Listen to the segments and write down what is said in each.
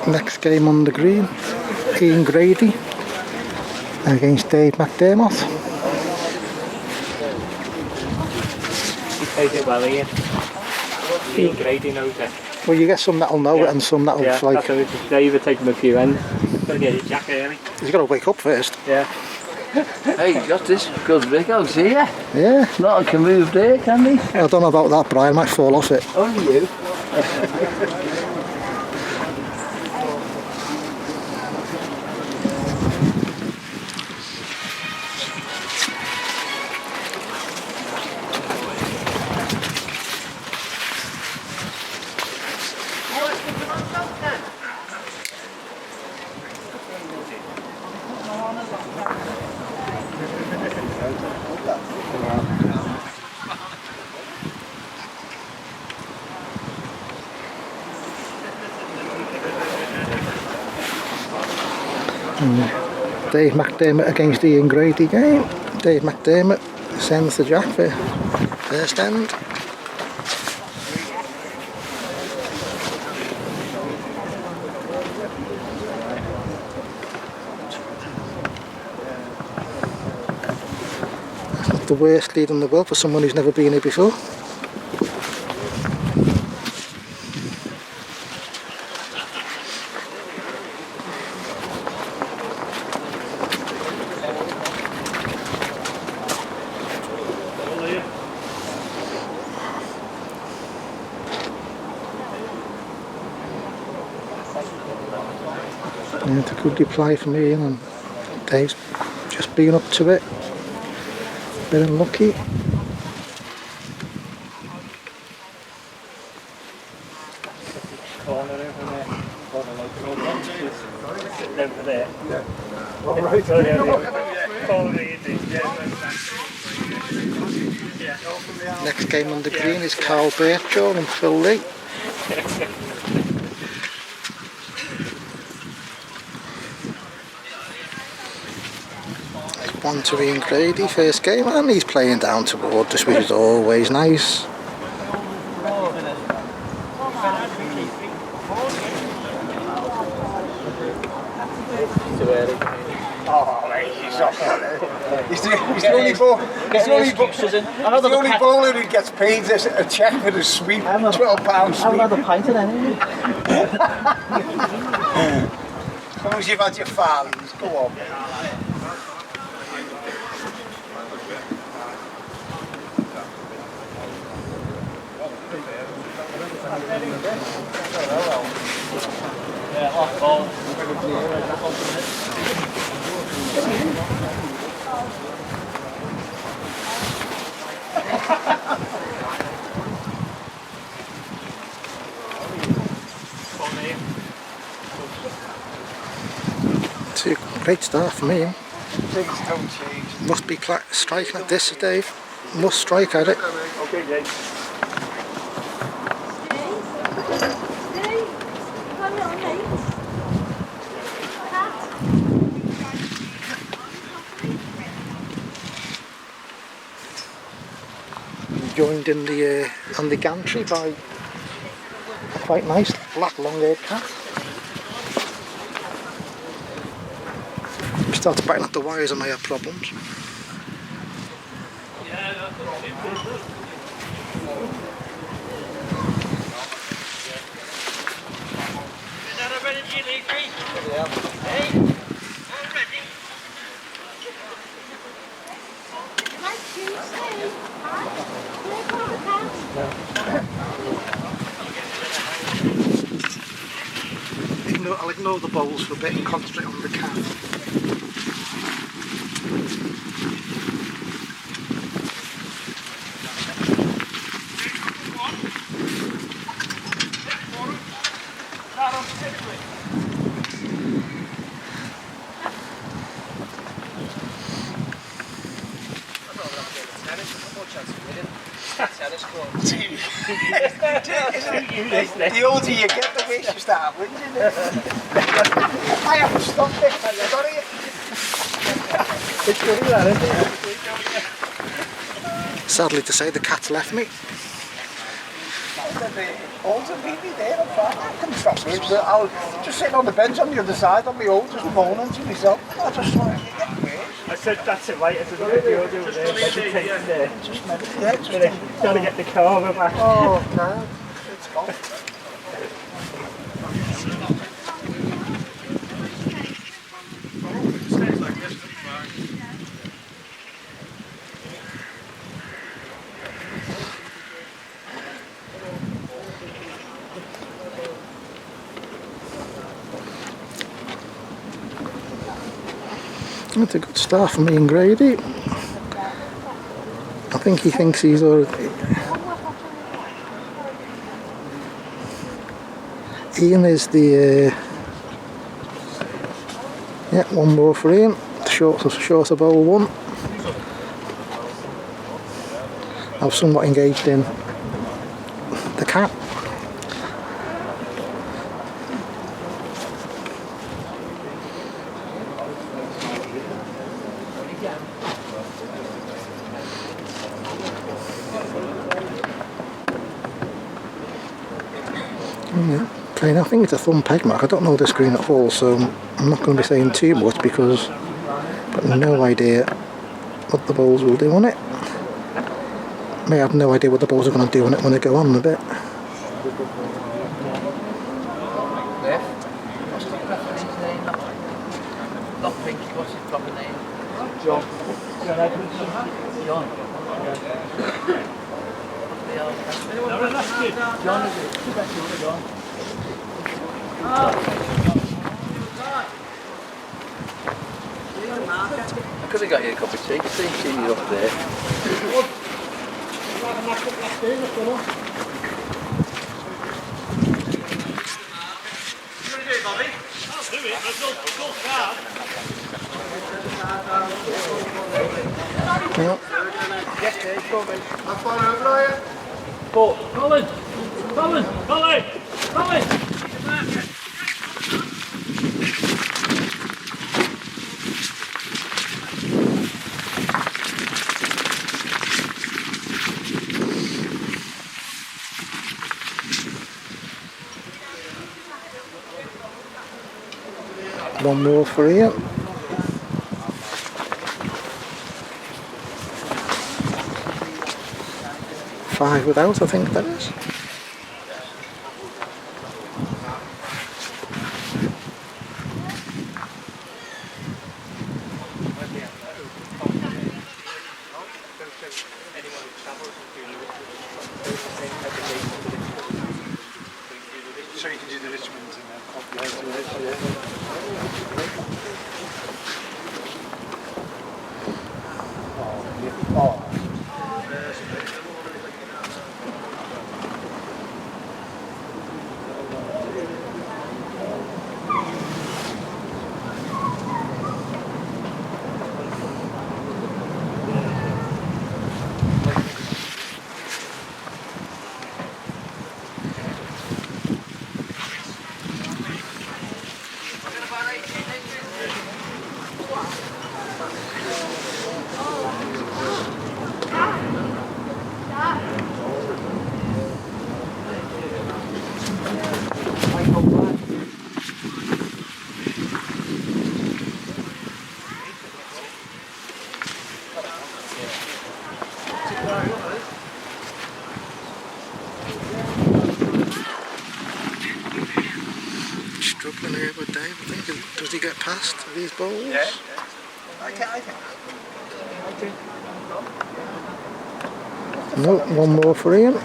Next game on the green, Ian Grady against Dave McDermott. He plays it well, Ian. Ian Grady knows it. Well, you get some that'll know it and some that'll like... that's how it is. They either take him a few ends. Gotta get your jack early. He's got to wake up first. Yeah. Hey, you got this good rig out here. Yeah. No one can move there, can they? I don't know about that, but I might fall off it. Only you. Dave McDermott against Ian Grady game. Dave McDermott sends the jack for first end. That's not the worst lead in the world for someone who's never been here before. Yeah, it's a good reply from Ian, and Dave's just been up to it. Bit unlucky. Corner over there. Over there. Alright. Next game on the green is Carl Birchall and Phil Lee. One to Ian Grady, first game, and he's playing down toward us, which is always nice. He's the only bowler who gets paid a cheque for his sweep, £12 sweep. I've had a pint of anything. As long as you've had your fans, go on. Yeah, off ball. It's a great start for me. Things don't change. Must be striking at this, Dave. Must strike at it. Okay, Dave. Joined in the on the gantry by a quite nice black long-haired cat. Started biting at the wires and I have problems. I'll ignore the bowls for a bit and concentrate on the cat. The older you get, the worse you start winning. I haven't stopped it, I got it. It's funny that, isn't it? Sadly to say, the cat's left me. Holes and beat me there, I'm fine. I couldn't stop me, but I was just sitting on the bench on the other side on my own, just moaning to myself. I just wanted to get away. I said that's it, right? It's a video doing there, meditating there. Just meditate. Gotta get the karma back. Oh, no. It's gone. That's a good start for me and Grady. I think he thinks he's already... Ian is the... yeah, one more for Ian. Shorter bowl one. I was somewhat engaged in the cap. Yeah, playing, I think it's a thumb peg mark. I don't know this green at all, so I'm not going to be saying too much because I've got no idea what the balls will do on it. May have no idea what the balls are going to do on it when they go on a bit. I could have got you a cup of tea. See you up there. Yeah. How far over are you? Colin! One more for Ian. 5 without, I think that is. So you can do the Richmonds and then Struggling here with Dave, I think. Does he get past these balls? yeah. I think. No, one more for Ian.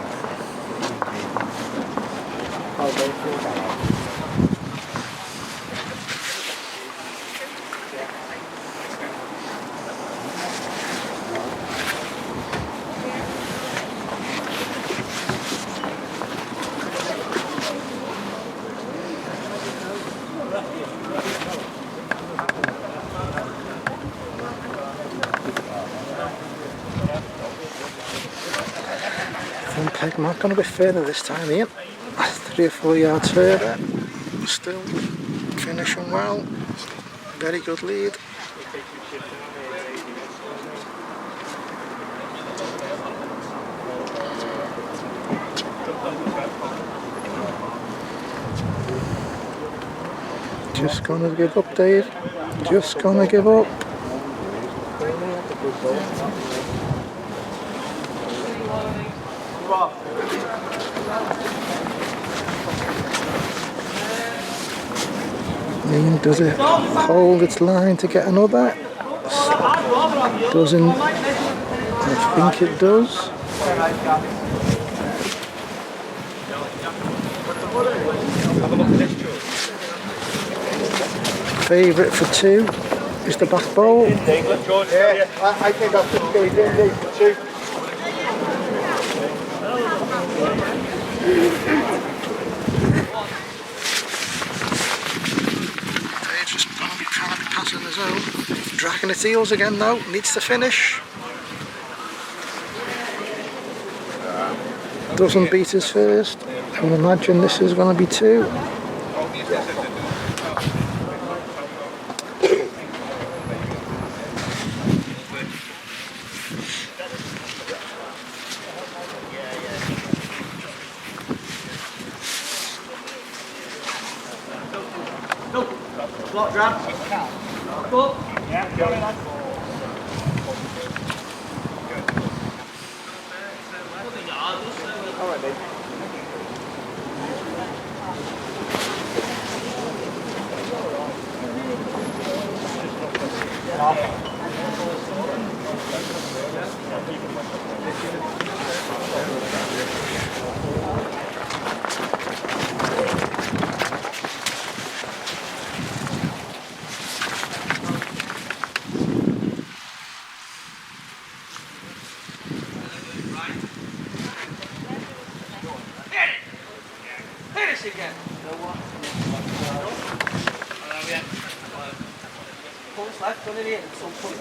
Peg mark gone a bit further this time, Ian. 3 or 4 yards further. Still finishing well. Very good lead. Just gonna give up, Dave. Just gonna give up. Ian, does it hold its line to get another? Doesn't. I think it does. Favourite for 2 is the back bowl. Yeah, I think that's the good idea for 2. Dave's just going to be trying to pass in his own. Dragging its heels again though, needs to finish. Doesn't beat his first. I would imagine this is going to be 2. Block grab. Go. Yeah, go. Alright, mate. Again. Points left, done it here at some point.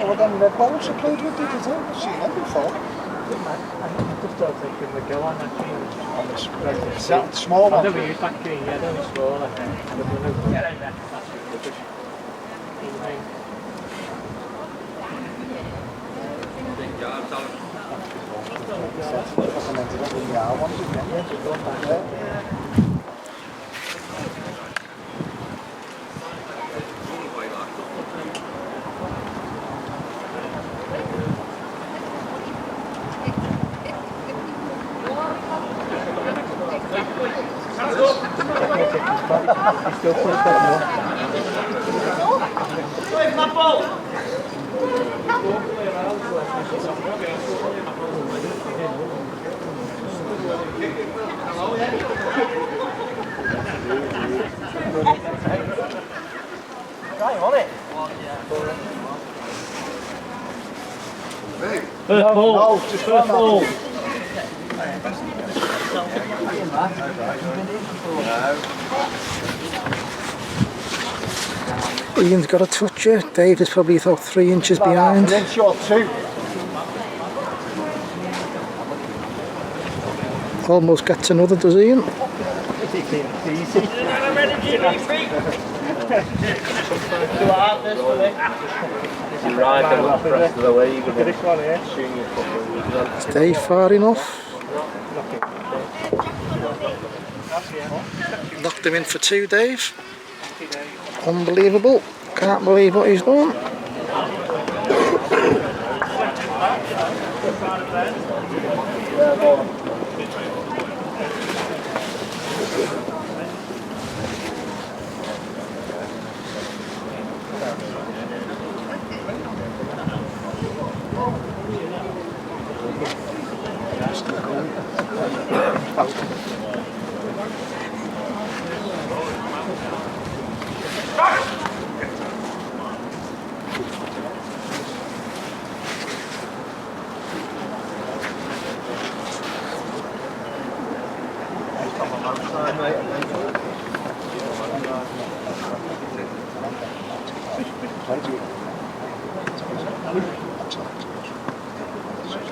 Oh, then the bowls are played with digital. I've seen them before. I just don't think give them a go on that green. On the small I've one. never used that green, yeah, they're only small, I think. Yeah, that's rubbish. No, just one ball. Ian's got a toucher. Dave is probably about 3 inches behind. An inch or 2. Almost gets another, does Ian? Is Dave far enough? Knocked him in for 2, Dave. Unbelievable. Can't believe what he's done.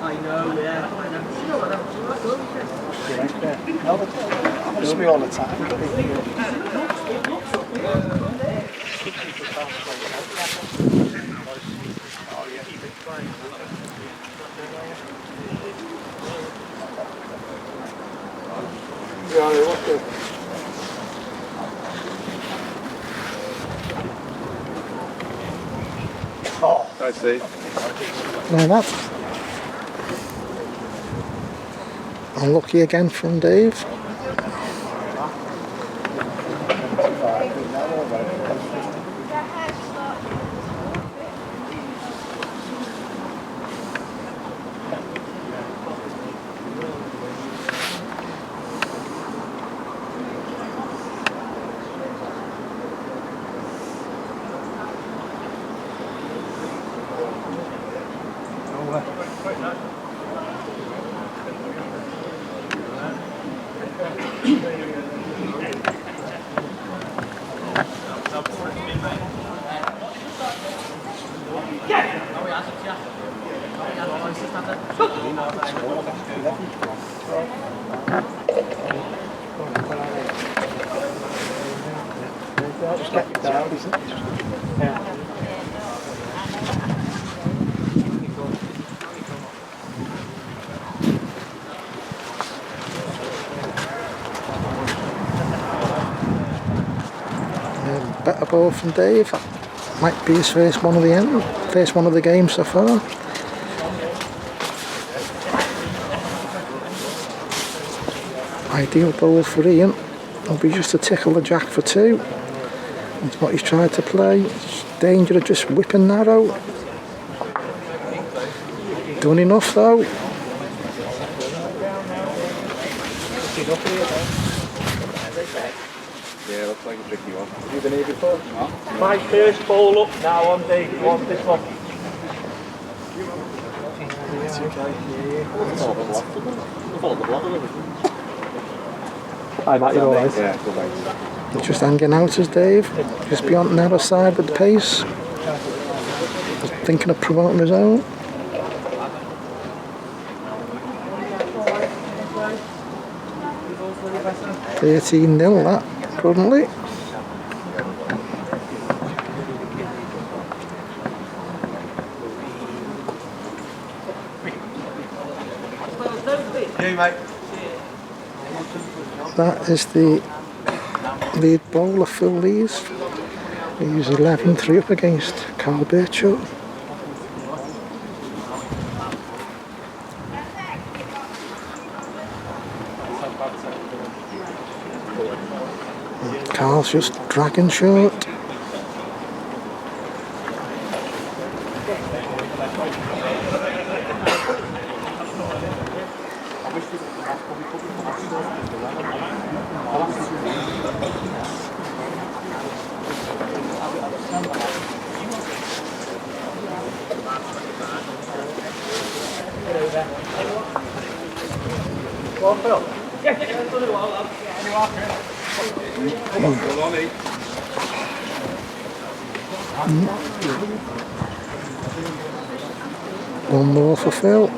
I know, yeah. Happens to me all the time. I see. Now that's unlucky again from Dave. Just get it down, isn't it? Yeah. Better ball from Dave. Might be his first one of the end, first one of the game so far. Ideal ball for Ian. It'll be just to tickle the jack for two. That's what he's tried to play. It's danger of just whipping narrow. Done enough though. Yeah, looks like a tricky one. Have you been here before? No. My first ball up now on day one, this one. Follow the block a little bit. Hi Matt, you're alright? Yeah, good thanks. Just hanging out as Dave. Just beyond the narrow side with the pace. Just thinking of promoting his own. $13-0 that currently. That is the lead bowler Phil Lees. He's 11-3 up against Carl Birchall. Carl's just dragging short. One more for Phil.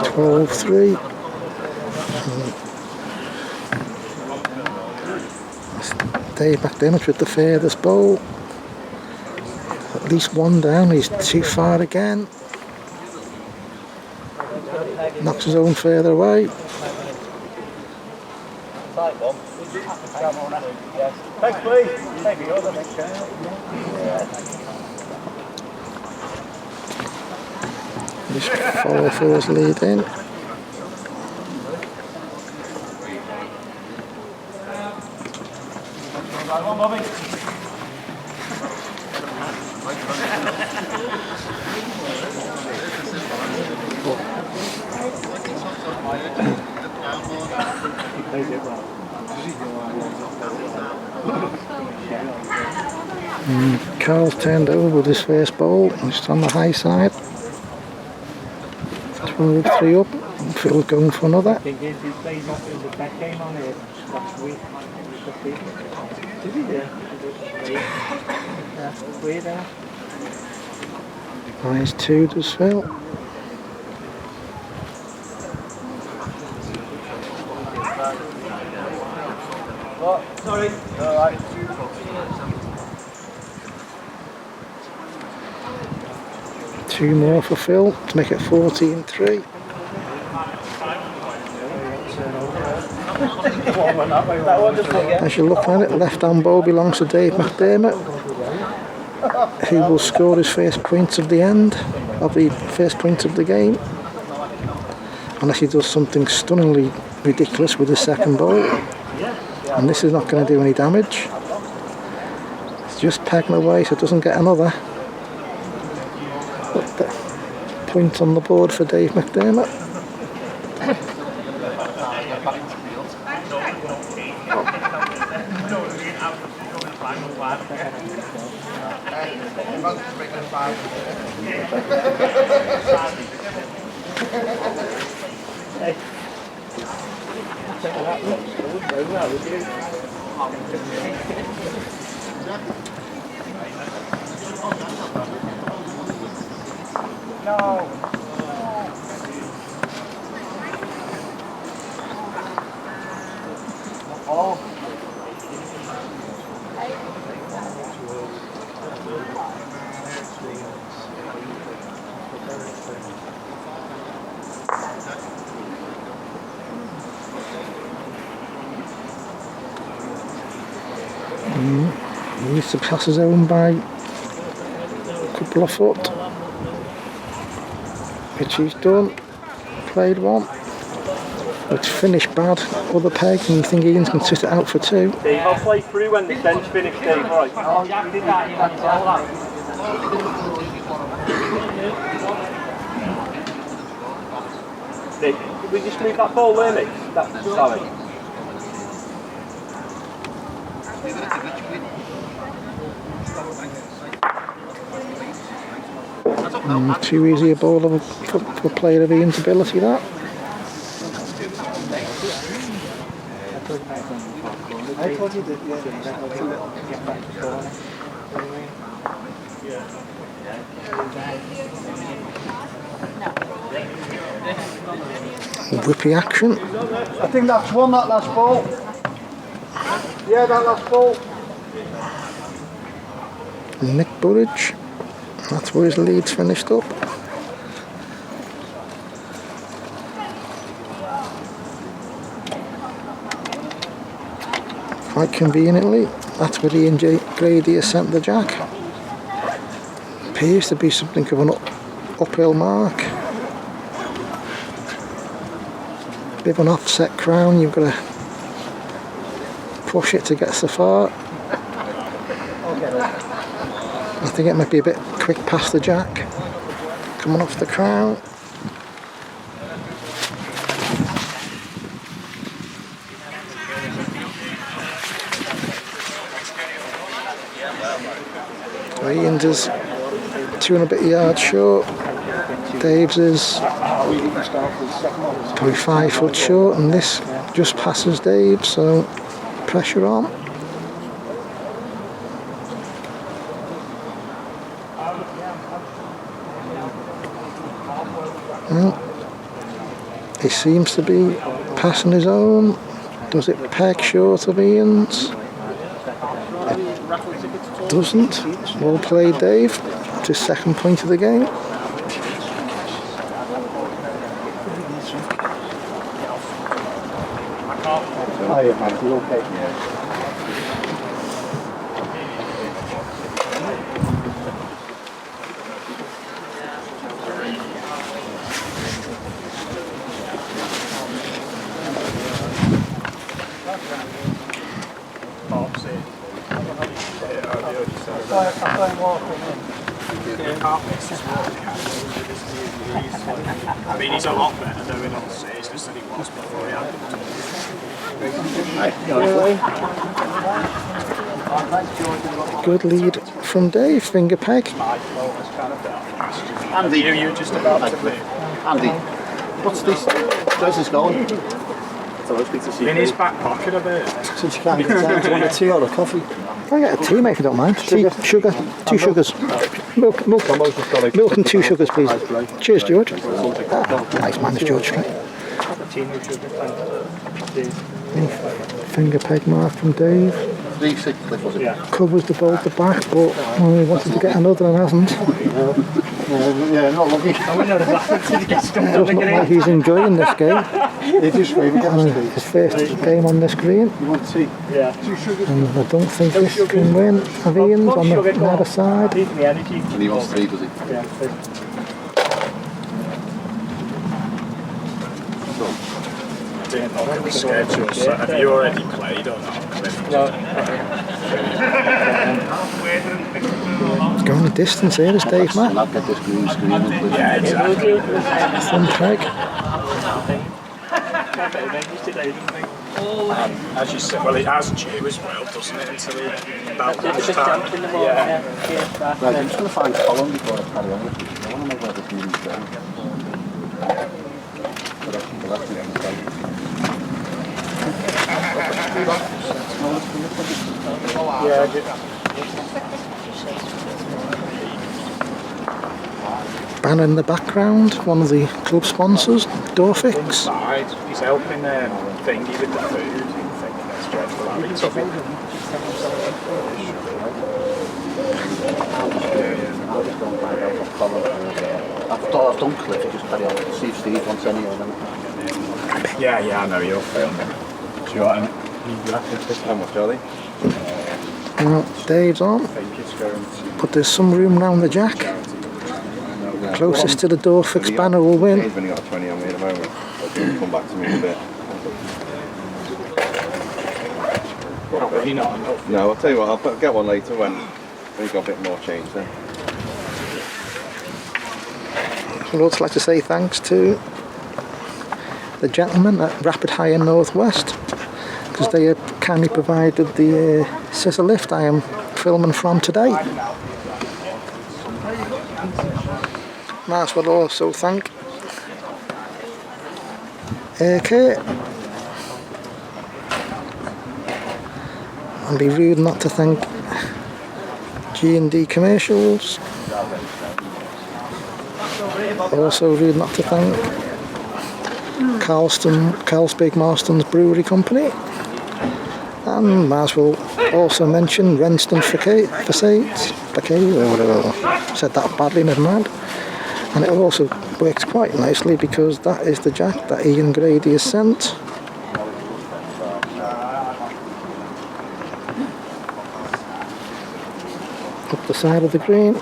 $12-3. Dave McDermott with the furthest bowl. At least one down, he's too far again. Knocks his own further away. Thanks, please. Thank you. Just follow Phil's lead in. Carl's turned over with his first ball, just on the high side. 12-3 up. Phil going for another. Thing is, he played in the back game on it last week. Did he? Yeah. Yeah, weird, huh? Minus 2 does Phil. Sorry. Alright. 2 more for Phil to make it 14-3. As you're looking at it, left hand ball belongs to Dave McDermott, who will score his first point of the end, of the first point of the game, unless he does something stunningly ridiculous with his second ball. And this is not going to do any damage. It's just pegging away so it doesn't get another. But the point on the board for Dave McDermott. He needs to pass his own by a couple of foot, which he's done. Played one. It's finished bad, other peg, and you think Ian's can sit it out for 2. Dave, I'll play through when the bench finish, Dave, right? Oh, yeah, did that, you can tell that. Nick, can we just move that ball there, Nick? Sorry. Too easy a ball for a player of Ian's ability, that. I thought you did, Whippy action. I think that's one, that last ball. Yeah, that last ball. Nick Burridge. That's where his lead's finished up. Quite conveniently, that's where Ian Grady has sent the jack. Appears to be something of an uphill mark. Bit of an offset crown, you've got to push it to get so far. I think it might be a bit quick past the jack. Coming off the crown. Ian's is 2 and a bit yards short. Dave's is probably 5 foot short, and this just passes Dave, so pressure on. Well, he seems to be passing his own. Does it peg short of Ian's? It doesn't. Well played, Dave. It's his second point of the game. Oh, yeah, man, you okay? I mean, he's a lot better doing all seriousness than he was before he had Good lead from Dave, finger peg. Andy, you just about to move. Andy, what's this? Where's this going? In his back pocket a bit. Since you can't get down, do you want a tea or a coffee? I'll get a tea, mate, if you don't mind. Tea, sugar, 2 sugars. Milk and 2 sugars, please. Cheers, George. Nice man, this George. Finger peg mark from Dave. 3-6 Cliff, was it? Yeah. Covers the ball at the back, but he wanted to get another and hasn't. Yeah, not lucky. Doesn't look like he's enjoying this game. It is favourite, And his first game on this green. You want tea? Yeah. And I don't think this can win. Of Ian's on the other side. Keep the energy. And he wants 3, does he? Yeah. I didn't look at the schedule, so have you already played or not? No. He's going the distance here, is Dave, And Matt. I'll get this green screen and play. Yeah, exactly. Thumb peg. As you said, well, it has due as well, doesn't it, until about Just lunchtime? jump in the morning. Yeah. Right, I'm just going to find Colin before I carry on with it. I want to know where this moves down. But I think that's the end of Banner in the background, one of the club sponsors, Dorfix. Side. He's helping Thingy with the food. Thinking that's dreadful. I mean, tough. I've done Cliff, you just carry on. See if Steve wants any of them. Yeah, I know you're filming. Sure, and how much are they? Well, Dave's on, but there's some room round the jack. Closest to the Dorfix banner will win. He's only got a 20 on me at the moment. He'll come back to me in a bit. Probably not. No, I'll tell you what, I'll get one later when we've got a bit more change then. I'd also like to say thanks to the gentlemen at Rapid Hire Northwest, because they have kindly provided the scissor lift I am filming from today. Might as well also thank AK. And be rude not to thank G&D Commercials. Also rude not to thank Carlsberg Marston's Brewery Company. And might as well also mention Renston Facades, or whatever. Said that badly, never mind. And it also works quite nicely because that is the jack that Ian Grady has sent. Up the side of the green.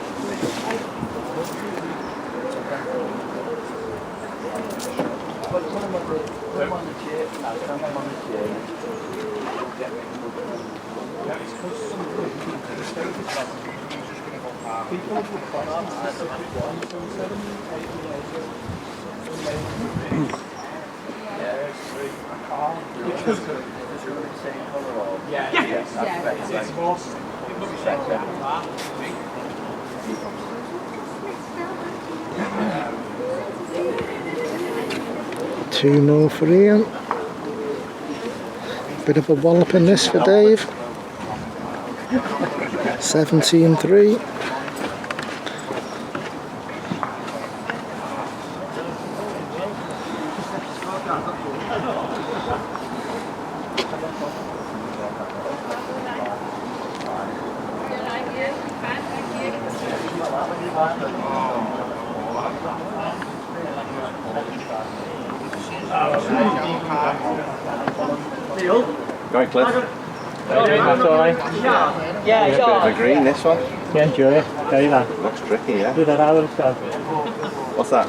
Two more for Ian. Bit of a wallop in this for Dave. 17-3. Go on, Cliff. That's alright. Yeah, Bit of a green, this one. yeah, enjoy it. Very nice. Looks tricky, yeah. Do that hour stuff. What's that?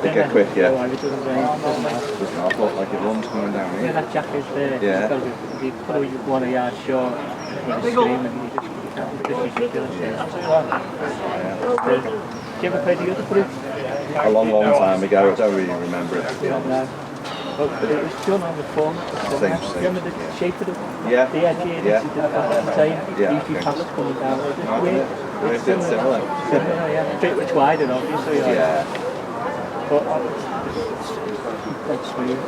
Get quick, Oh, yeah. it doesn't rain. Doesn't matter. Doesn't half look like it runs coming down Yeah, here. that jack is there. Yeah. Because if you put one yard short, with a stream and you just ridiculous. Do you ever play the other group? A long time ago, I don't really remember it. No. But it was done on the form. Same. Remember the shape of the Yeah. the edge here? Yeah. This is the same. Yeah, Easy okay. pass coming down. It's We're weird. a bit similar. Similar, yeah. Bit much wider, obviously. Yeah. but it's smooth.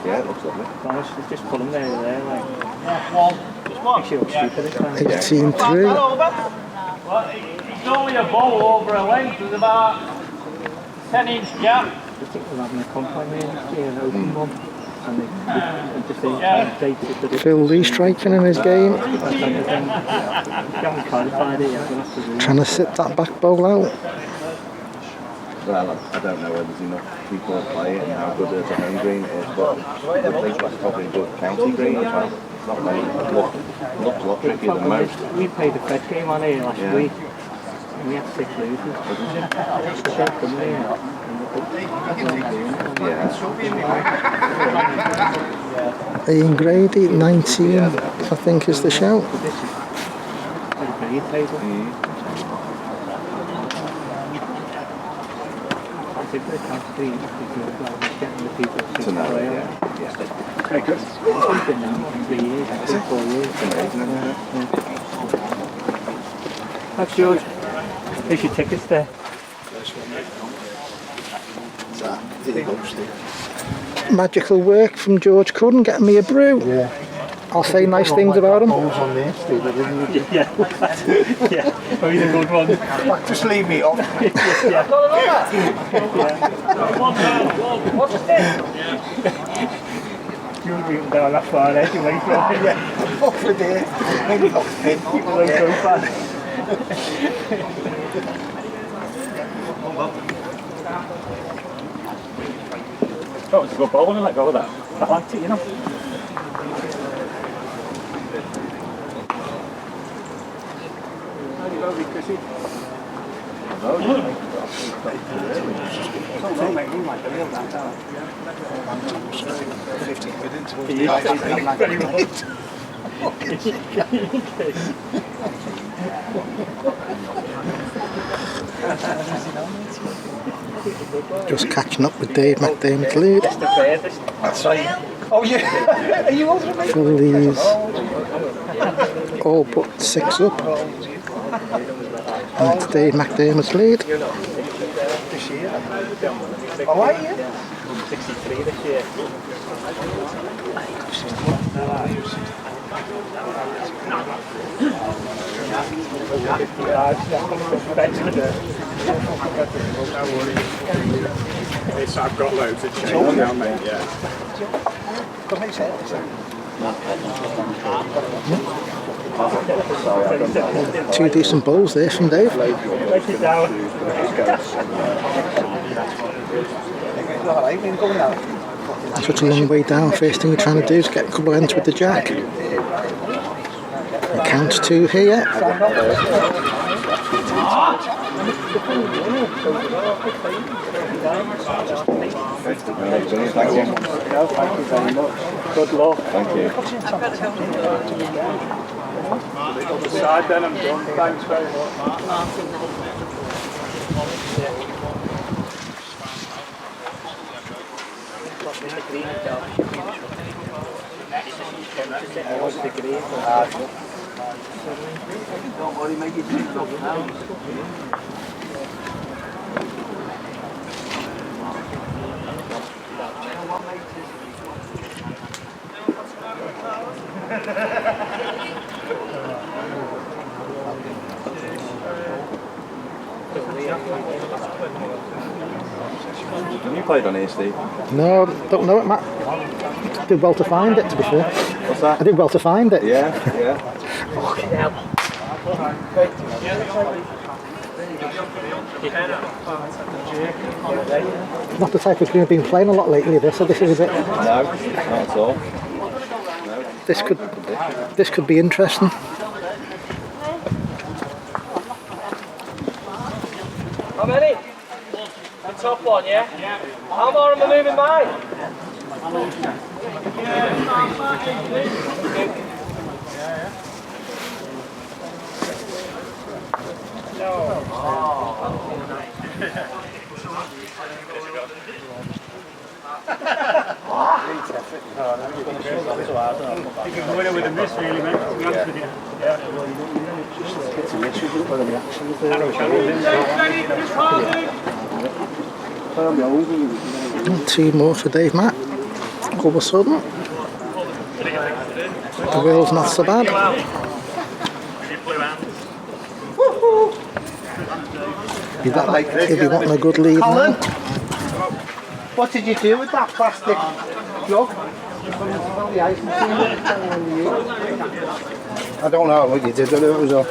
Yeah, it looks lovely. Honestly, just put them there, like. Makes you look stupid this time. 18-3. It's only a bowl over a length, there's about 10-inch gap. I think we're having a combine here, an open one. And they just dates it for this. Phil Lee striking in his game. You haven't qualified it yet, we'll have to do it. Trying to sit that back bowl out. Well, I don't know whether there's enough people that play it and how good the home green is, but I think that's probably a good county green as well. It's not many, looks a lot trickier than most. We played a Fed game on here last week. And we had 6 losers. Ian Grady, 19, I think is the shout. To know, yeah. Thanks, George. There's your tickets there. Magical work from George Cudden, getting me a brew. Yeah. I'll say nice things about him. Bowls on there, Steve, didn't you? Yeah. Yeah. Oh, he's a good one. Just leave me off. What's this? You'll be down that far anyway. Off with there. Maybe not thin. You won't go fast. Oh, it's a good bowl, and let go of that. I liked it, you know. How do you go, Chrissy? Don't make me like the real that, 50 quid into Just catching up with Dave McDermott's lead. That's right. Oh yeah. Are you older than me? Phil Lee's all put 6 up. And it's Dave McDermott's lead. This year. Oh, are you? 63 this year. I've got loads of change now, mate, yeah. Come on, say it. Two decent bowls there from Dave. Such a long way down. First thing you're trying to do is get a couple of ends with the jack. It counts 2 here. Thank you. Thank you very much. Good luck. Thank you. Other side then, I'm done. Thanks very much. Don't worry, make it too tough now. Have you played on here, Steve? No, don't know it, Matt. Did well to find it, to be fair. What's that? I did well to find it. Yeah, yeah. Not the type of green I've been playing a lot lately, so this is a bit... No, not at all. No. This could be interesting. How many? The top one, yeah? How more am I moving by? You can go in with a miss, really, mate. To be honest with you. Yeah. Ready, just holding. Two more for Dave Matt. All of a sudden, the wheel's not so bad. He'll be wanting a good lead now. What did you do with that plastic jug? I don't know what you did with it, it was all.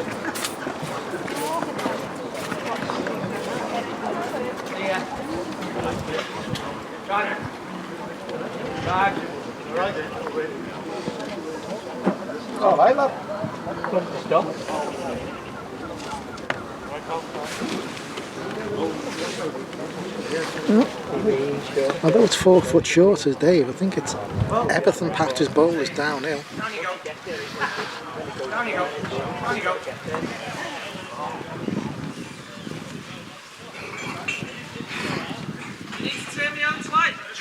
All right, lad. Stop. Although it's 4 foot short as Dave, I think it's everything past his bowl is downhill.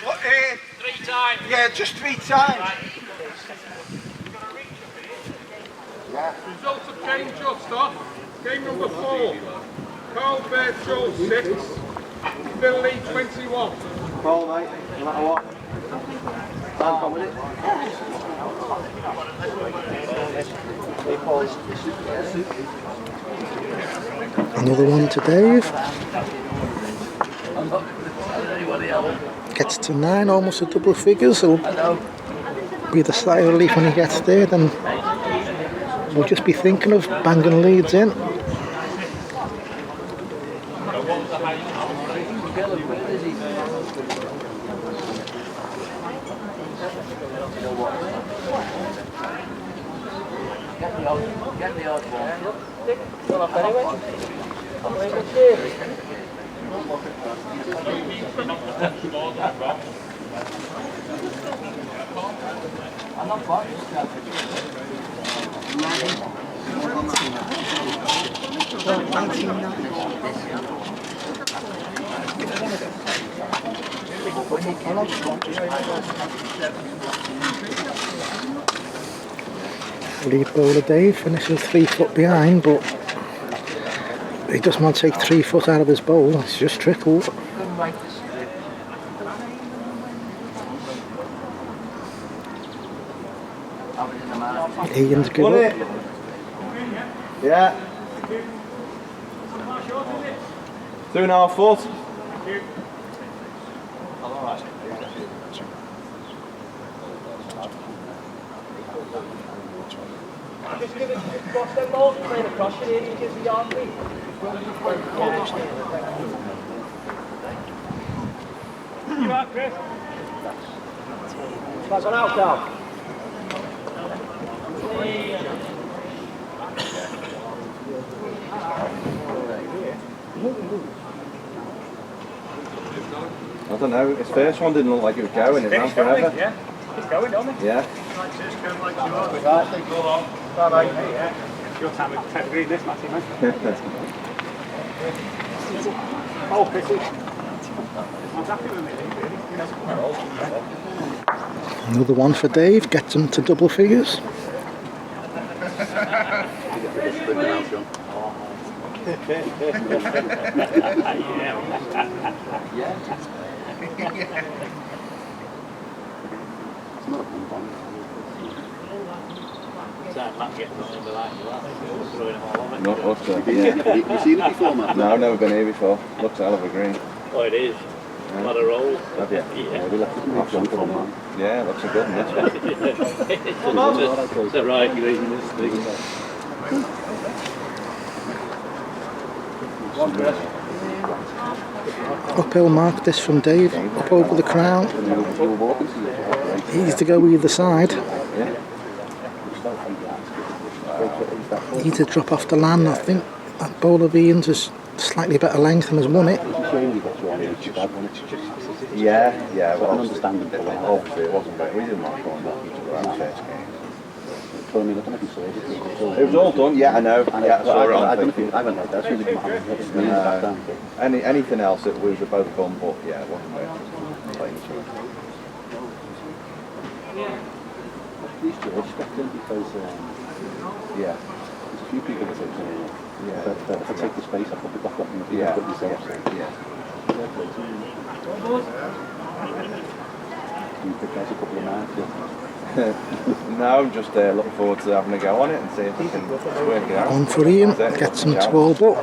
What, 3 times. yeah, just 3 times. Results of game just off. Game number 4. Carl Bear Joel 6. Bill Lee 21. Paul, mate, no matter what. I'm coming with it. Another one to Dave. Gets to 9, almost a double figures. So be the sigh of relief when he gets there. Then we'll just be thinking of banging leads in. Get the odd one. I'm not quite. Lead bowler Dave finishes 3 foot behind, but he doesn't want to take 3 foot out of his bowl. It's just trickled. Ian's good up. Yeah. 2.5 foot. Just give it, watch them balls playing across your ear, you give the yard lead. You right, Chris? That's one out, Carl. I don't know, his first one didn't look like it was going, it ran forever. Yeah. It's going, don't it? Yeah. Your time to read this, Matty, man. Oh, Chrissy. I'm happy with me, really. Another one for Dave. Gets him to double figures. Not looks like it. Yeah. You seen it before, man? No, I've never been here before. Looks a hell of a green. Oh, it is. A lot of rolls. Have you? Yeah. We left it from man. Yeah, looks a good one, this one. Is that right? Green, this thing. Uphill mark this from Dave. Up over the crown. Easy to go either side. Easy to drop off the land. I think that bowl of Ian's is slightly better length and has won it. Yeah, well, I understand it. obviously it wasn't great. We didn't like going back into our first game. I mean, I don't know if you saw it. It was all done, yeah, I know. Yeah, I saw it on I don't know if Facebook. you, I went like that. Anything else, we were both fun, but yeah, it wasn't great. Playing each other. These two are expecting because Yeah. there's a few people that say, Yeah. if I take the space, I'll put it back up in the field, Yeah. put yourself. Yeah. No, I'm just looking forward to having a go on it and see if I can work it out. On for Ian, gets him to all but.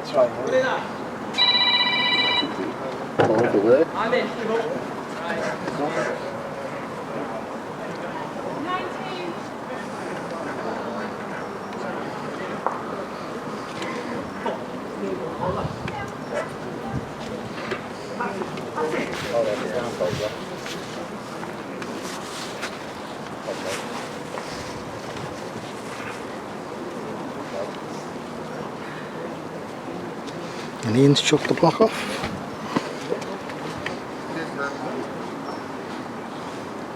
And Ian's chucked the block off.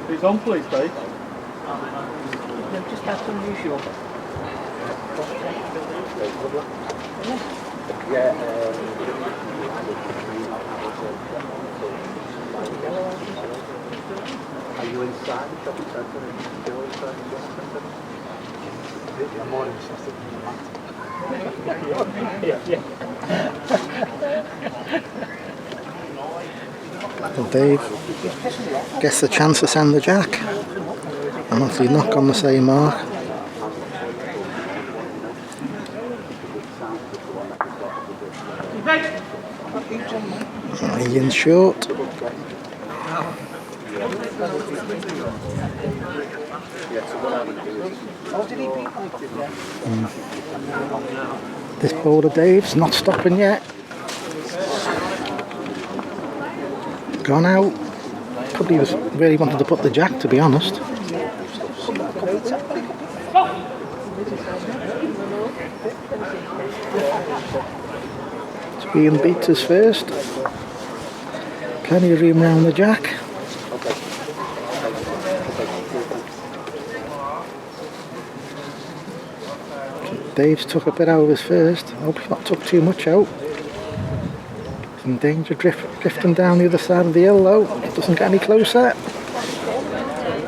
It's on, please, Dave. Just have some usual. Are you inside the shopping centre and still inside the shopping centre? I'm more interested in the matter. Well, Dave gets the chance to send the jack. And obviously not on the same mark. Ian's short. This bowler Dave's not stopping yet. Gone out. Probably was where he wanted to put the jack, to be honest. Ian beats us first. Plenty of room round the jack. Dave's took a bit out of his first. I hope he's not took too much out. He's in danger drifting down the other side of the hill though. Doesn't get any closer.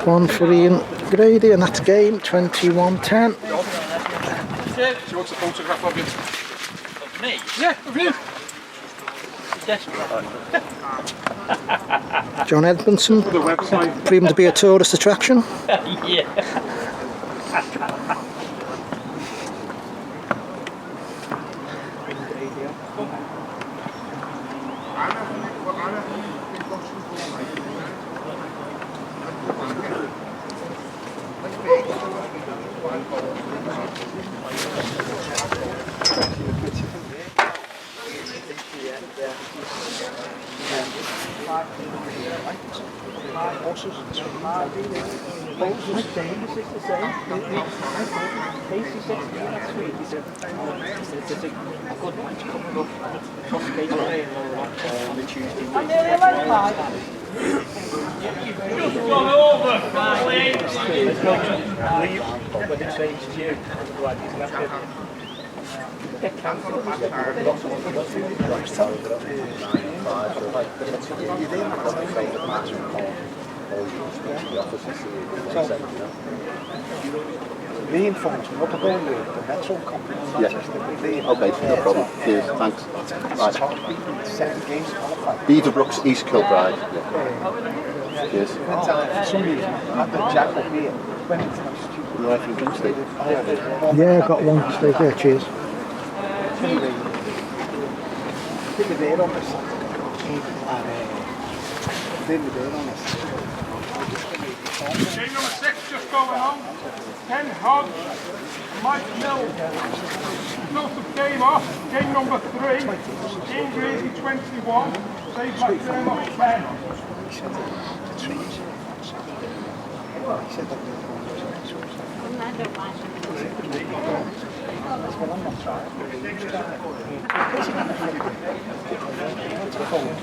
One for Ian Grady, and that's game 21-10. She wants a photograph of you. Of me? Yeah, of you. John Edmondson, The website. proven to be a tourist attraction. Yeah. Lee informs me what the ball with the Metro company. Yeah. Okay, no problem. Cheers, thanks. Right. 7 games qualified. Beaver Brooks, East Kilbride. Yeah. Cheers. For some reason, I had the jack up here. Went into my stupid. You like some drinks, Steve? Yeah, I've got one. Stay there, cheers. Did the beer on this. Did the beer on this. Game number 6 just going on. Ken Hodge, Mike Mills. Result of game off. Game number 3. Ian Grady 21. Save by turn off 10.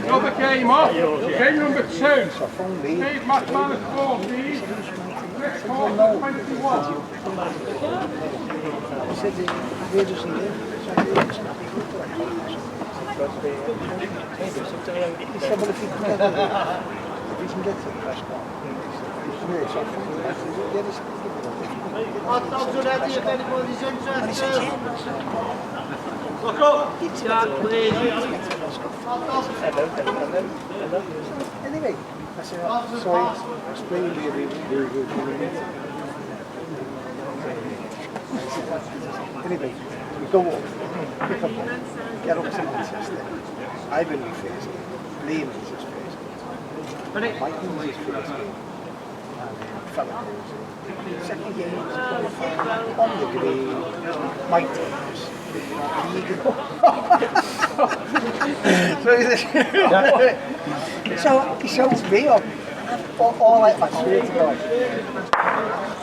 Another game off. Game number 2. Steve McManus 14. Chris Hawkins 21. Hot dogs are ready if anybody's interested. Look up. Jack, please. Anyway, I said, sorry, it's really good. Anyway, we go up, pick up, get up to Manchester. I believe first game. Liam is his first game. Mike Lynch is his first game. And fella goes. Second game was on the green. Mike Davis. So he shows me up. All I swear to God,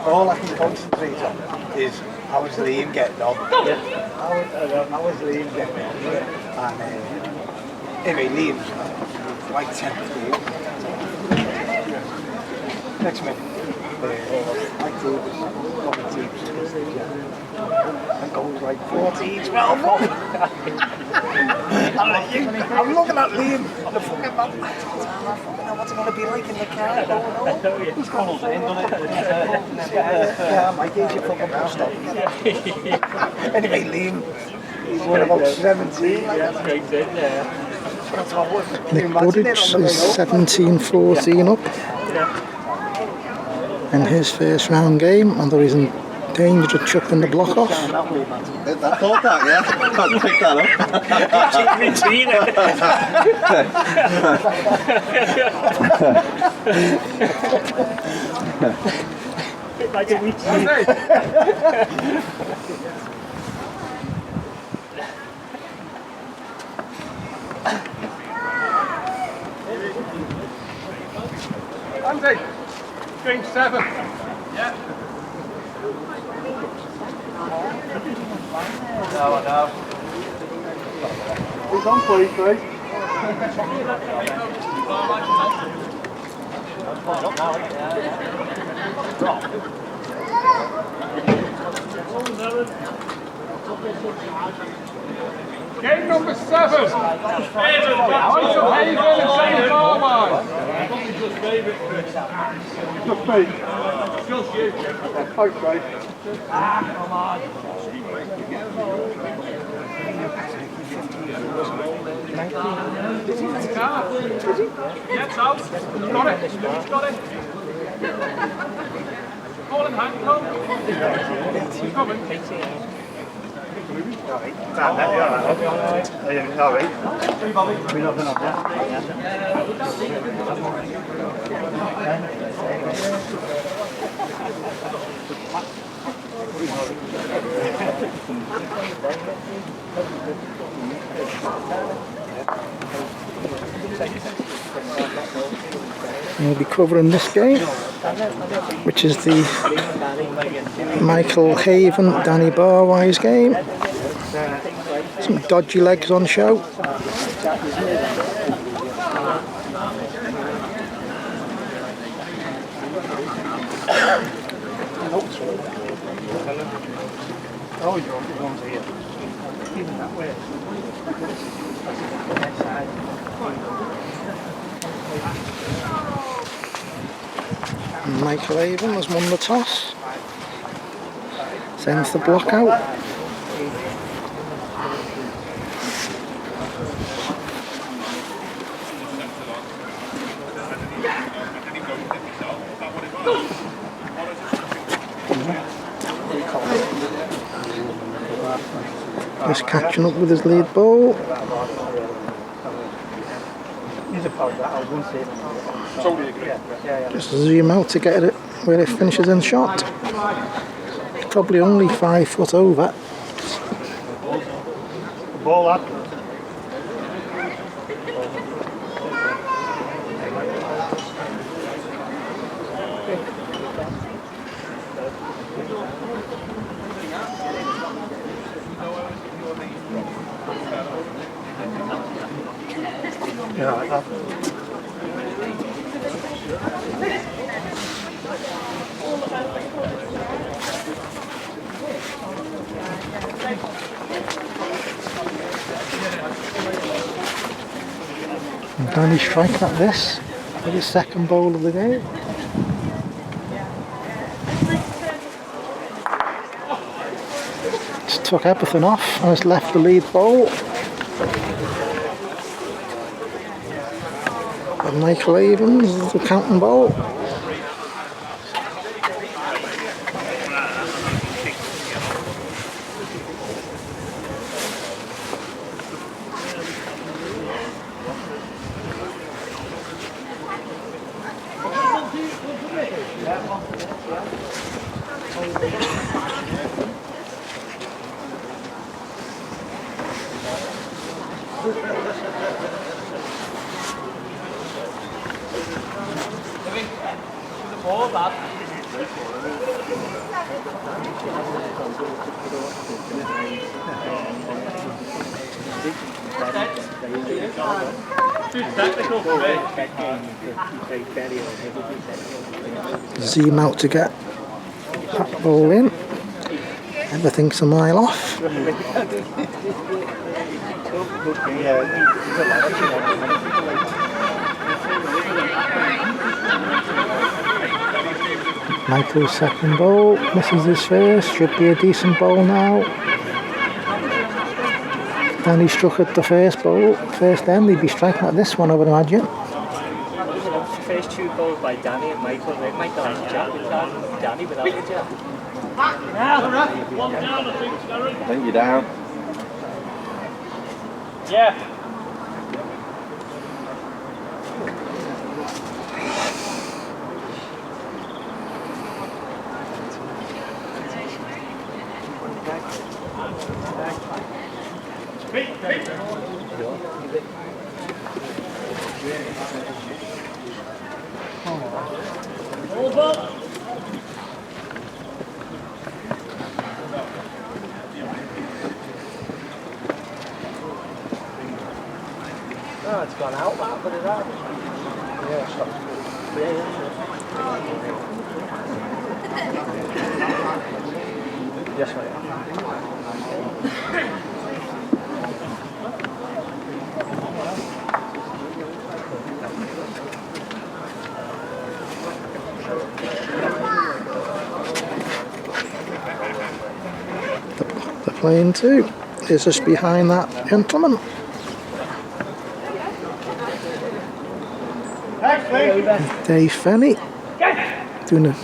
all I can concentrate on is how was Liam getting on. How was Liam getting on. And anyway, Liam's like 10th goal. Next minute, Mike Davis got the teams and goes like 14, 12 up. I'm looking at Liam on the fucking map. I don't know what's it going to be like in the car. I don't know. He's gone all in, doesn't it? Yeah, Mike gave you fucking best stop. Anyway, Liam, he's about 17. Yeah, straight in there. Nick Buddich is 17-14 up in his first round game, although he's in danger of chucking the block off. I thought that, yeah. I can't pick that up. Like a wee Andy, game 7. Yeah. No, I know. He's on play 3. Game number 7. Haven and Semifinal. Just me. Just you. Okay. Gets out. He's got it. He's got it. Ball in hand, Cole. He's coming. We'll be covering this game, which is the Michael Haven, Danny Barwise game. Some dodgy legs on show. Oh, you're one's here. Even that way. Michael Haven has won the toss. Sends the block out. Just catching up with his lead ball. Just zoom out to get it where it finishes in shot. Probably only 5 foot over. Ball up. Yeah, like that. And Danny striking at this for his second bowl of the game. Just took everything off and has left the lead bowl. And Michael Evans, the counting ball. Zoom out to get that ball in. Everything's a mile off. Michael's second ball, misses his first, should be a decent ball now. Danny struck at the first ball, first end, he'd be striking at this one I would imagine. First two goals by Danny and Michael. Michael has a jab, Danny without a jab. One down, I think, Darren. I think you're down. Yeah. Oh, it's gone out that, but it has. Yeah, yes, mate. They're playing two. Is just behind that gentleman. Dave Fenny doing a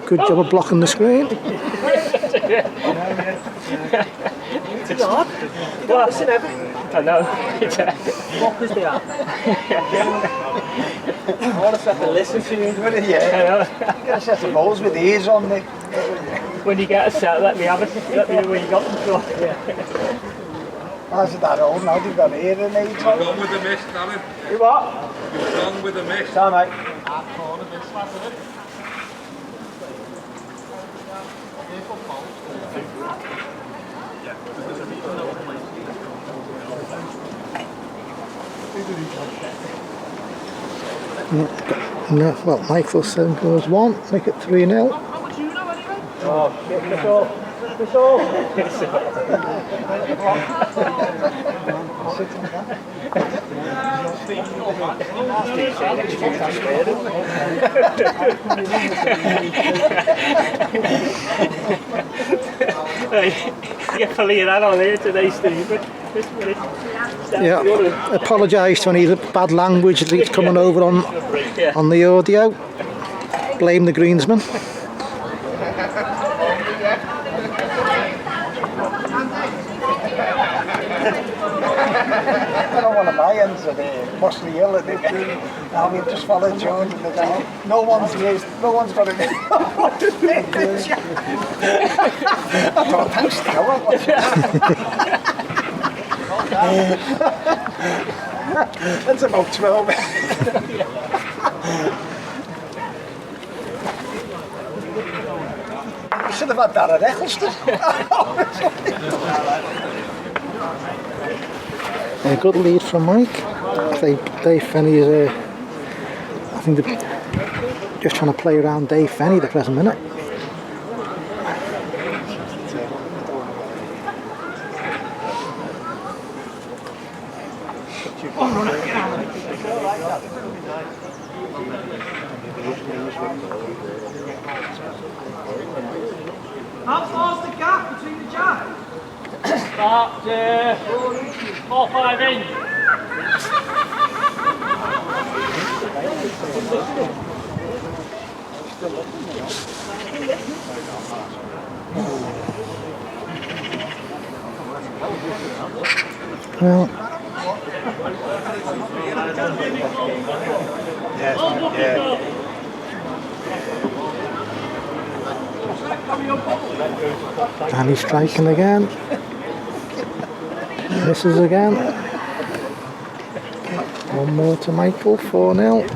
good job of blocking the screen. It's odd. You don't listen ever. I know. What was the app? I want to set the listen to you, wouldn't you? I know. You got to set the balls with ears on, Mick. When you get a set, let me have it. Let me know where you got them from. I said that old now, they've got ear in each You've gone with the miss, Darren. You what? You've gone with the miss. Sorry, mate. No, well, Michael said goes one, make it 3-0. Oh, get the goal. The goal. You can leave that on here today, Steve. Yeah, apologise to any of the bad language that's coming over on the audio. Blame the greensman. I don't want to buy ends of the Mosley Hill. Now we've just followed George in the down. No one's got it. I thought, thanks to God. That's about 12. You should have had that at Eccleston. A good lead from Mike. Dave Fenny is I think they're just trying to play around Dave Fenny the present minute. How far's the gap between the jab? About 4-5 inch. Well, Danny striking again. Misses again. One more to Michael, 4-0.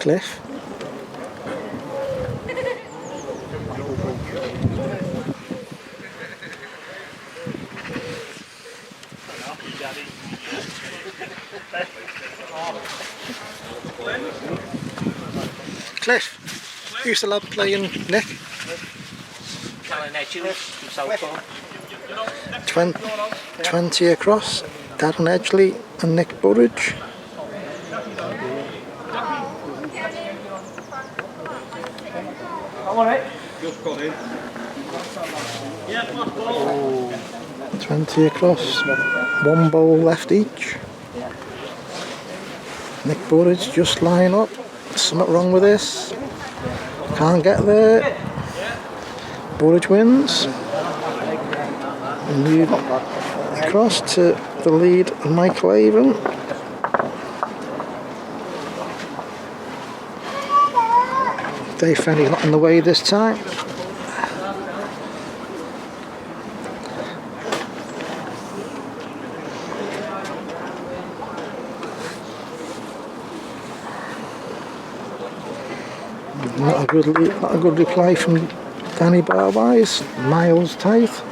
Cliff. Cliff, you still up playing Nick? 20 across, Darren Edgley and Nick Burridge. Come on, eh? 20 across, one bowl left each. Nick Burridge just line up. Something wrong with this. Can't get there. Burridge wins. Lead across to the lead of Michael Avon. Dave Fenny's not in the way this time. Not a good reply from Danny Barwise. Miles tight.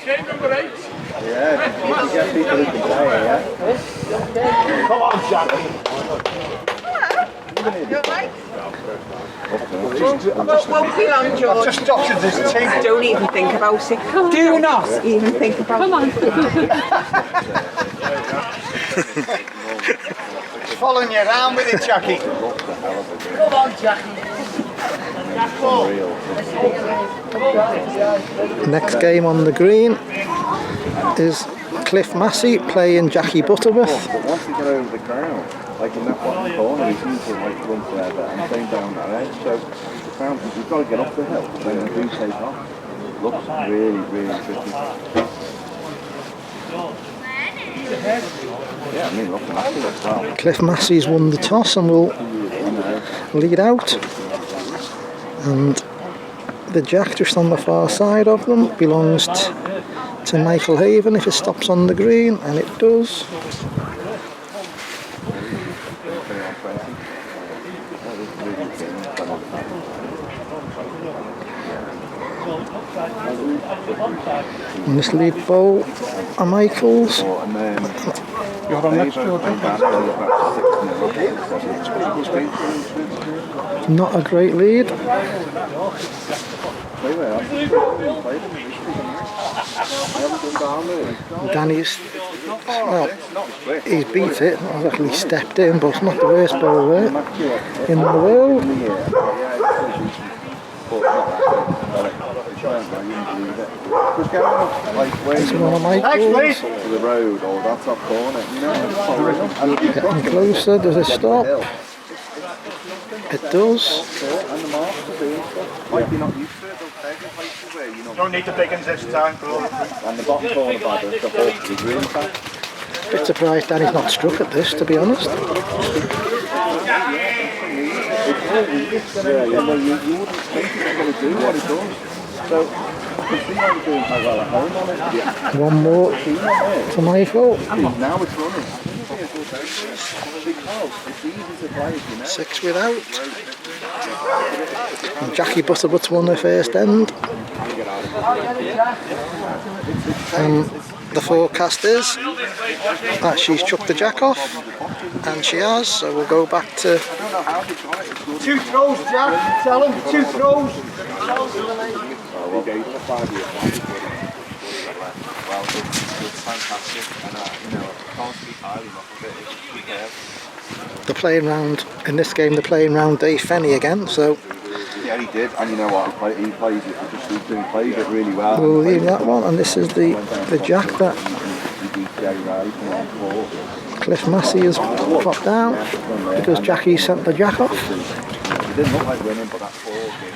Game number 8. Yeah, you get people who can play, yeah? Come on, Jackie. Won't be long, George. Just doctored this team. Don't even think about it. Do not even think about it. He's following you around with it, Jackie. Come on, Jackie. Next game on the green is Cliff Massey playing Jackie Butterworth. But once you get over the ground, like in that bottom corner, he seems to like run forever and same down that edge. So the ground, you've got to get up the hill, then you do take off. It looks really, really tricky. Yeah, I mean, looking after it as well. Cliff Massey's won the toss and will lead out. And the jack just on the far side of them belongs to Michael Haven if it stops on the green, and it does. And this lead bowl are Michael's. You're on next, Not a great lead. Danny's, well, he's beat it. I've actually stepped in, but it's not the worst bowl there in the world. It's one of Michael's. To the road or that top corner, you know. Getting closer, does it stop? It does. And the marks are doing stuff. Might be not used to it, they'll take in places where you know. Don't need the big ones this time, bro. And the bottom corner by the horse is really fast. Bit surprised Danny's not struck at this, to be honest. Yeah, well, you wouldn't think it was going to do what it does. So, you can see how we're doing quite well at home on it. Yeah. One more to Michael. Now it's running. It's easy to play if you know. 6 without. And Jackie Butterworth won the first end. The forecast is that she's chucked the jack off. And she has, so we'll go back to... 2 throws, Jack. Tell him 2 throws. Well, it's fantastic, and I can't speak highly enough of it. The playing round, in this game, the playing round Dave Fenny again, so... Yeah, he did, and you know what, he plays it really well. We'll leave that one, and this is the jack that Cliff Massey has popped down because Jackie sent the jack off. It didn't look like winning, but that 4 gave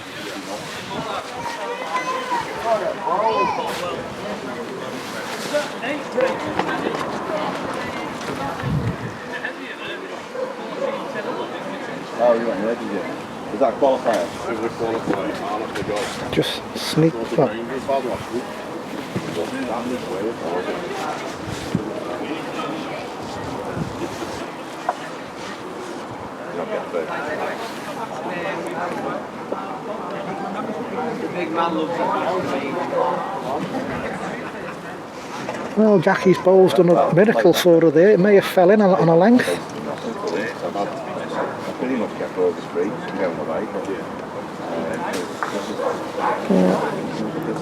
Oh, you went there, did you? Was that qualifier? It was a qualifier. Just sneak up. Well, Jackie's bowl's done a miracle sort of there. It may have fell in on a length. I pretty much kept over free going away.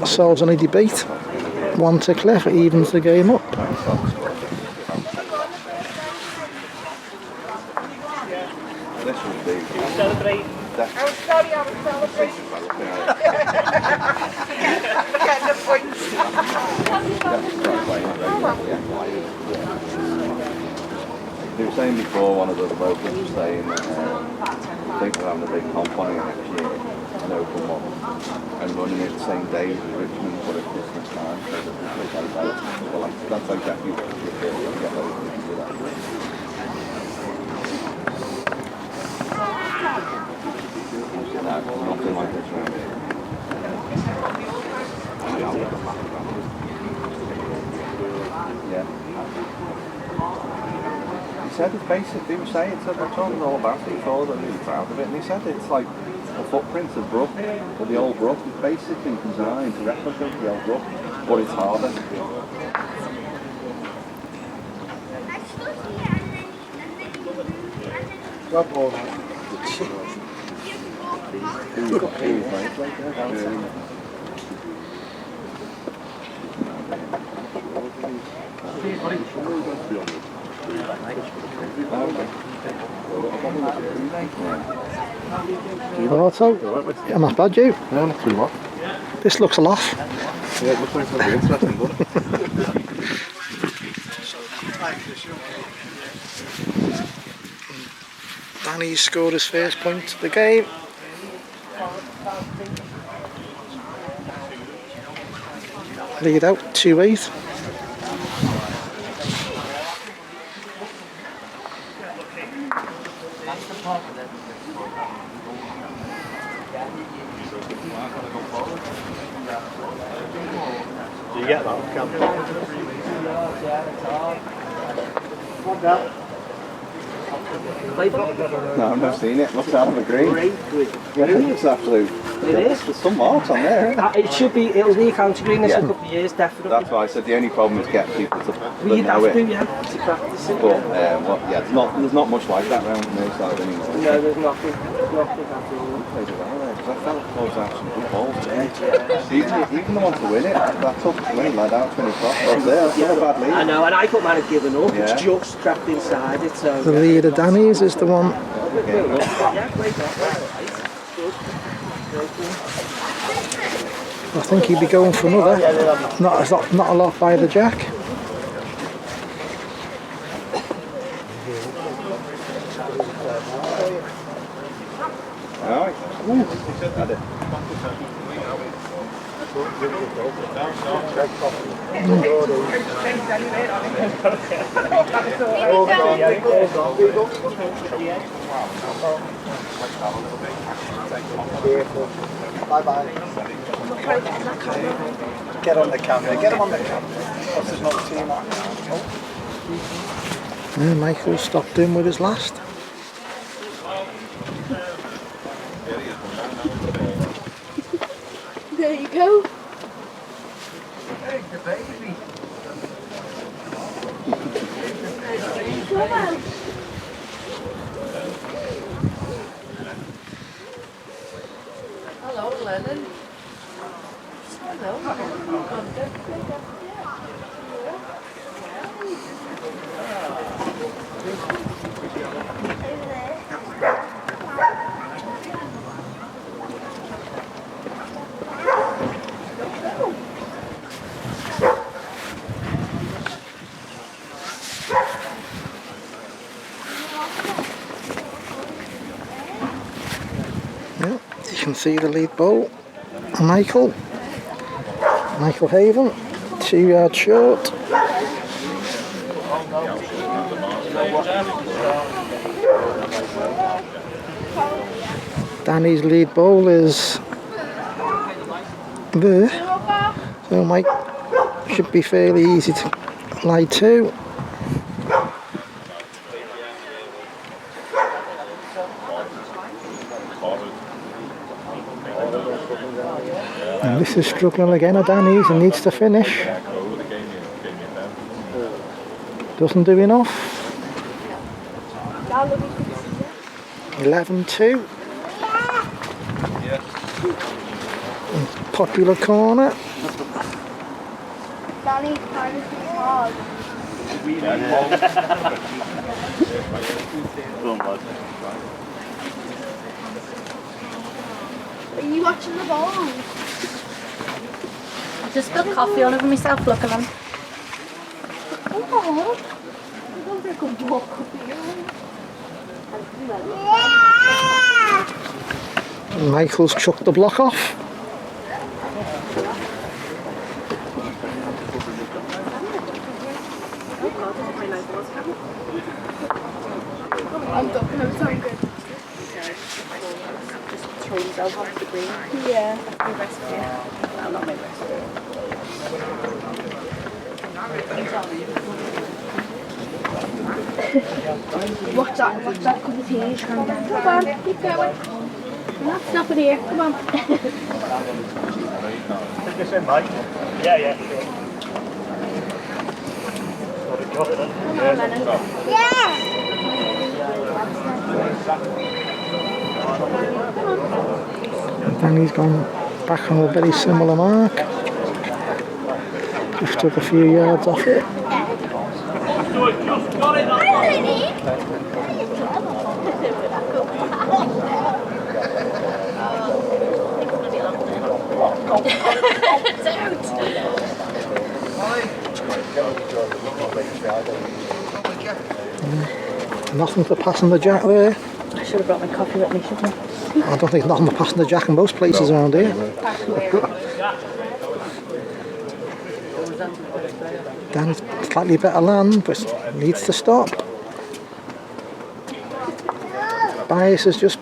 Solves any debate. 1 to Cliff, it evens the game up. This would be Celebrate. I'm sorry, I was celebrating. Forget the points. They were saying before, one of the locals was saying that I think they're having a big comp on it next year, an open one, and running it the same day as Richmond, but at Christmas time, so that they can develop. Well, that's exactly what you're going to get over if you do that. No, nothing like this round. Yeah. He said it's basically, he was saying, I told him all about it, he thought they were really proud of it, and he said it's like a footprint of Brooke, or the old Brooke. It's basically designed to replicate the old Brooke, but it's harder. Well ball. Auto. I'm not bad, you. No, not too much. This looks a lot. Yeah, it looks like something interesting, doesn't it? Danny's scored his first point of the game. Lead out 2-8. Do you get that? Come on. No, I've never seen it. Looks out of a green. Yeah, it's absolute. It is. There's some marks on there, isn't it? It should be, it'll be a county green this Yeah. in a couple of years, definitely. That's why I said the only problem is getting people to Well, you'd know have to, it. yeah, to practice it. But well, yeah, there's not much like that round the side anymore. No, there's nothing at all. Played it well there, 'cause I felt close out some good balls today. Even the one to win it, that took when he led out 20 cross balls there. That's not a bad lead. I know, and I thought man had given up. Yeah. It's just trapped inside it, so. The lead of Danny's is the one. Yeah, great job. I think he'd be going for another. Not a lot by the jack. Alright. Had it. Bye-bye. Get on the camera. Get him on the camera. Because there's no team on. And Michael stopped him with his last. There you go. Hey, the baby. Come on. Yeah, you can see the lead bowl. Michael Haven, 2 yards short. Danny's lead bowl is there, so Mike should be fairly easy to lie to. And this is struggling again at Danny's and needs to finish. Doesn't do enough. 11-2. Popular corner. Danny's trying to be hard. Are you watching the ball? I just spilled coffee all over myself, look at them. Oh, I'm going for a good walk up here. Michael's chucked the block off. I'm ducking, I'm so good. Just throw yourself off the green. Yeah. That's my recipe. No, not my recipe. Watch that cup of tea. Come on, keep going. Not stop it here, come on. This in, Mike? Yeah, sure. Yeah! Danny's gone back on a very similar mark. Just took a few yards off it. Nothing for passing the jack there. I should have brought my coffee with me, shouldn't I? I don't think nothing for passing the jack in most places around here. Dan's slightly better land, but needs to stop. Bias has just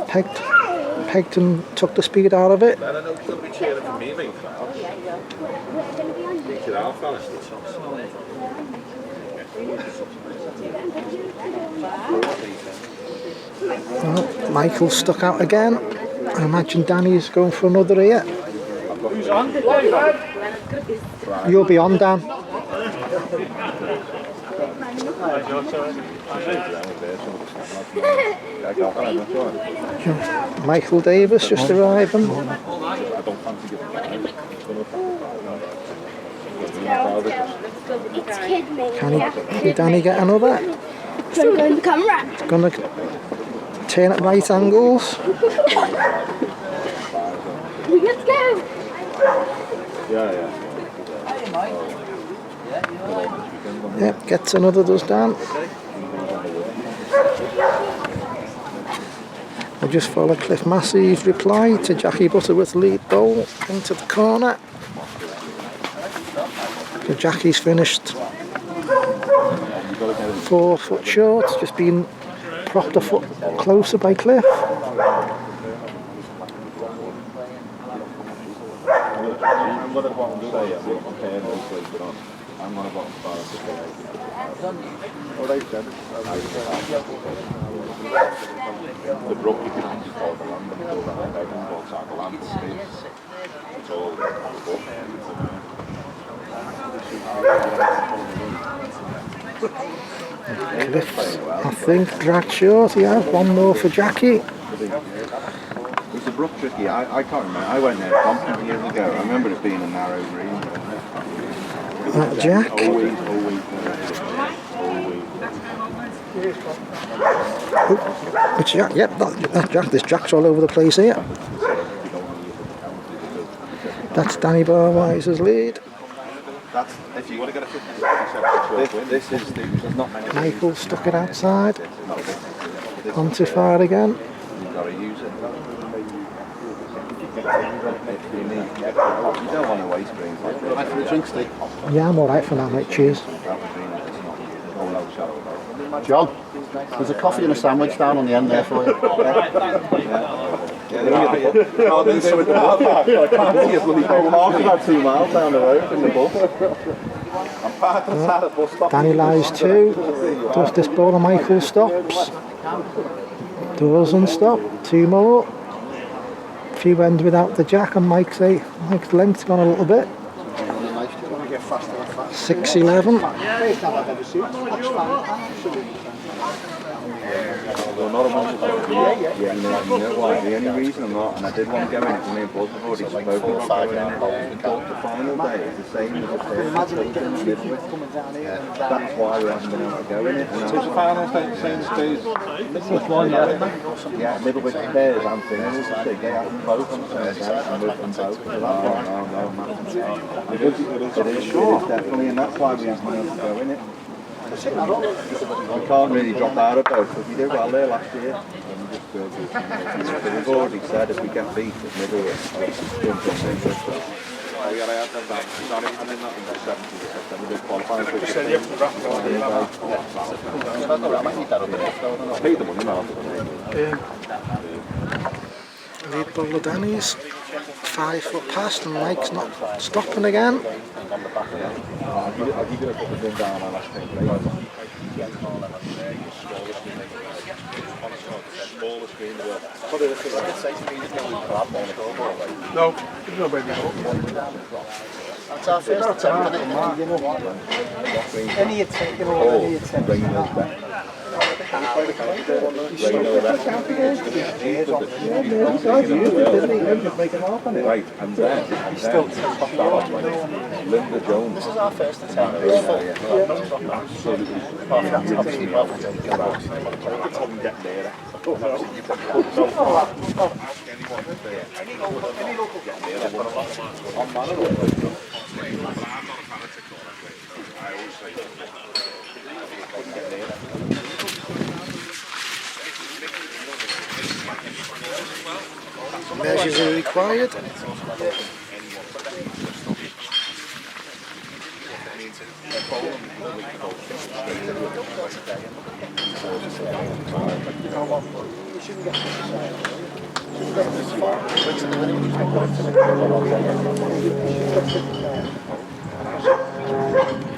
pegged and took the speed out of it. I don't know, it's going to be cheering for me, mate. Well, Michael's stuck out again. I imagine Danny's going for another here. Who's on? You'll be on, Dan. Michael Davis just arriving. It's kid me. Can Danny get another? Trying to go in the camera. It's gonna turn at right angles. Let's go. Yep, gets another, does Dan. We'll just follow Cliff Massey's reply to Jackie Butterworth's lead bowl into the corner. So Jackie's finished 4 foot short, just been propped a foot closer by Cliff. The Brook, you can actually call the land and go around and go tackle land space. It's all the book. Cliff, I think, dragged short, yeah, one more for Jackie. Brook tricky. I can't remember. I went there a years ago. I remember it being a narrow green. That jack. Always. Which jack? Yep, that jack. There's jacks all over the place here. That's Danny Barwise's lead. That's if you want to get a 50-50 this is there's not many. Michael stuck it outside. Gone too far again. You've got to use it. You don't want to waste greens like this. Right for the drink stick. Yeah, I'm alright for now, mate. Cheers. John, there's a coffee and a sandwich down on the end there for you. About 2 miles down the road in the bus. Danny lies 2. Does this ball and Michael stops? Doesn't stop. 2 more. Few ends without the jack and Mike's length's gone a little bit. 6-11. Yeah, no, you know why? The only reason I'm not, and I did want to go in it for me and Buzz, I've already spoken about going in it. The final day is the same as the first. That's why we haven't been able to go in it. So the final day the same as which one? Yeah, middle with pairs and singles. They get both on the same day and with them both. No, it is definitely, and that's why we haven't been able to go in it. We can't really drop out of both, but we did well there last year. We've already said if we get beat at middle, we got to have them back. Sorry, I'm in that in the 70s. We did qualify for it. Paid the money now. Lead bowler Danny's 5 foot past and Mike's not stopping again. I'll give you a couple of things down on last thing. No, there's no way to go. That's our first attempt, isn't it? Any attempt, any attempt. Right, and then Linda Jones. This is our first attempt. Measures are required.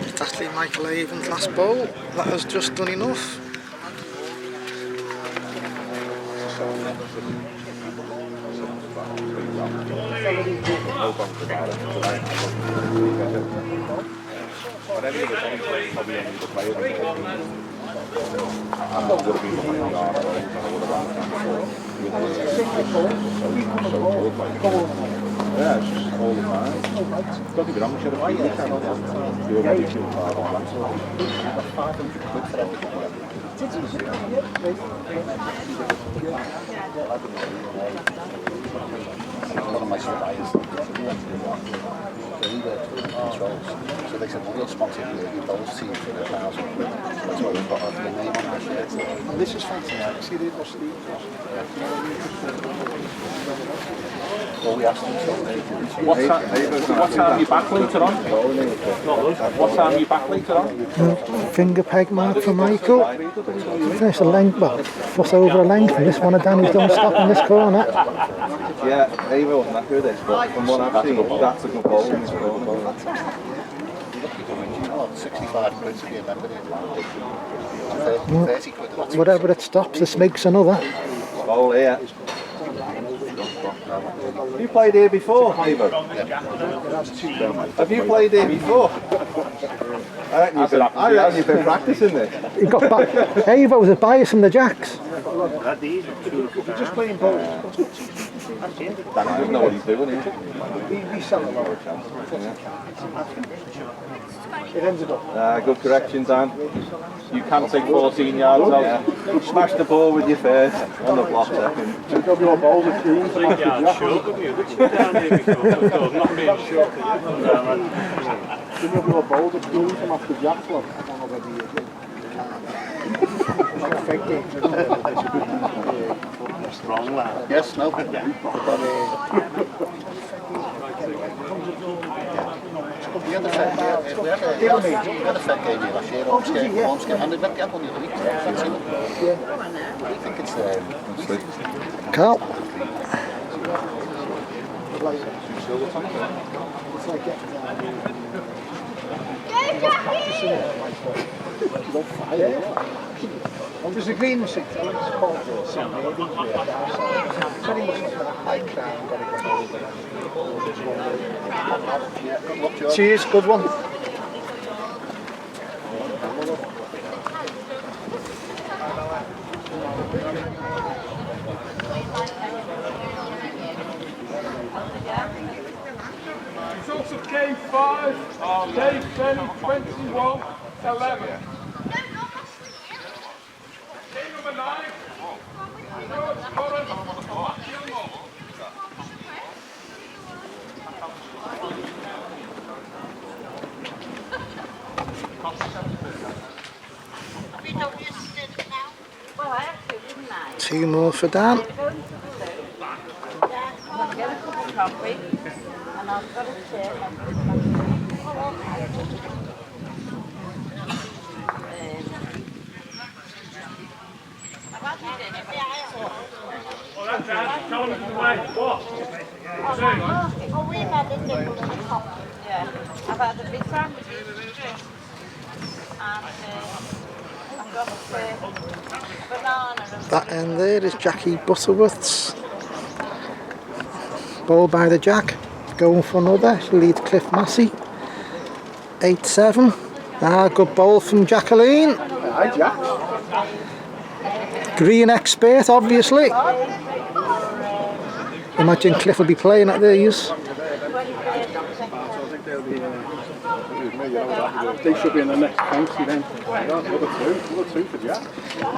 It's actually Michael Avon's last bowl. That has just done enough. Yeah, it's just all the time. Don't get on, should have been you're ready to far on. 500 quid for One of my suppliers, they worked with controls, so they said, well, we'll sponsor you those team for 1,000 quid. That's why we've got the name on our shirt. And this is fancy now, you see the well, we asked them to. What time are you back later on? What time are you back later on? Finger peg mark for Michael. Finish a length, well, fuss over a length, and this one of Danny's don't stop in this corner. Yeah, Ava wasn't happy with this, but from what I've seen, that's a good bowl in this corner. 65 quid to be a member here. 30 quid. Whatever it stops, this makes another. Bowl here. Have you played here before, Ava? Have you played here before? I reckon you've been practicing this. He got back. Ava was a bias from the jacks. You're just playing bowls. Dan doesn't know what he's doing, is We sell a lot of It ended up. Good correction, Dan. You can take 14 yards out. Smash the ball with your first on the block second. Your balls are clean. 3 yards short of you. Which you down there before? Not being short. Your balls are clean from after Jack's one. Strong lad. Yes, no. We had a fair game last year, home game, and they went up on the other week. I think it's Carl. There's a green machine, it's called Semifinal. Very much like a high crown, got to go. Cheers, good one. Results of game 5, day 10, 21, 11. Game number 9. Well, I have to, didn't I? 2 more for Dan. I'm going to the loo. I'm going to get a cup of coffee. And I've got a chair. Oh, we've had a nibble and a coffee. Yeah, I've had a big sandwich. And I've got a banana. That end there is Jackie Butterworth's. Ball by the Jack. Going for another. She leads Cliff Massey. 8-7. Good ball from Jacqueline. Hi, Jack. Green expert, obviously. Imagine Cliff will be playing at these. They should be in the next fancy then. Another two for Jack.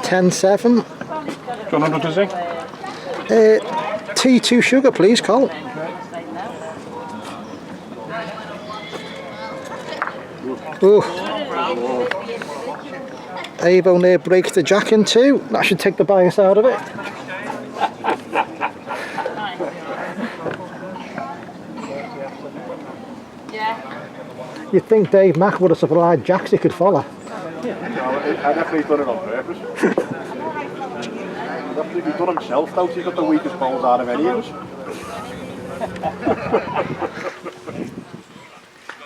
10-7. Do you want another drink? T2 sugar, please, Cole. Oh. Avo near breaks the Jack in two. That should take the bias out of it. Yeah. You'd think Dave Mack would have supplied Jacks he could follow. I definitely done it on purpose. He's done himself though, he's got the weakest balls out of any of us.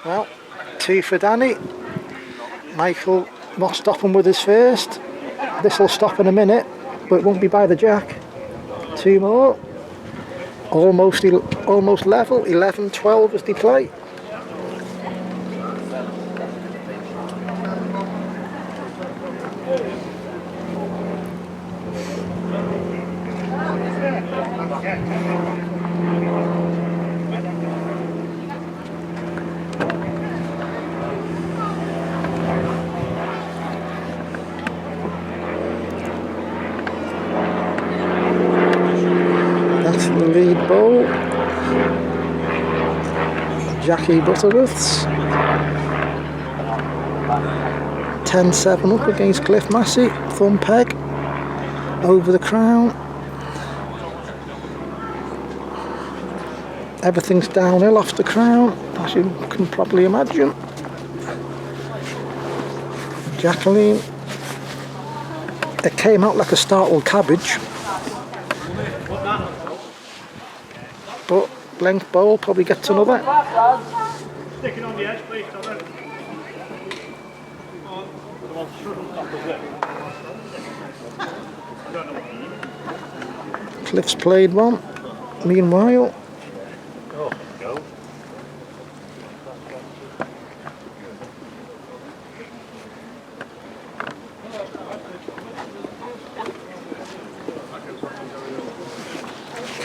Well, 2 for Danny. Michael not stopping with his first. This will stop in a minute, but it won't be by the Jack. 2 more. Almost level. 11-12 as they play. That's the lead ball. Jackie Butterworth's. 10-7 up against Cliff Massey. Thumb peg over the crown. Everything's downhill off the crown, as you can probably imagine. Jacqueline. It came out like a startled cabbage. But length bowl probably gets another. Sticking on the edge, please, Dominic. Cliff's played one. Meanwhile,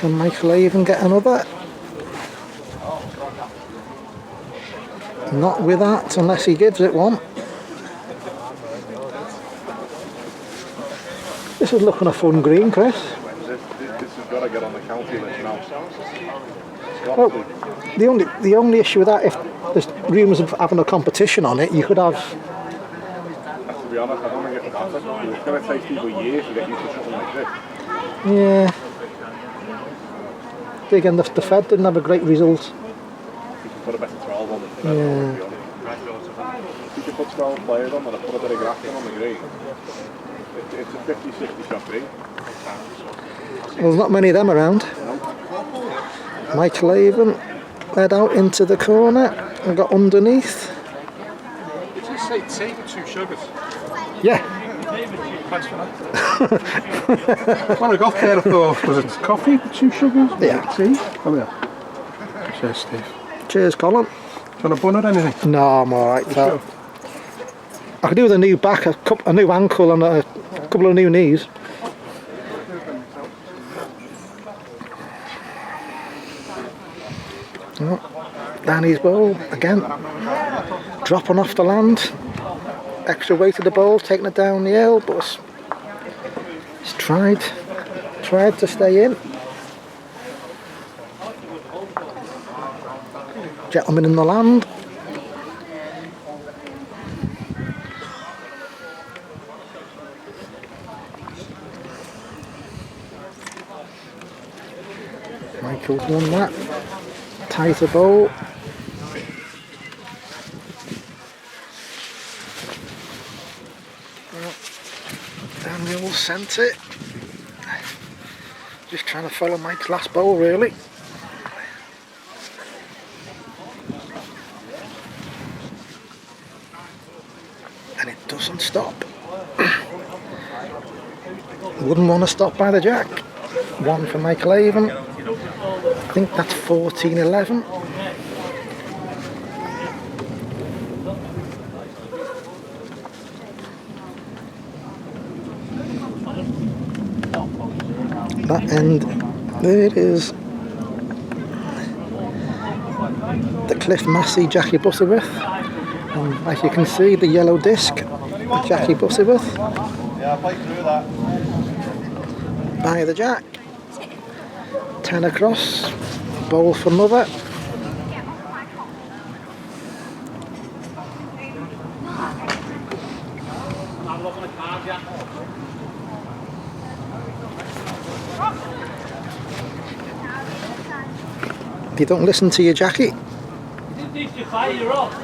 Can Michael even get another? Not with that, unless he gives it one. This is looking a fun green, Chris. This has got to get on the county list now. Well, the only issue with that, if there's rumours of having a competition on it, you could have. To be honest, I don't think it'll happen. It's going to take people years to get used to something like this. Yeah. Again, the Fed didn't have a great result. You can put a better 12 on the Fed, Yeah. to be honest. You can put 12 players on and put a bit of grafting on the green. It's a 50-60 shot green. Well, there's not many of them around. Michael Avon led out into the corner and got underneath. Did you say tea with 2 sugars? Yeah. Thanks for that. When I got there, I thought, was it coffee with 2 sugars? Yeah. Tea? Oh, yeah. Cheers, Steve. Cheers, Colin. Do you want a bun or anything? No, I'm alright. Sure. I could do with a new back, a new ankle and a couple of new knees. Oh, Danny's bowl again, dropping off the land, extra weight of the bowl, taking it down the hill, but he's tried to stay in. Gentleman in the land. Michael's won that. Tighter bowl. Daniel sent it. Just trying to follow Mike's last bowl, really. And it doesn't stop. Wouldn't want to stop by the jack. One for Michael Avon. I think that's 14-11. That end, there it is. The Cliff Massey Jackie Butterworth. And as you can see, the yellow disc of Jackie Butterworth. Yeah, I played through that. By the jack. 10 across. Bowl for another. If you don't listen to your Jackie. You didn't need to fire, you're off.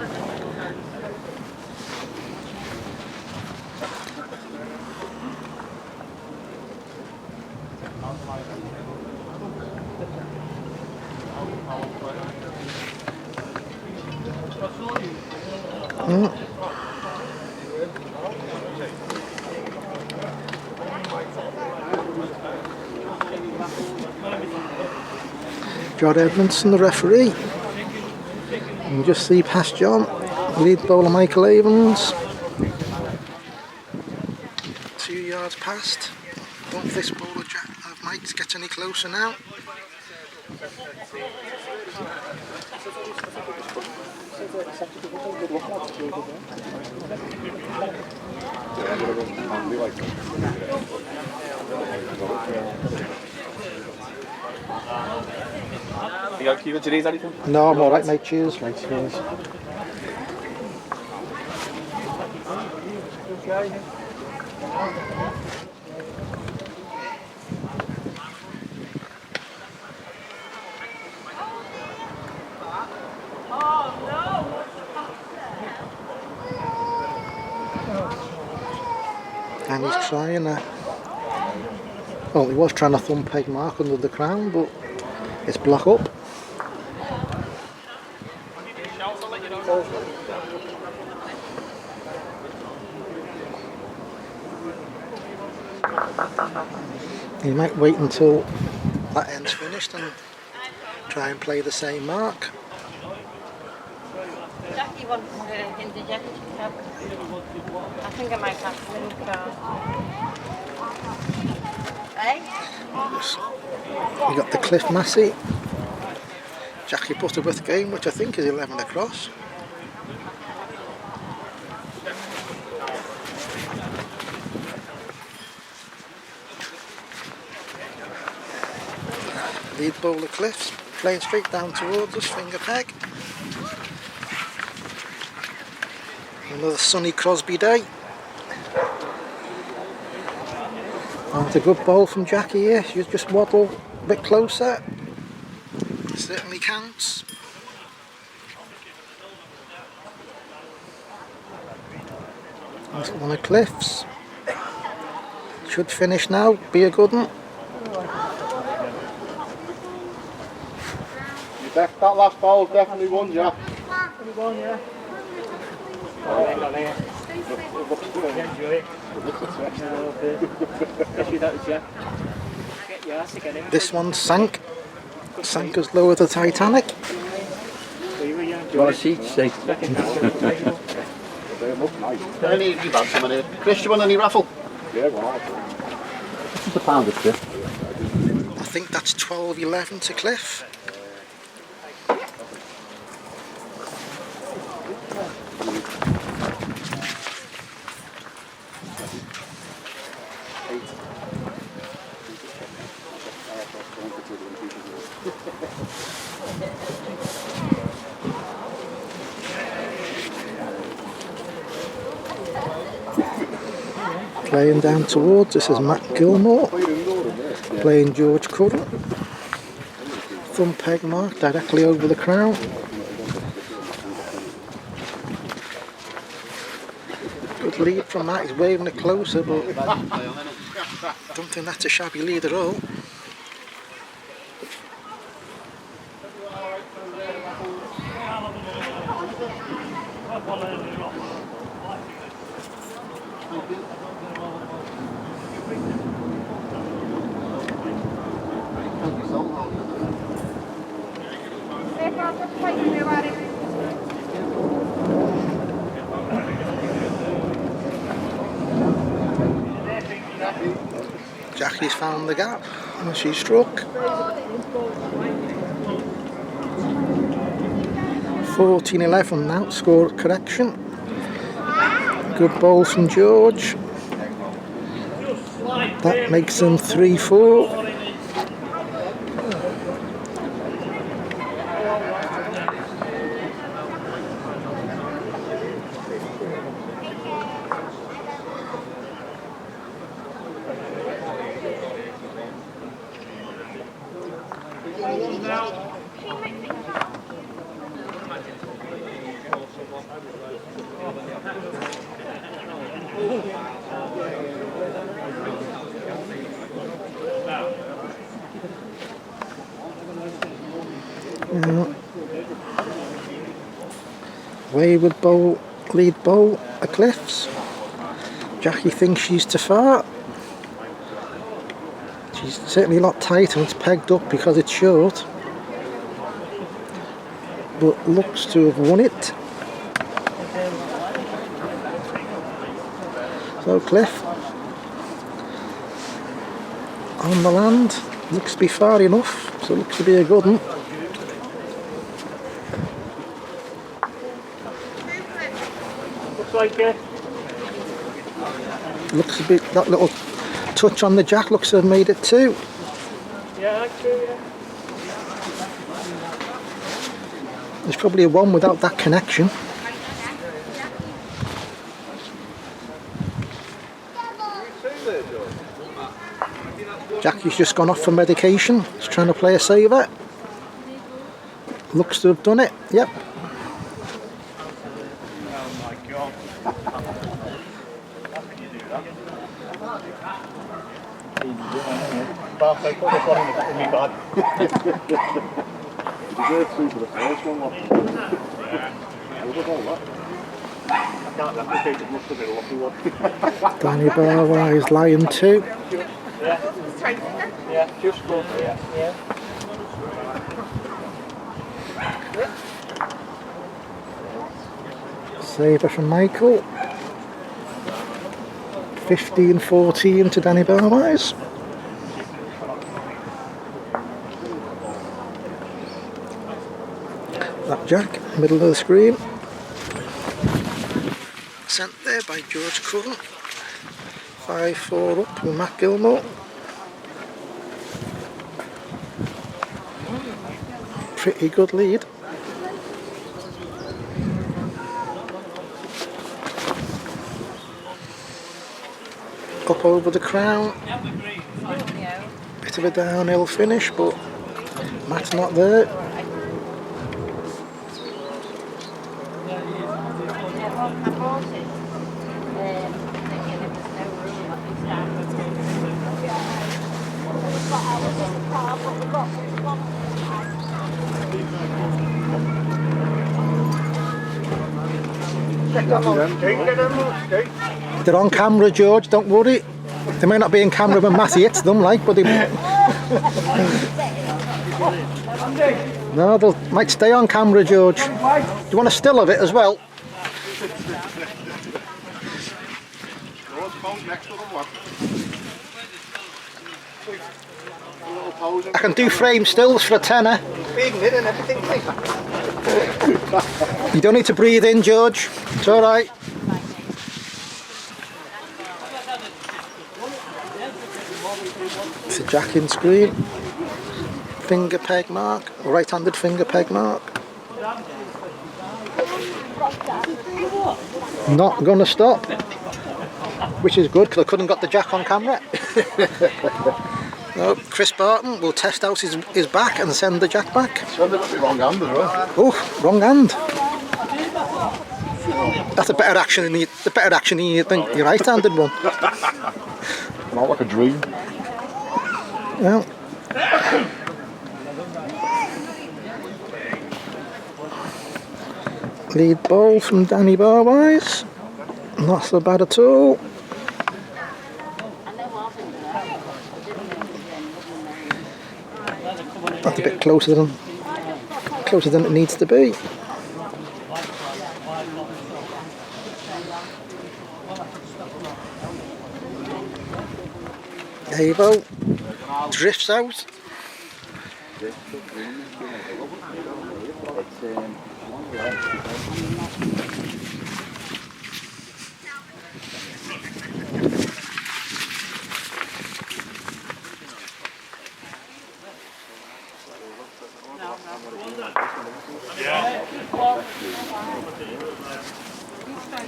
John Edmondson, the referee. And just see past John, lead bowler Michael Avons. 2 yards past. Don't this bowler of Mike's get any closer now? You got Cuban today's anything? No, I'm alright, mate. Cheers. Right, cheers. And he's trying to. Well, he was trying to thumb peg mark under the crown, but it's block up. He might wait until that end's finished and try and play the same mark. Jackie wants to interject. I think I might have to link. Eh? You got the Cliff Massey, Jackie Butterworth game, which I think is 11 across. Lead bowler Cliffs, playing straight down towards us, finger peg. Another sunny Crosby day. Oh, it's a good bowl from Jackie here. She's just waddle a bit closer. Certainly counts. That's one of Cliff's. Should finish now, be a good one. That last ball's definitely won, Jack. One, yeah. This one sank. Sank as low as the Titanic. Do you want a seat, Steve? Any you've had some in here. Chris, do you want any raffle? Yeah, well, this is a pound of Cliff. I think that's 12-11 to Cliff. Playing down towards, this is Matt Gilmore, playing George Curran. Thumb peg mark directly over the crown. Good lead from Matt, he's waving it closer, but I don't think that's a shabby lead at all. Jackie's found the gap and she struck. 14-11 now, score correction. Good ball from George. That makes them 3-4. Wayward bowl, lead bowl, a Cliffs. Jackie thinks she's too far. She's certainly a lot tighter and it's pegged up because it's short. But looks to have won it. So Cliff on the land, looks to be far enough, so looks to be a good one. Like looks a bit, that little touch on the jack looks to have made it 2. Yeah, actually, yeah. There's probably a 1 without that connection. Jackie's just gone off for medication. He's trying to play a saver. Looks to have done it. Yep. You deserve 2 for the first one, what? I can't replicate it, must have been a lucky one. Danny Barwise lying 2. Yeah, just go for it, yeah. Saver from Michael. 15-14 to Danny Barwise. That jack, middle of the screen. Sent there by George Cullen. 5-4 up with Matt Gilmore. Pretty good lead. Up over the crown. Bit of a downhill finish, but Matt's not there. They're on camera, George, don't worry. They may not be in camera when Matty hits them, like, but they... No, they might stay on camera, George. Do you want a still of it as well? I can do frame stills for a tenner. You don't need to breathe in, George. It's all right. It's a jack in screen. Finger peg mark. Right-handed finger peg mark. Not gonna stop. Which is good because I couldn't got the jack on camera. No, Chris Barton will test out his back and send the jack back. Wrong hand as well. Oh, wrong hand. That's a better action than your right-handed one. Not like a dream. Well. Lead ball from Danny Barwise. Not so bad at all. That's a bit closer than it needs to be. Avo drifts out.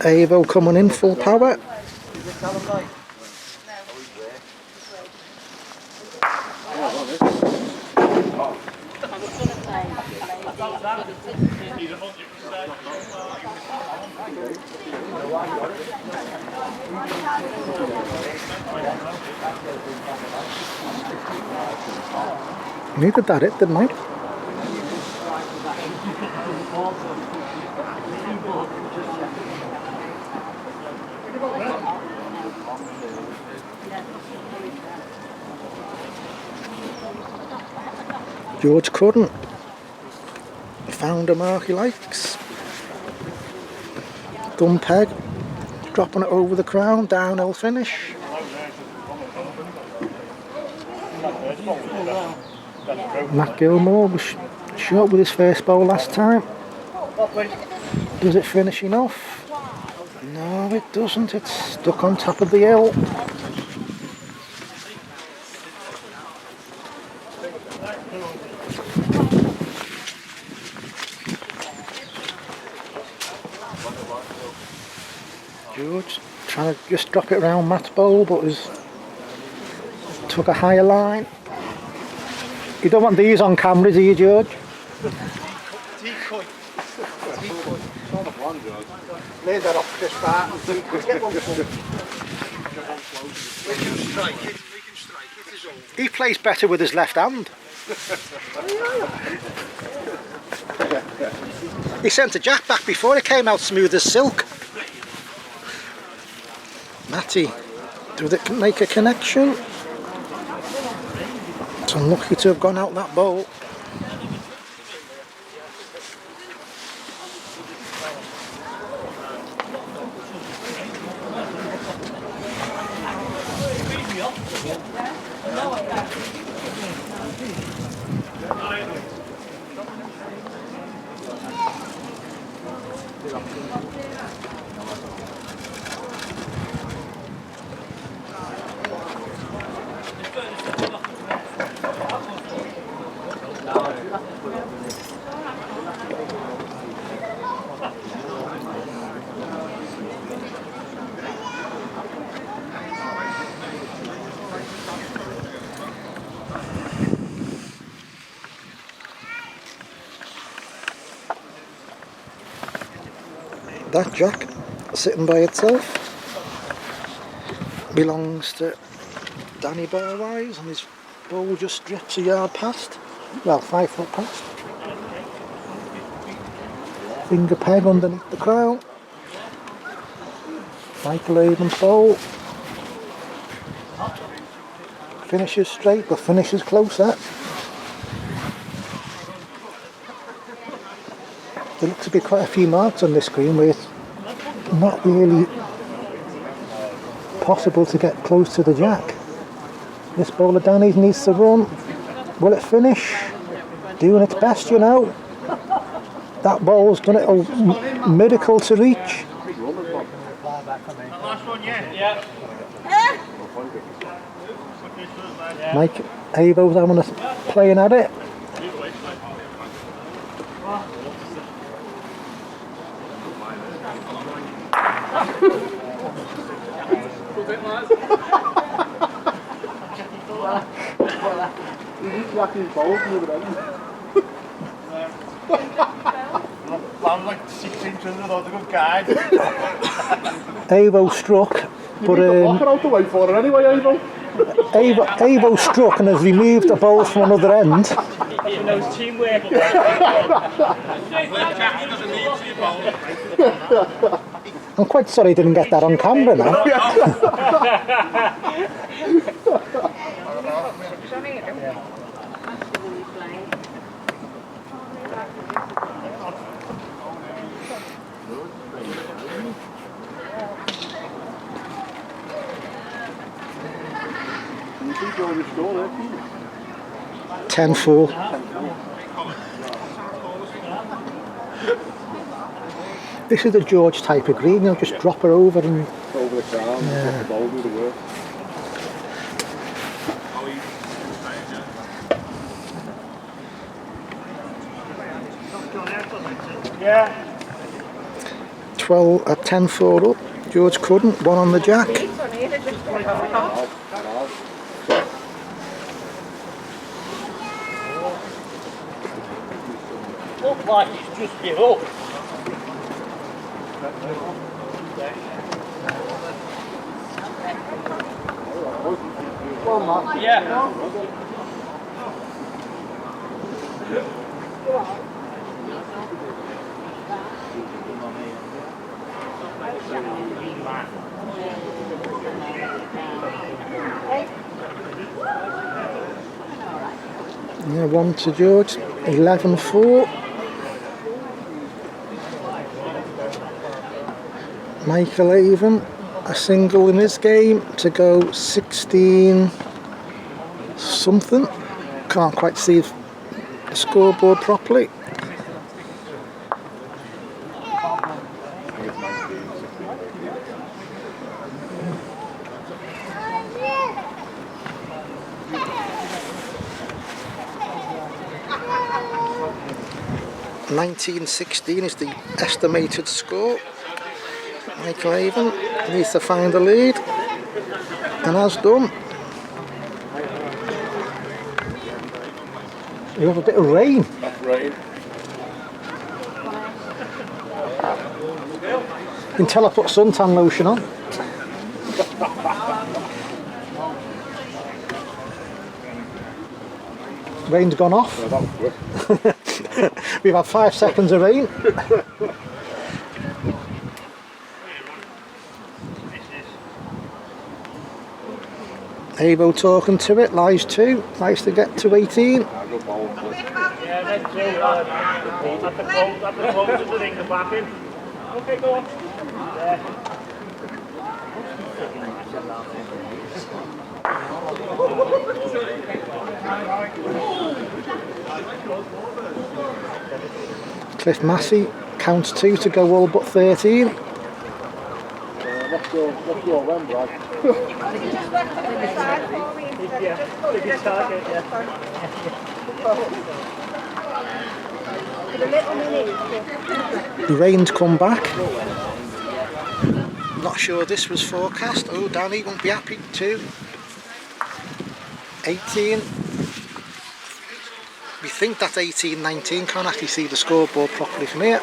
Avo coming in full power. Needed that hit, didn't I? George couldn't. Found a mark he likes. Thumb peg. Dropping it over the crown. Downhill finish. Matt Gilmore was short with his first bowl last time. Does it finish enough? No, it doesn't. It's stuck on top of the hill. George trying to just drop it around Matt's bowl, but took a higher line. You don't want these on camera, do you, George? Decoy. Lay that off Chris Barton. Get one full. We can strike it. He plays better with his left hand. He sent a jack back before it came out smooth as silk. Matty, does it make a connection? It's unlucky to have gone out that bowl. That jack sitting by itself belongs to Danny Barwise, and his ball just drips a yard past, well 5 foot past. Finger peg underneath the crown. Michael Avon's bowl. Finishes straight, but finishes closer. There looks to be quite a few marks on this green where it's not really possible to get close to the jack. This bowler Danny's needs to run. Will it finish? Doing its best, you know. That ball's done it a miracle to reach. Mike Avo's having a playing at it. I'm like 16 children, I was a good guy. Avo struck, but out the way for her anyway, Avo. Avo struck and has removed the ball from another end. He knows teamwork. I'm quite sorry he didn't get that on camera now. 10-4. This is the George type of green, you'll just drop her over and... Over the crown, drop the ball, do the work. Yeah. 12 at 10-4 up. George couldn't, one on the jack. Look like he's just give up. Yeah. Yeah, 1 to George, 11-4. Michael Avon, a single in his game to go 16 something. Can't quite see the scoreboard properly. $19.16 is the estimated score. Michael Avon needs to find the lead, and has done. You have a bit of rain. That's rain. You can tell I put suntan lotion on. Rain's gone off. Yeah, that was good. We've had 5 seconds of rain. Avo talking to it, lies 2, nice to get to 18. Yeah, that's true. At the close of the ring, the back in. Okay, go on. Cliff Massey counts 2 to go all but 13. What's your run, Brad? The rain's come back. Not sure this was forecast. Oh, Danny won't be happy too. 18. We think that's 18-19. Can't actually see the scoreboard properly from here.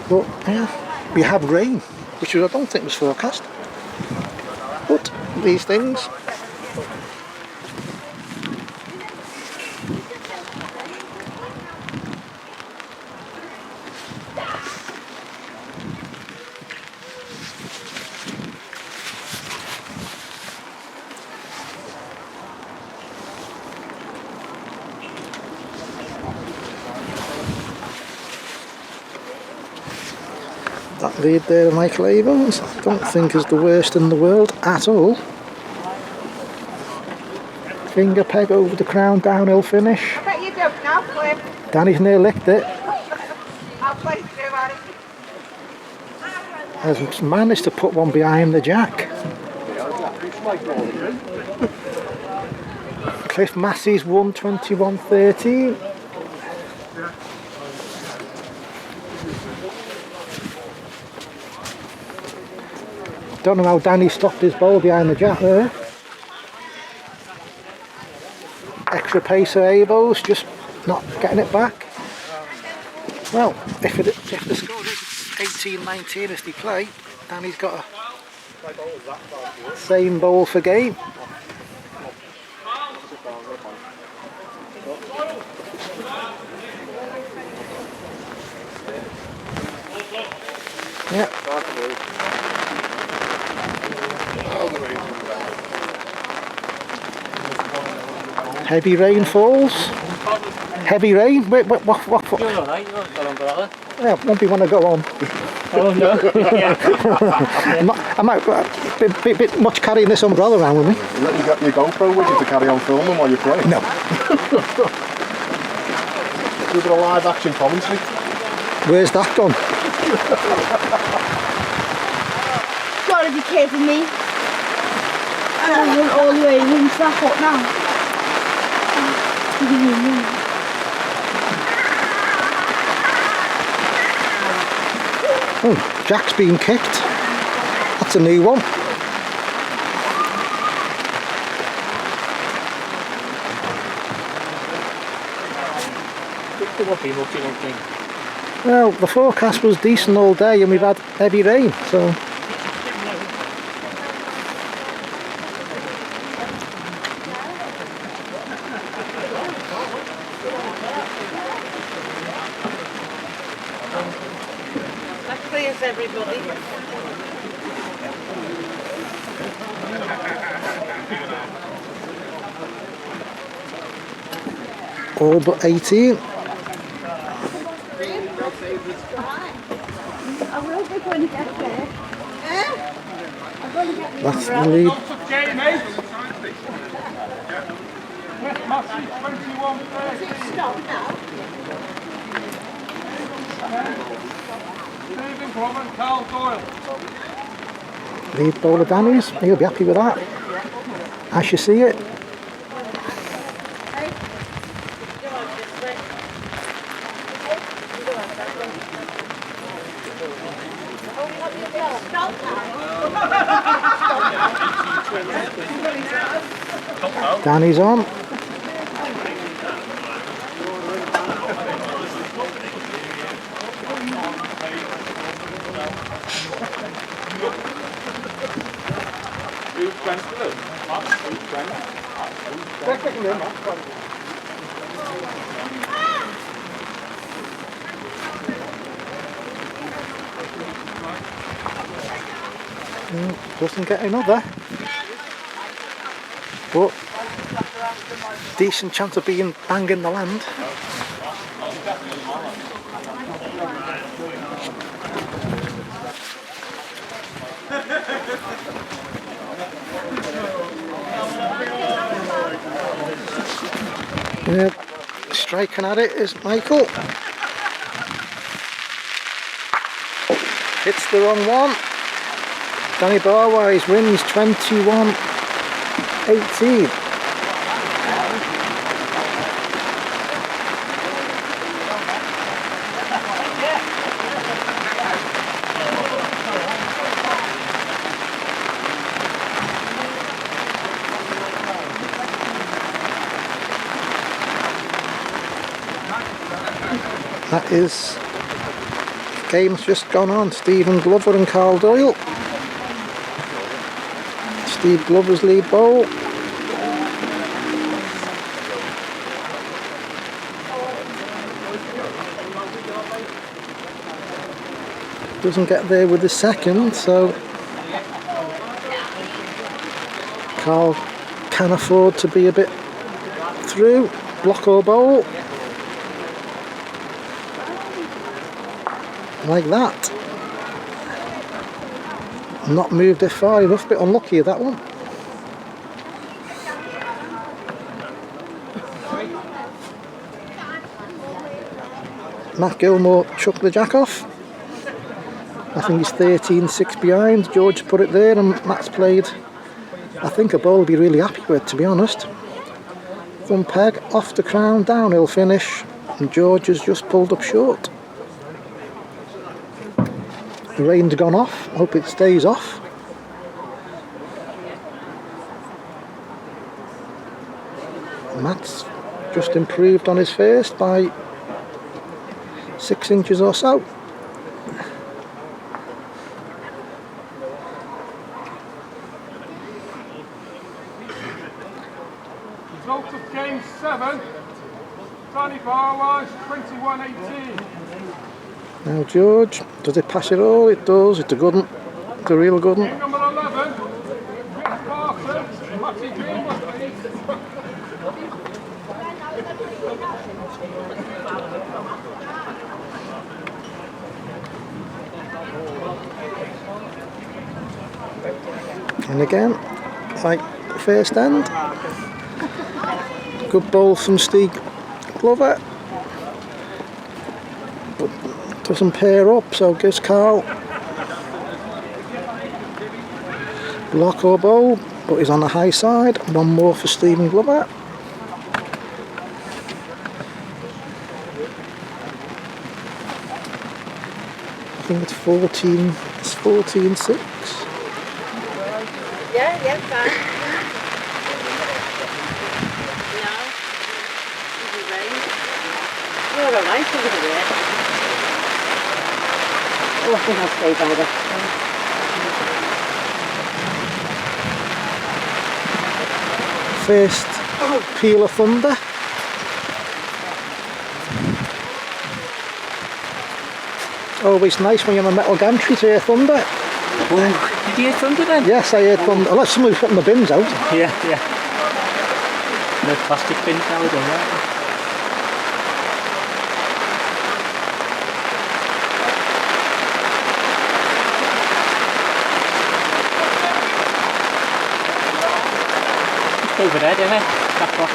But yeah, we had rain, which I don't think was forecast. But these things. That lead there, Michael Evans, I don't think is the worst in the world at all. Finger peg over the crown, downhill finish. I bet you don't now, Flip. Danny's near licked it. I'll play through at it. Has managed to put one behind the jack. Cliff Massey's 1:21.13. Don't know how Danny stopped his ball behind the jack there. Extra pacer Abos, just not getting it back. Well, if the score is 18-19 as they play, Danny's got a same bowl for game. Yeah. Heavy rain falls. Heavy rain? Wait, what? You're alright, you've got umbrella. Yeah, maybe when I go on. Oh no. I might bit much carrying this umbrella around with me. You let you get your GoPro with you to carry on filming while you play? No. Do a bit of live action commentary. Where's that gone? Gotta be careful, me. I run all the way into that hut now. Oh, Jack's been kicked. That's a new one. Well, the forecast was decent all day and we've had heavy rain, so... That clears everybody. All but 18. I will be going to get there. I'm going to get there. That's the lead. Game 8. Cliff Massey, 21-13. Stop now. Stephen Clement, Carl Doyle. Lead bowler Danny's. He'll be happy with that. As you see it. Danny's on. Doesn't get another, but decent chance of being bang in the land. Yep, striking at it is Michael. Hits the wrong one. Danny Barwise wins 21-18. That is game's just gone on. Stephen Glover and Carl Doyle. Steve Glover's lead bowl. Doesn't get there with the second, so Carl can afford to be a bit through. Block or bowl. Like that. Not moved it far enough, bit unlucky that one. Matt Gilmore chucked the jack off. I think he's 13-6 behind. George put it there and Matt's played, I think, a bowl he'll be really happy with, to be honest. Thumb peg, off the crown, downhill finish, and George has just pulled up short. The rain's gone off, I hope it stays off. Matt's just improved on his first by 6 inches or so. Result of game 7, Danny Barwise 21-18. Now George, does it pass it all? It does, it's a good one. It's a real good one. Game number 11, Mick Parson, Matty Greenwood, please. And again, like the first end. Good ball from Steve Glover. But doesn't pair up, so gives Carl block or bowl, but he's on the high side. One more for Stephen Glover. I think it's 14-6. Yeah, fine. No. You're alright over there. Oh, I think I'll stay by the... First peal of thunder. Always nice when you're on a metal gantry to hear thunder. Oh, did you hear thunder then? Yes, I heard thunder. Unless somebody's putting the bins out. Yeah. No plastic bins now, we don't that. Over there, didn't it? Back off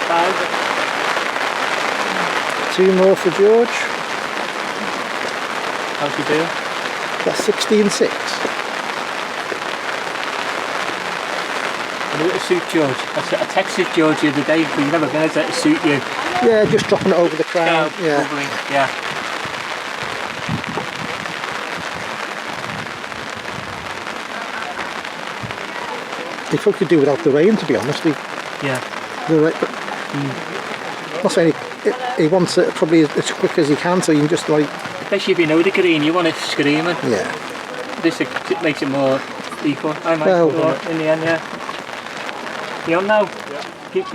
5. 2 more for George. How's he doing? That's 16-6. Will it suit George? I texted George the other day, but you're never going to let it suit you. Yeah, just dropping it over the crown. Yeah. Yeah. He probably could do without the rain, to be honest. Yeah. Not saying he wants it probably as quick as he can, so you can just like... Especially if you know the green, you want it screaming. Yeah. This it makes it more equal. I might Well, in the end, yeah. You on now? Yeah. Keep.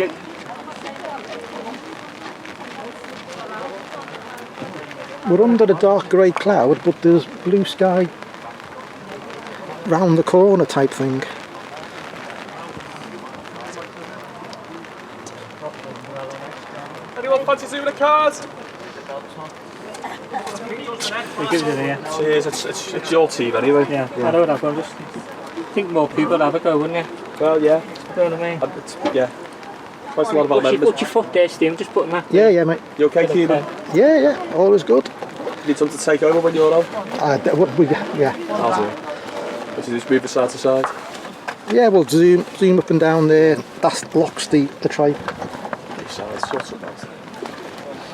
We're under a dark grey cloud, but there's blue sky round the corner type thing. Anyone fancy doing a card? We'll give it a yeah. Cheers, it's your team anyway. Yeah. I know that, but I just think more people have a go, wouldn't you? Well, yeah. You know what I mean? Yeah. Quite a lot of our members. Put your foot there, Steve, just put them out. Yeah, mate. You okay, Keenan? Yeah, all is good. Need someone to take over when you're on? Yeah. I'll do. Would you just move it side to side? Yeah, we'll zoom up and down there. That locks the tripe.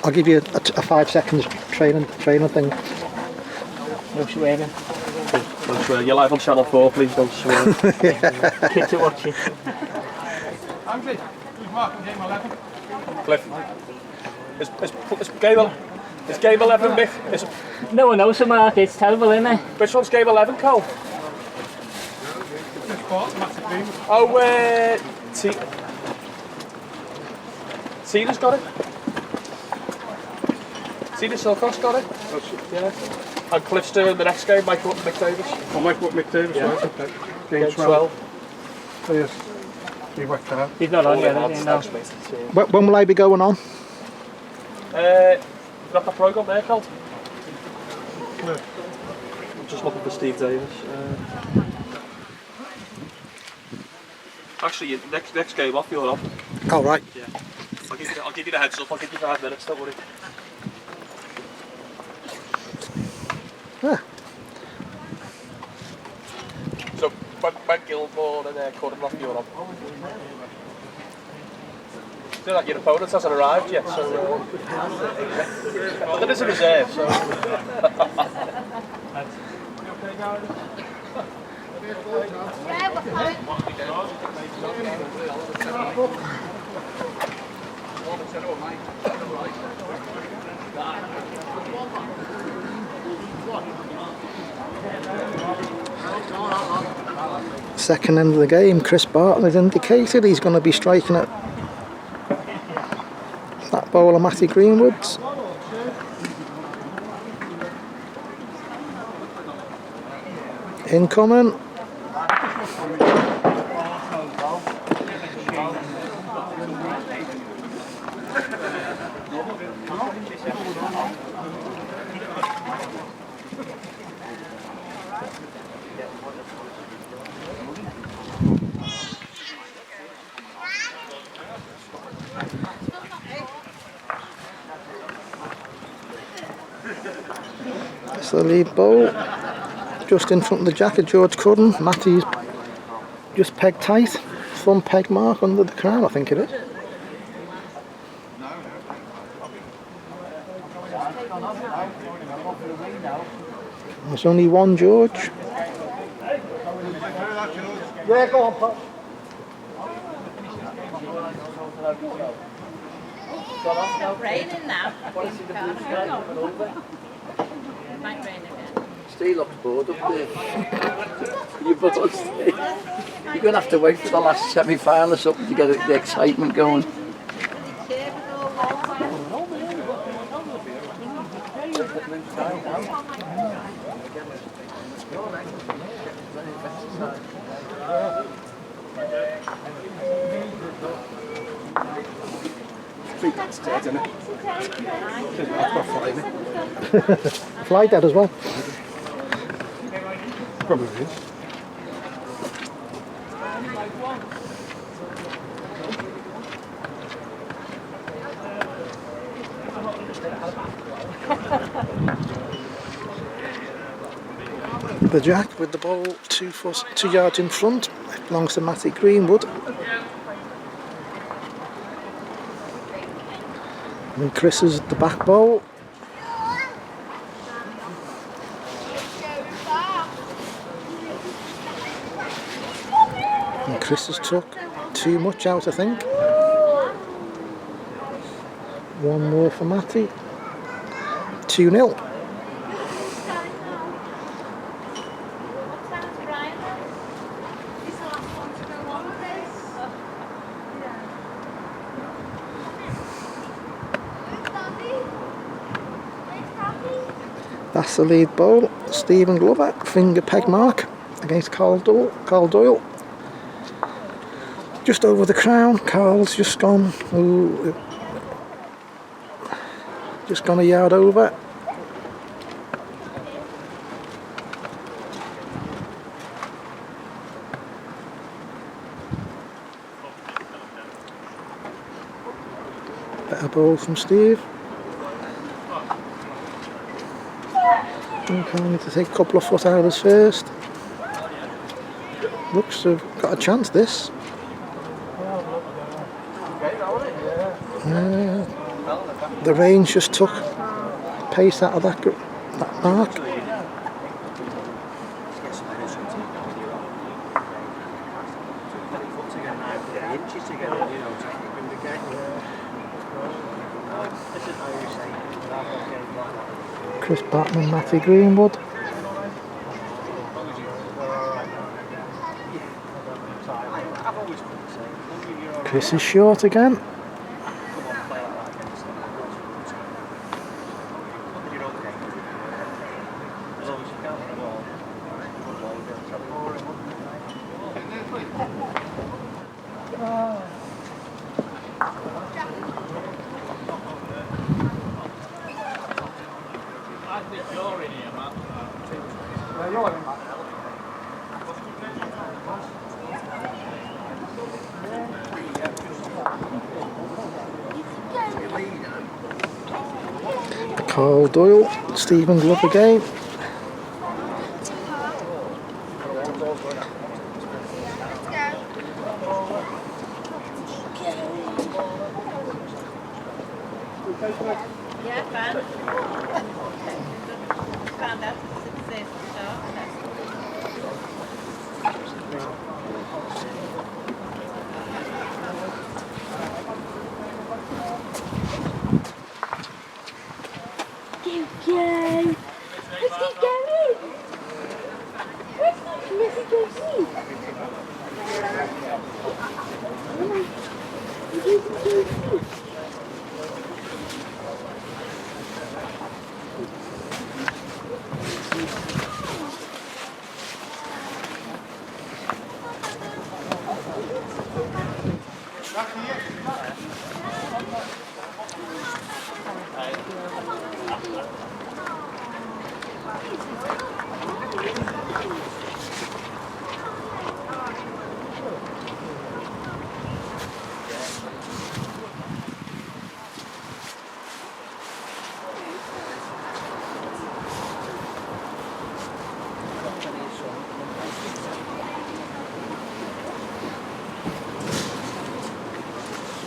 I'll give you a 5 seconds training thing. No swearing. Don't swear. You're live on Channel 4, please don't swear. Kids are watching. Andy, who's marking game 11? Cliff. Is game on? Is game 11 Mick? No one knows the mark, it's terrible, isn't it? Which one's game 11, Cole? Oh, Tina's got it. Tina Silcock's got it. Yeah. And Cliff's doing the next game, Michael Mick Davis. Oh, Mick Davis, Yeah. right, okay. Game 12. Yes. He worked out. He's not on yet, is he? No. When will I be going on? Got that programme there, Colt? I'm just looking for Steve Davis. Actually, next game off, you're on. Oh, right. Yeah. I'll give you the heads up. I'll give you 5 minutes. Don't worry. Yeah. So when Gilmore and Curran off, you're on. Feel like your opponent hasn't arrived yet, so well, there is a reserve, so. Second end of the game, Chris Bartlett indicated he's going to be striking at that bowler, Matty Greenwood's. Incoming. That's the lead bowl. Just in front of the jacket, George Curran. Matty's just pegged tight. Thumb peg mark under the crown, I think it is. There's only one George. Yeah, go on, Pop. It's raining now. It might rain again. Steve looks bored up there. You're bored, Steve. You're going to have to wait for the last semi-final or something to get the excitement going. That's dead, isn't it? I've got fly me. Fly dead as well. Probably is. The jack with the ball 2 yards in front. It belongs to Matty Greenwood. And Chris is at the back bowl. And Chris has took too much out, I think. One more for Matty. 2-0. That's the lead bowl. Stephen Glover, finger peg mark against Carl Doyle. Just over the crown. Carl's just gone. Ooh, just gone a yard over. Better ball from Steve. Okay, need to take a couple of foot out of his first. Looks to have got a chance, this. The range just took pace out of that mark. Chris Batman, Matty Greenwood. Chris is short again. Carl Doyle, Stephen Glover again. Yeah, fine. Found out it's safe to start. Yay! Where's he going? Where's he going?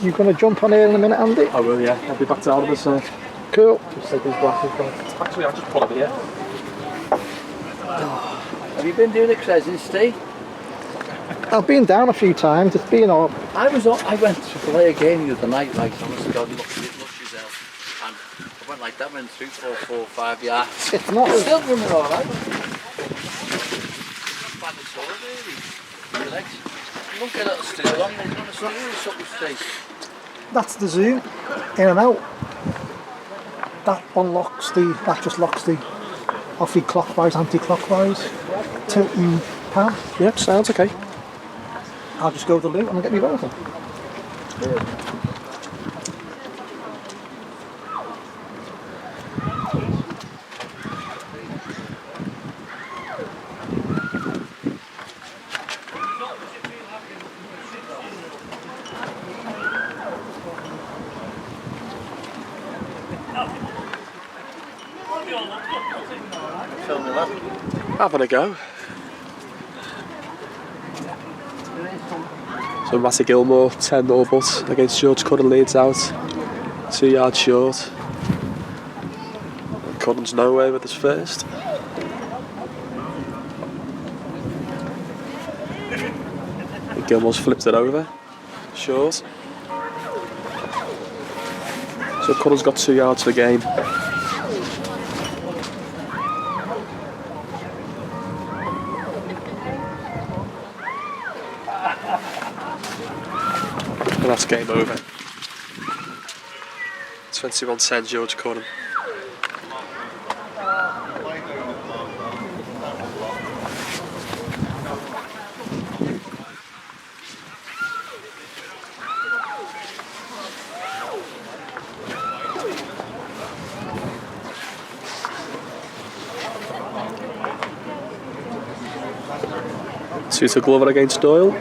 You going to jump on here in a minute, Andy? I will, yeah. I'll be back to out of this. Cool. Just take his glasses back. Actually, I'll just pull over here. Have you been doing the Crescent, Steve? I've been down a few times, it's been all... I went to play a game the other night, like, honest to God, look yourself. And I went like that, went through 4, 5 yards. It's not as... Still running alright. Not bad at all, really. Relax. You won't get a little stool on, there's not a stool or something, Steve. That's the zoom, in and out. That unlocks the, that just locks the off clockwise, anti-clockwise, tilt and pan. Yep, sounds okay. I'll just go to the loo and get me bottle. Having a go. So Matty Gilmore, 10 all but against George Cullen, leads out 2 yards short. Cullen's nowhere with his first. And Gilmore's flipped it over, short. So Cullen's got 2 yards for the game. And that's game over. 21-10 George Cullen. Suitor Glover against Doyle.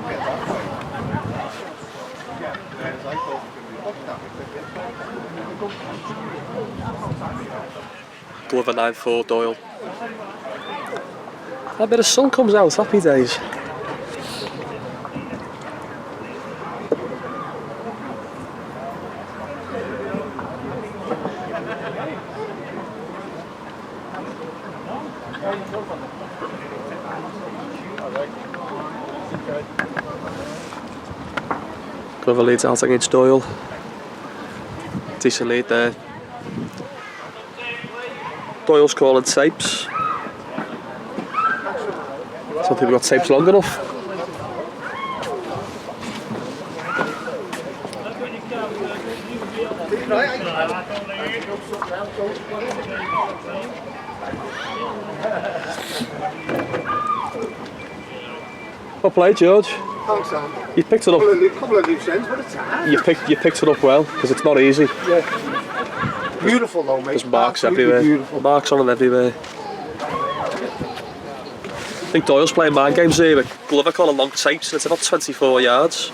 Glover 9-4 Doyle. A bit of sun comes out, happy days. Glover leads out against Doyle. Decent lead there. Doyle's calling tapes. Some people got tapes long enough. Well played, George. Thanks, Sam. You picked it up. Couple of loose ends, but it's hard. You picked it up well because it's not easy. Yeah. Beautiful though, mate. There's marks Absolutely everywhere. Beautiful. Marks on it everywhere. I think Doyle's playing mind games here with Glover calling long tapes and it's about 24 yards.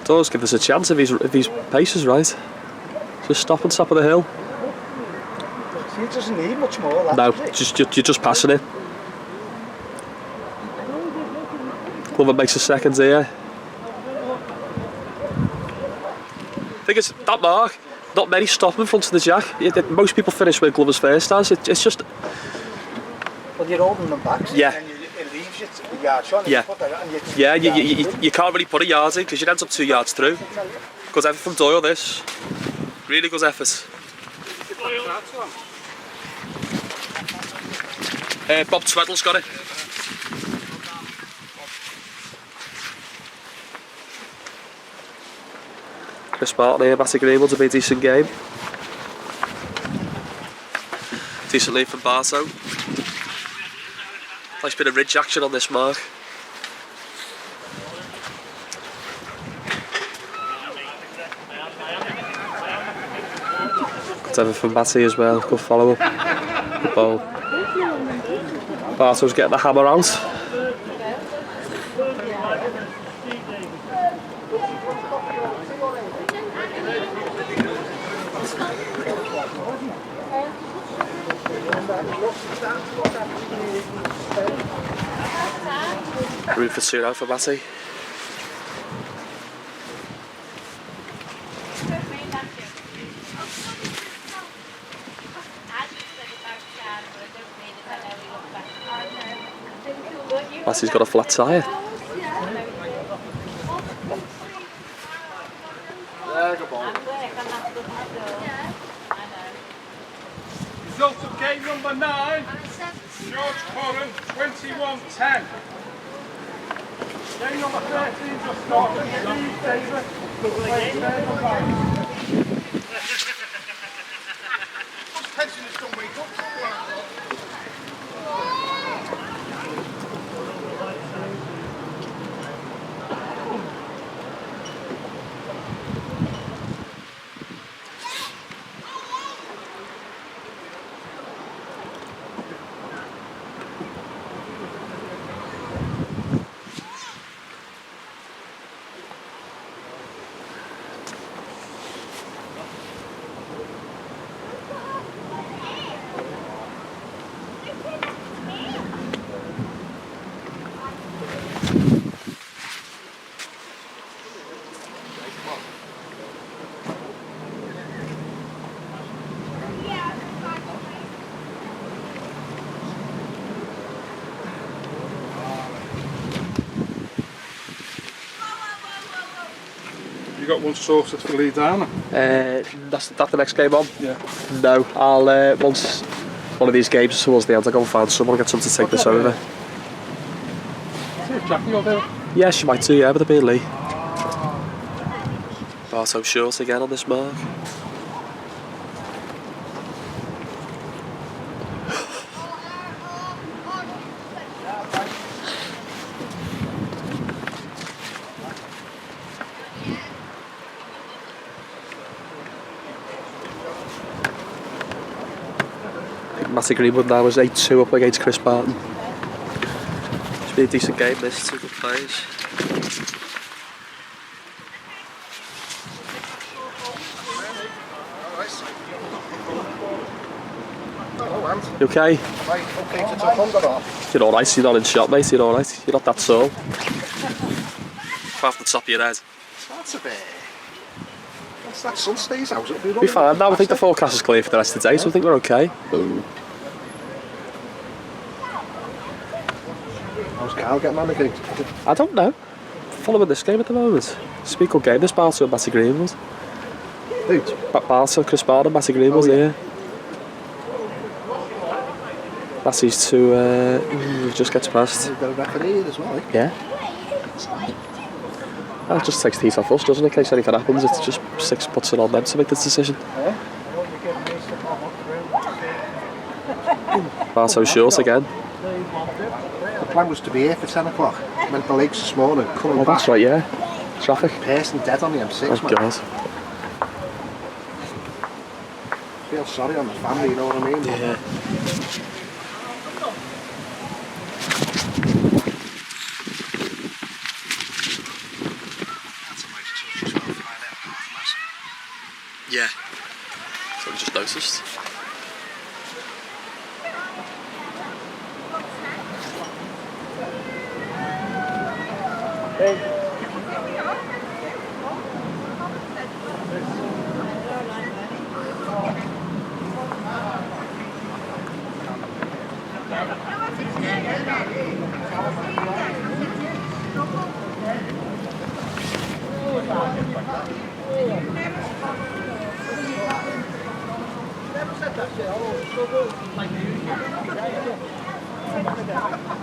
Does give us a chance if his pace is right. Just stop on top of the hill. See, it doesn't need much more. That, No, you're just passing it. Glover makes a second here. I think it's that mark. Not many stop in front of the jack. Most people finish where Glover's first has. It's just. Well, you're holding them back. So Yeah. and it leaves you a yard short. Yeah. Yeah, you you can't really put a yard in because you end up 2 yards through. Good effort from Doyle, this. Really good effort. Bob Tweddle's got it. Chris Martin here, Matty Greenwood to be a decent game. Decent lead from Bartow. Nice bit of ridge action on this mark. Good effort from Matty as well, good follow up. Good ball. Bartow's getting the hammer out. Room for 2 now for Matty. Matty's got a flat tyre. Result of game number 9, George Corran, 21-10. Game number 13 just started. Steve Davis, played third and back. Tension is done, wake up. You got one sorted for Lee Downer? That's the next game on? Yeah. No, I'll once one of these games towards the end I'll go and find someone, get someone to take this over. See if Jackie will do it. Yeah, she might too, yeah, but it'll be Lee. Bartow short again on this mark. Matty Greenwood now is 8-2 up against Chris Barton. It's been a decent game this, 2 good players. You okay? Right, okay, to top on, got off. You're alright, you're not in shot, mate, you're alright. You're not that sore. Off the top of your head. That's a bit... Once that sun stays out, it'll be We'll be fine now. I think the forecast is clear for the rest of the day, so I think we're okay. How's Carl getting on again? I don't know. Following this game at the moment. It's a big good game, this Barca and Matty Green was. Who? Barca, Chris Barton, Matty Green was there. Matty's to just gets past. You've got a referee as well, eh? Yeah. That just takes teeth off us, doesn't it? In case anything happens, it's just 6 puts it on them to make this decision. Barto's short again. The plan was to be here for 10 o'clock. Went to the lakes this morning, coming back. That's right, yeah. Traffic. Person dead on the M6, Oh, man. God. Feel sorry on the family, you know what I mean? Yeah. Yeah. So we just noticed.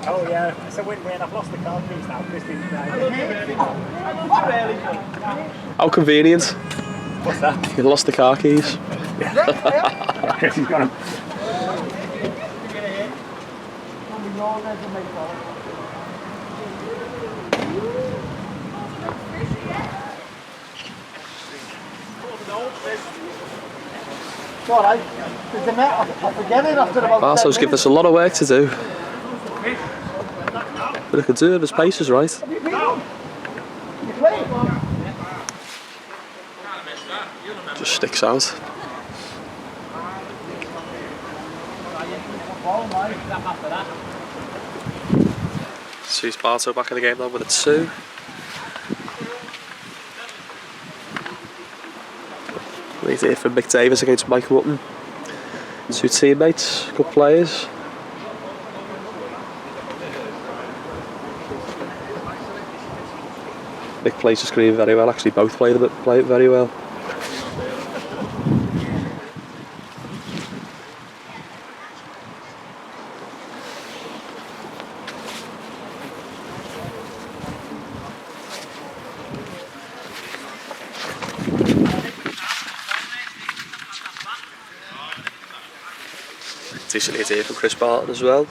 Oh yeah, it's a win-win. I've lost the car keys now. How convenient. What's that? You lost the car keys. Yeah. You've got 'em. It's alright. There's a net. I forget it after about Barca's given us a lot of work to do. But I can do it if his pace is right. Just sticks out. Sees Barto back in the game now with a 2. We're here from Mick Davis against Mike Lynch. 2 teammates, good players. Mick plays the screen very well, actually both play it very well. Decent hit here from Chris Barton as well.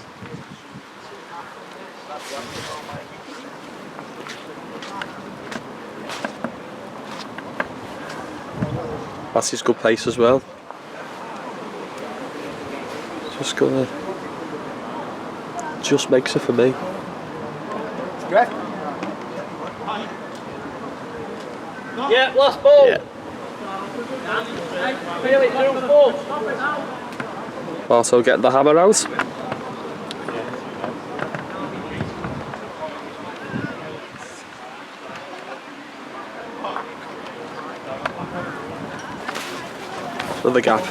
That's his good pace as well. Just makes it for me. Yeah, last ball. Yeah. Really, 2-4. Also getting the hammer out. Another gap.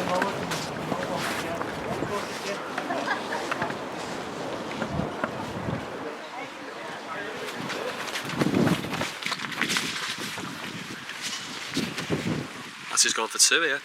That's just gone for 2 here.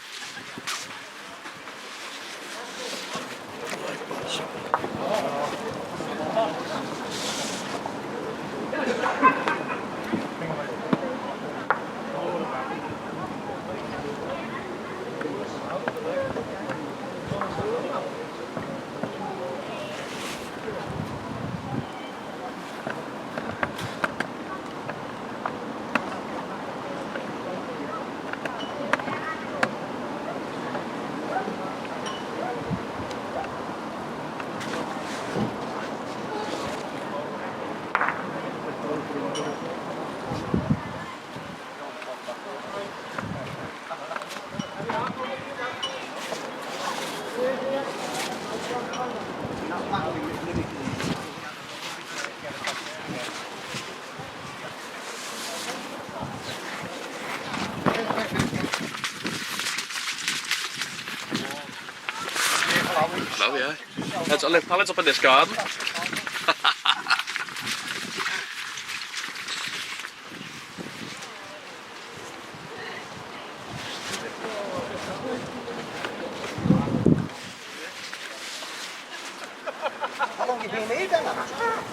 yeah. I'll end up in this garden. How long have you been here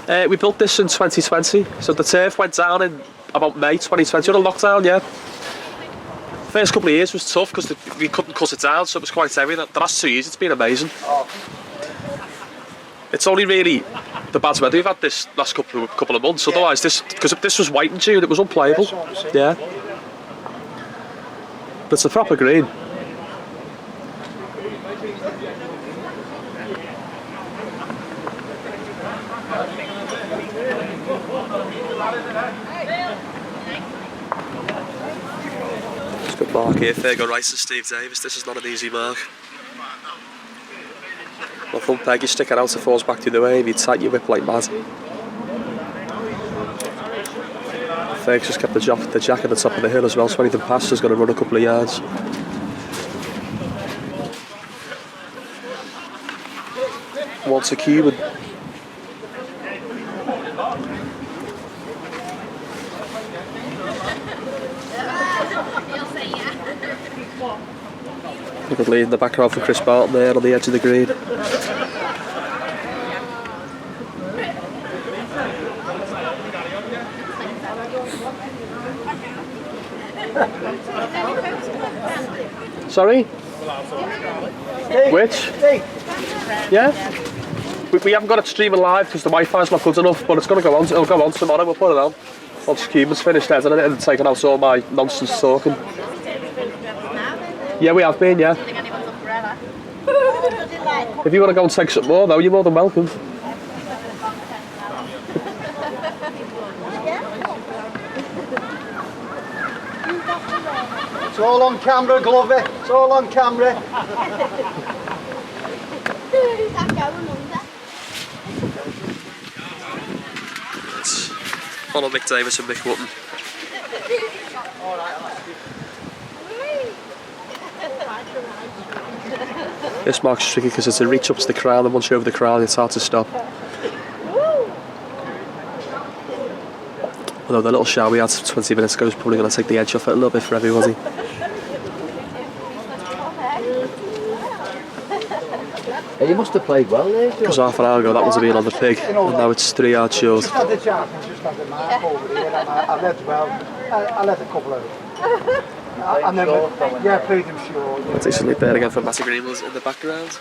then? We built this in 2020, so the turf went down in about May 2020, on a lockdown, yeah. First couple of years was tough because we couldn't cut it down, so it was quite heavy. The last 2 years it's been amazing. It's only really the bad weather we've had this last couple of months, otherwise because this was white in June, it was unplayable. Yeah. But it's a proper green. Good mark here, Fergo Rice and Steve Davis. This is not an easy mark. My front peg, you stick it out, it falls back through the wave, you tight your whip like mad. Ferg's just kept the jack at the top of the hill as well, so anything past is going to run a couple of yards. Wants a Cuban. Look at lead in the background for Chris Barton there on the edge of the green. Sorry? Which? Yeah? We haven't got it streaming live because the Wi-Fi's not good enough, but it's going to go on. It'll go on tomorrow. We'll put it on once Cuban's finished editing it and taking out all my nonsense talking. Yeah, we have been, yeah. If you want to go and take some more though, you're more than welcome. It's all on camera, Glover. It's all on camera. Follow Mick Davis and Mick Wotton. This mark's tricky because it's a reach up to the crown, and once you're over the crown it's hard to stop. Although the little shower we had 20 minutes ago is probably going to take the edge off it a little bit for everybody. Hey, you must have played well there. Because half an hour ago that was being on the pig, and now it's 3 yards short. Just had the champions, just had the mark over here, and I led well. I led a couple of them. And then, yeah, played him sure. Yeah. Decently there again for Matty Greenwell's in the background.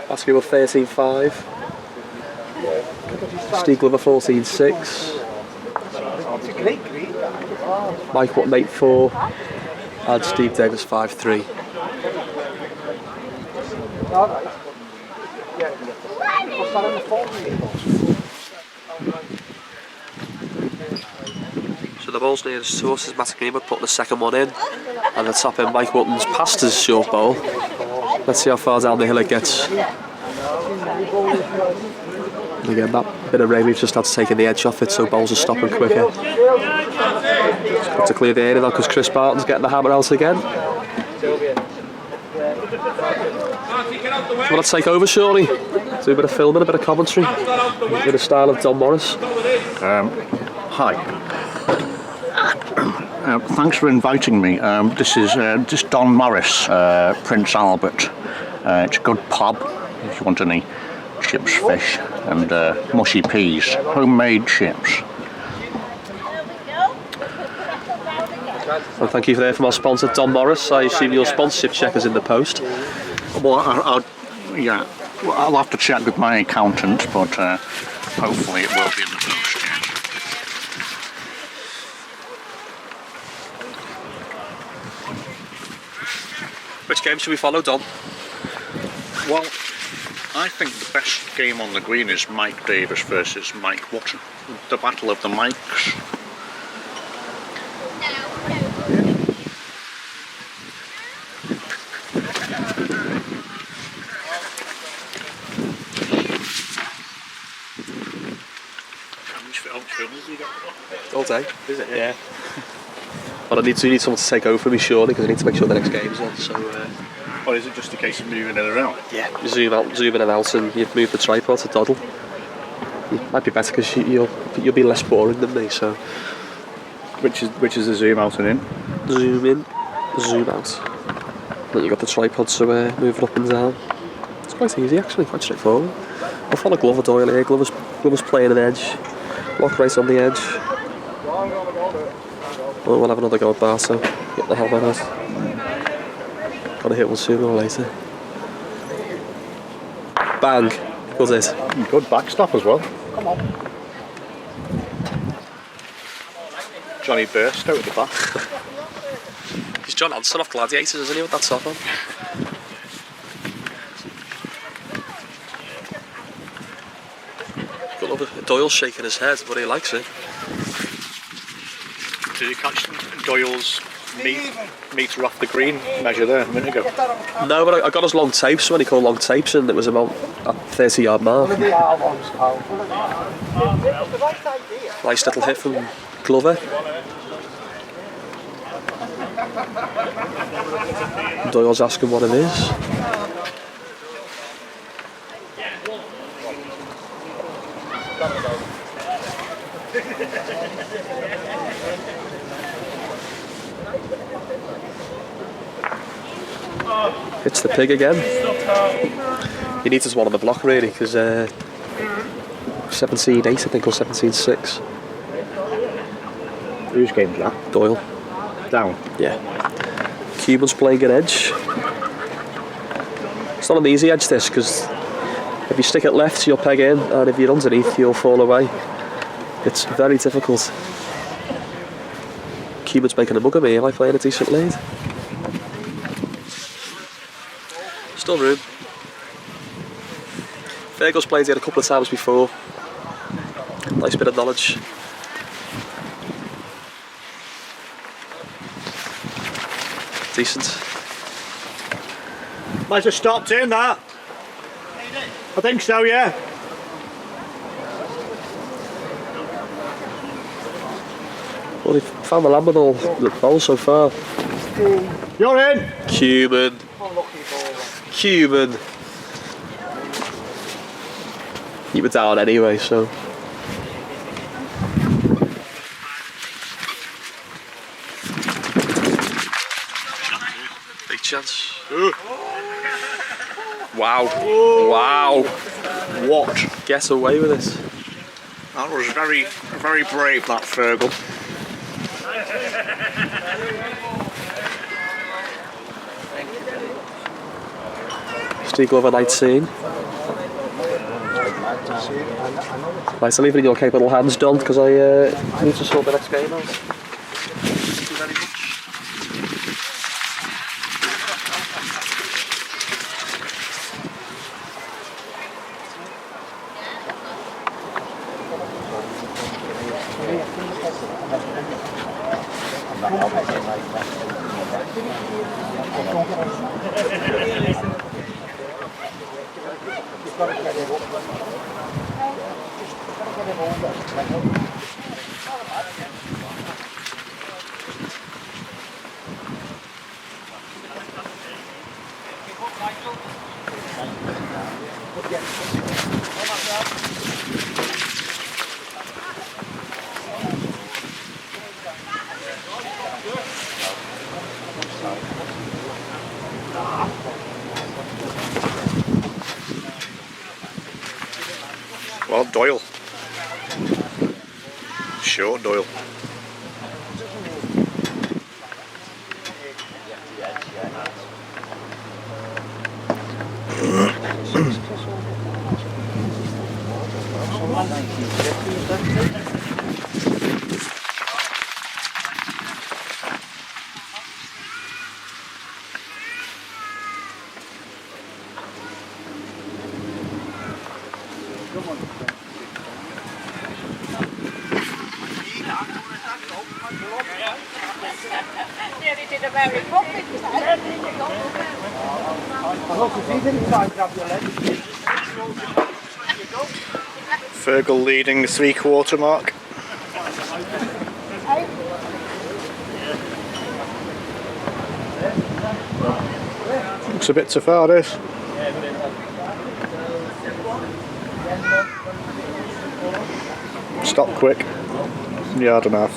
Basketball 13-5. Steve Glover 14-6. It's a great green. Mike Wotton 8-4. And Steve Davis 5-3. All right. Yeah. What's that on the phone? So the ball's nearest to us is Matty Greenwood putting the second one in, and the top end Mike Wotton's past his short bowl. Let's see how far down the hill it gets. And again, that bit of rain we've just had to take the edge off it, so bowls are stopping quicker. It's got to clear the area now because Chris Barton's getting the hammer out again. Do you want to take over, surely? Do a bit of filming, a bit of commentary, in the style of Don Morris. Hi. Thanks for inviting me. This is Don Morris, Prince Albert. It's a good pub if you want any chips, fish and mushy peas. Homemade chips. Well, thank you for there from our sponsor Don Morris. I assume your sponsorship check is in the post. Well, yeah, well, I'll have to check with my accountant, but hopefully it will be in the post, yeah. Which game should we follow, Don? Well, I think the best game on the green is Mike Davis versus Mike Wotton. The battle of the Mikes. All day, is it? Yeah. But I need someone to take over for me, surely, because I need to make sure the next game is on. So Or is it just a case of moving it around? Yeah. You zoom out, zoom in and out, and you move the tripod to doddle. It might be better because you'll be less boring than me. So. Which is the zoom out and in? Zoom in, zoom out. Then you got the tripod to move it up and down. It's quite easy actually, quite straightforward. I'll follow Glover Doyle here. Glover's playing an edge. Block right on the edge. Oh, we'll have another go at Barto. Get the helmet out. Gotta hit one sooner or later. Bang! Good it. Good backstop as well. Come on. Johnny burst out of the back. He's John Hanson off Gladiators, isn't he, with that top on? Got over Doyle shaking his head, but he likes it. Did you catch Doyle's metre off the green measure there a minute ago? No, but I got his long tapes when he called long tapes, and it was about a 30-yard mark. Nice little hit from Glover. Doyle's asking what it is. It's the pig again. He needs us one on the block really, because 17-8 I think, or 17-6. Whose game's that? Doyle. Down? Yeah. Cuban's playing an edge. It's not an easy edge this, because if you stick it left you'll peg in, and if you're underneath you'll fall away. It's very difficult. Cuban's making a mug of me. Am I playing a decent lead? Still room. Fergal's played here a couple of times before. Nice bit of knowledge. Decent. Might have stopped in that. I think so, yeah. Well, they've found the lamb with all the balls so far. You're in! Cuban. Cuban. You were down anyway, so. Big chance. Wow. Wow. What? Get away with it. That was very, very brave, that Fergal. Steve Glover 19. Right, so leave it in your capable hands, Don, because I need to sort the next game out. Thank you very much. Well, Doyle. Sure, Doyle. Nearly did a very profit. Fergal leading the 3/4 mark. Looks a bit too far, this. Stop quick. Yard and a half.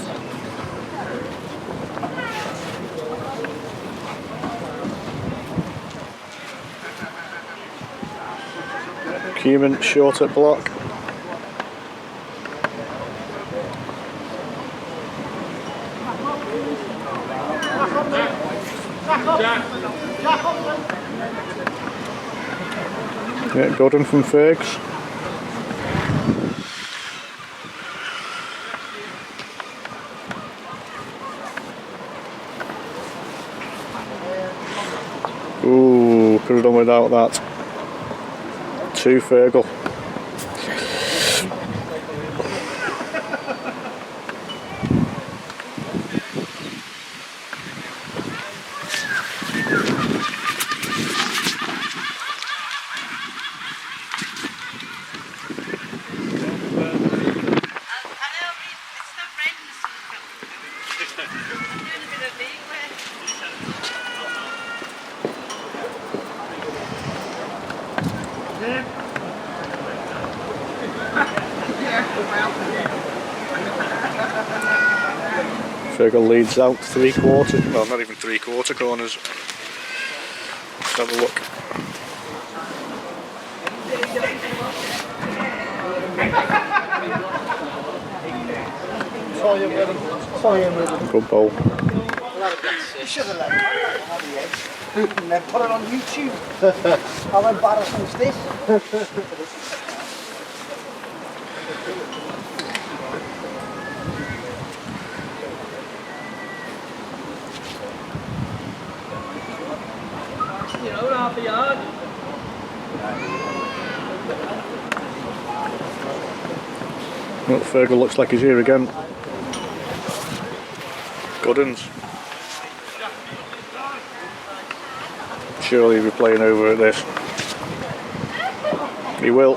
Cumin short at block. Yeah, Gordon from Fergs. Ooh, could have done without that. 2 Fergal. Fergal leads out 3/4, well not even 3/4 corners. Let's have a look. Good bowl. You should have let it and then put it on YouTube. How embarrassing is this? You know, half a yard. Well, Fergal looks like he's here again. Goodens. Surely he'll be playing over at this. He will.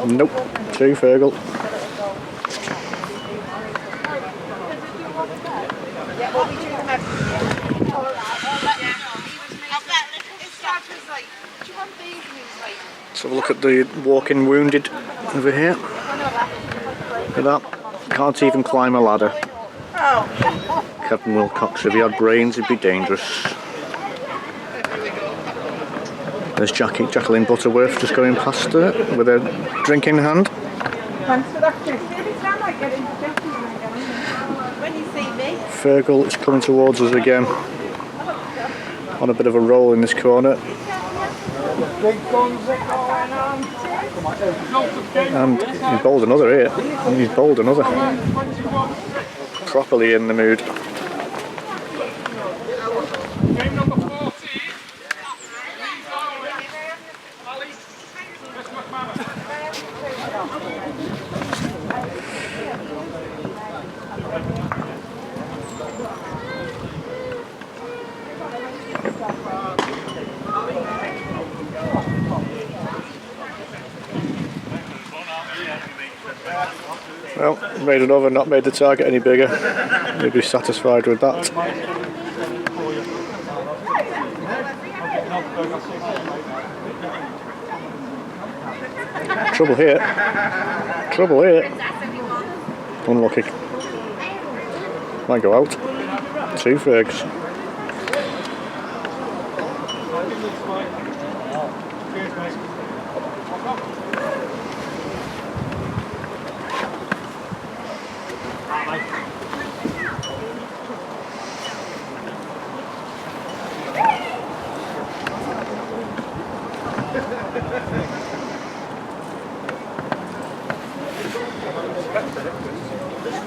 Nope, 2 Fergal. Let's have a look at the walking wounded over here. Look at that. Can't even climb a ladder. Kevin Wilcox, if he had brains, he'd be dangerous. There's Jacqueline Butterworth just going past her with a drink in hand. Thanks for that, Chris. Every time I get into Jackie's when you see me. Fergal is coming towards us again. On a bit of a roll in this corner. And he's bowled another here. He's bowled another. Properly in the mood. Game number 14. Well, made another, not made the target any bigger. He'll be satisfied with that. Trouble here. Trouble here. Unlucky. Might go out. 2 Fergs.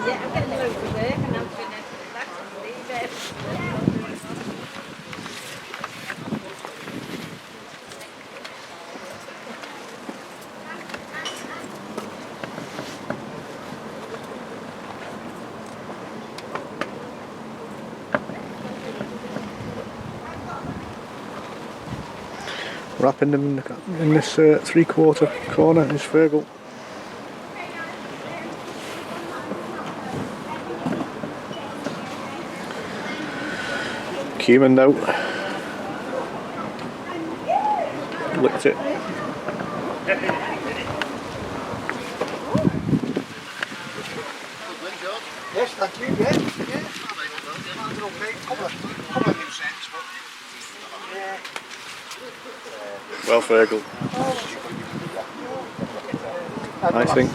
Yeah, I'm getting loads of work and I'm going to relax and leave it. Wrapping them in this 3/4 corner is Fergal. human though. Licked it. Yes, thank you. Yeah. Okay. Couple of loose ends, but yeah. Well, Fergal. I think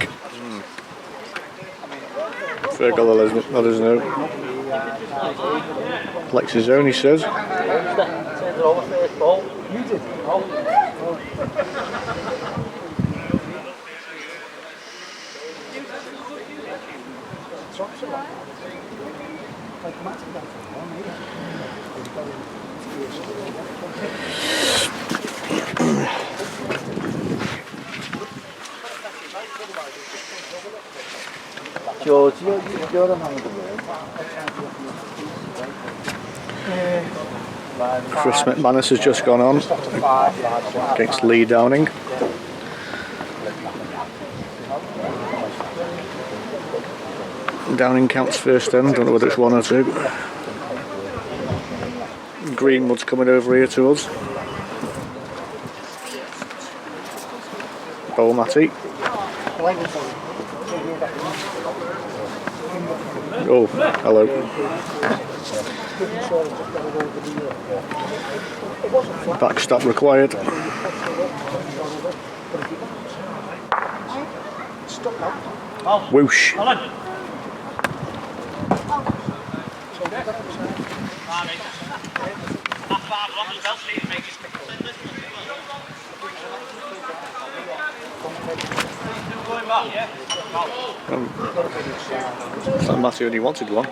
Fergal will let us know. Lex's own, he says. You did. George, you're on hand of the world. Chris McManus has just gone on against Lee Downing. Downing counts first end, don't know whether it's 1 or 2. Greenwood's coming over here to us. Bowl Matty. Oh, hello. Backstop required. Whoosh. So Matthew only wanted one.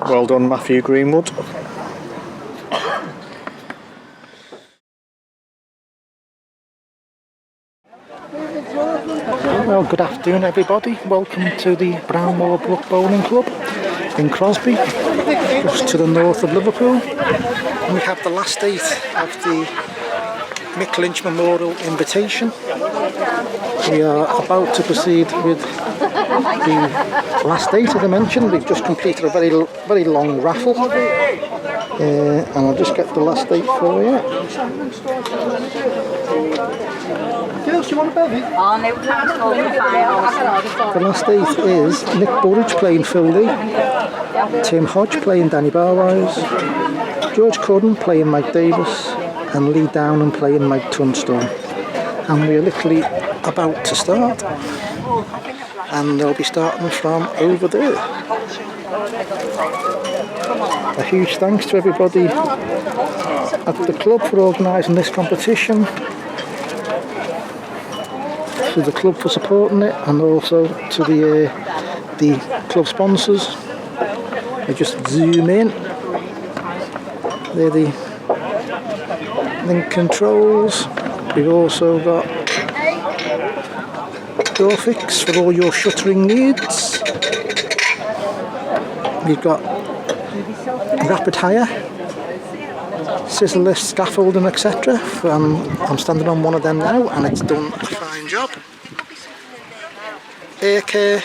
Well done, Matthew Greenwood. Well, good afternoon everybody. Welcome to the Brownmoor Brooke Bowling Club in Crosby, just to the north of Liverpool. And we have the last 8 of the Mick Lynch Memorial Invitation. We are about to proceed with the last 8, as I mentioned. We've just completed a very long raffle, and I'll just get the last 8 for you. Girls, you want a belly? Oh, no, can't go in the finals. The last 8 is Nick Burridge playing Phil Lee, Tim Hodge playing Danny Barwise, George Cudden playing Mike Davis, and Lee Downham playing Mike Tunstall. And we're literally about to start, and they'll be starting from over there. A huge thanks to everybody at the club for organising this competition, to the club for supporting it, and also to the club sponsors. I just zoom in. They're the link controls. We've also got Dorfix for all your shuttering needs. We've got rapid hire, scissor lift, scaffolding, etc. I'm standing on one of them now, and it's done a fine job. Air care,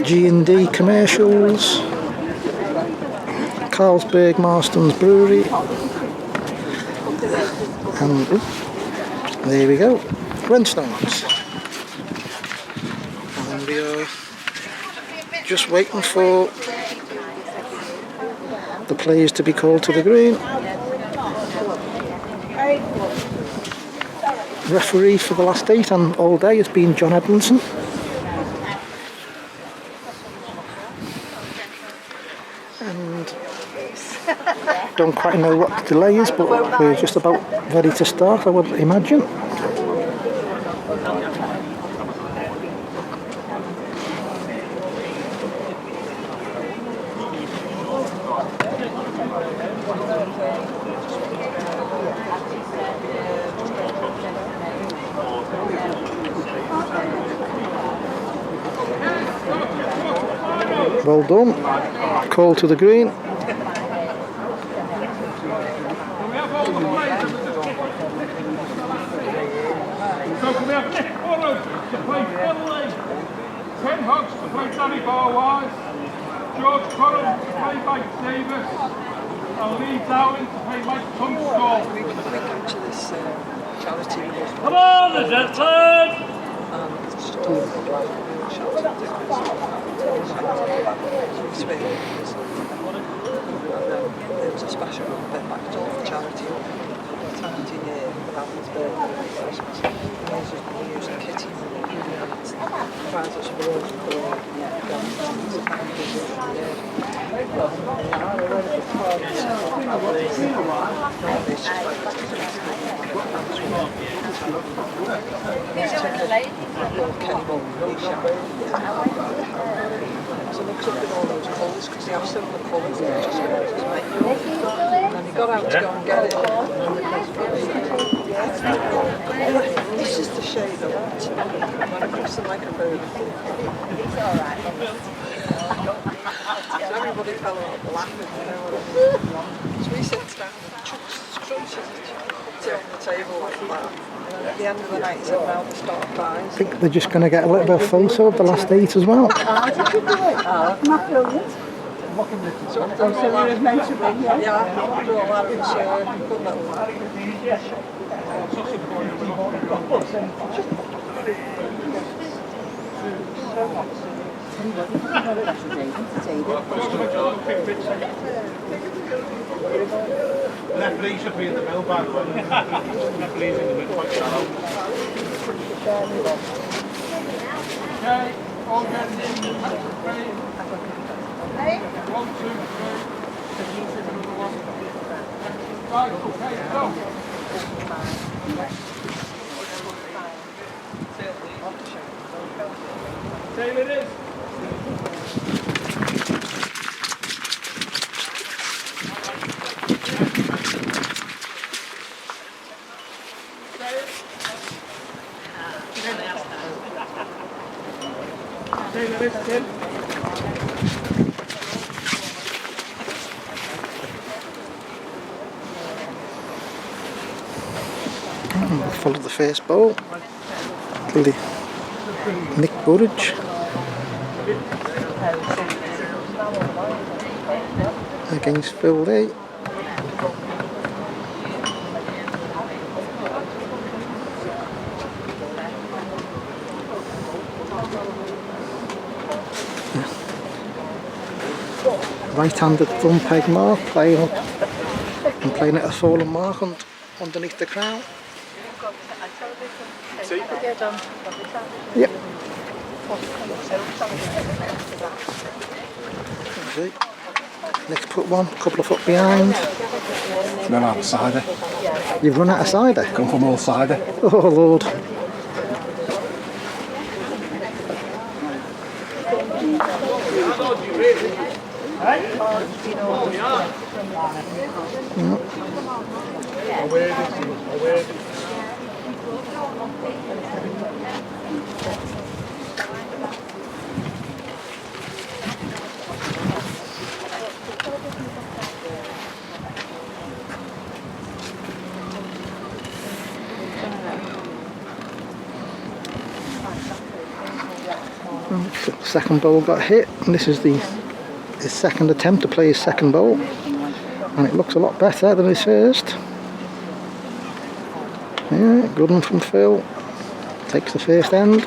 G&D commercials, Carlsberg Marston's Brewery, and there we go, Renstones. And we are just waiting for the players to be called to the green. Referee for the last 8 and all day has been John Edmondson. And don't quite know what the delay is, but we're just about ready to start, I would imagine. Well done. Call to the green. So we have Nick Burrows to play Finley, Ken Hodge to play Danny Barwise, George Curran to play Mike Davis, and Lee Dowling to play Mike Tunstall. Come on, the gentlemen! There was a special bit back to all for charity year without his birthday. He used a kitty provides us with all the so mixed up with all those colours because they have similar colours and just and he got out to go and get it. This is the shade I want. When it comes to microphone, it's alright. So everybody fell out laughing, you know. So we sit down and crunches it on the table like that. And at the end of the night, he said, now we start buying. I think they're just going to get a little bit of photo of the last 8 as well. Not brilliant. So it was meant to be, yeah. Yeah, after all that, it was a good little Referee should be in the middle, by the way. Referee's in the middle, quite shallow. Okay, all getting in the frame. 1, 2, 3. Right, okay, go. Taylor it is. Taylor is Tim. Follow the first ball. Nick Burridge against Phil Lee. Right-handed thumb peg mark, playing up and playing at a fallen mark underneath the crown. Yep. See. Next put one, couple of foot behind. Run out of cider. You've run out of cider? Come from all cider. Oh Lord. The second bowl got hit, and this is his second attempt to play his second bowl, and it looks a lot better than his first. Yeah, good one from Phil. Takes the first end.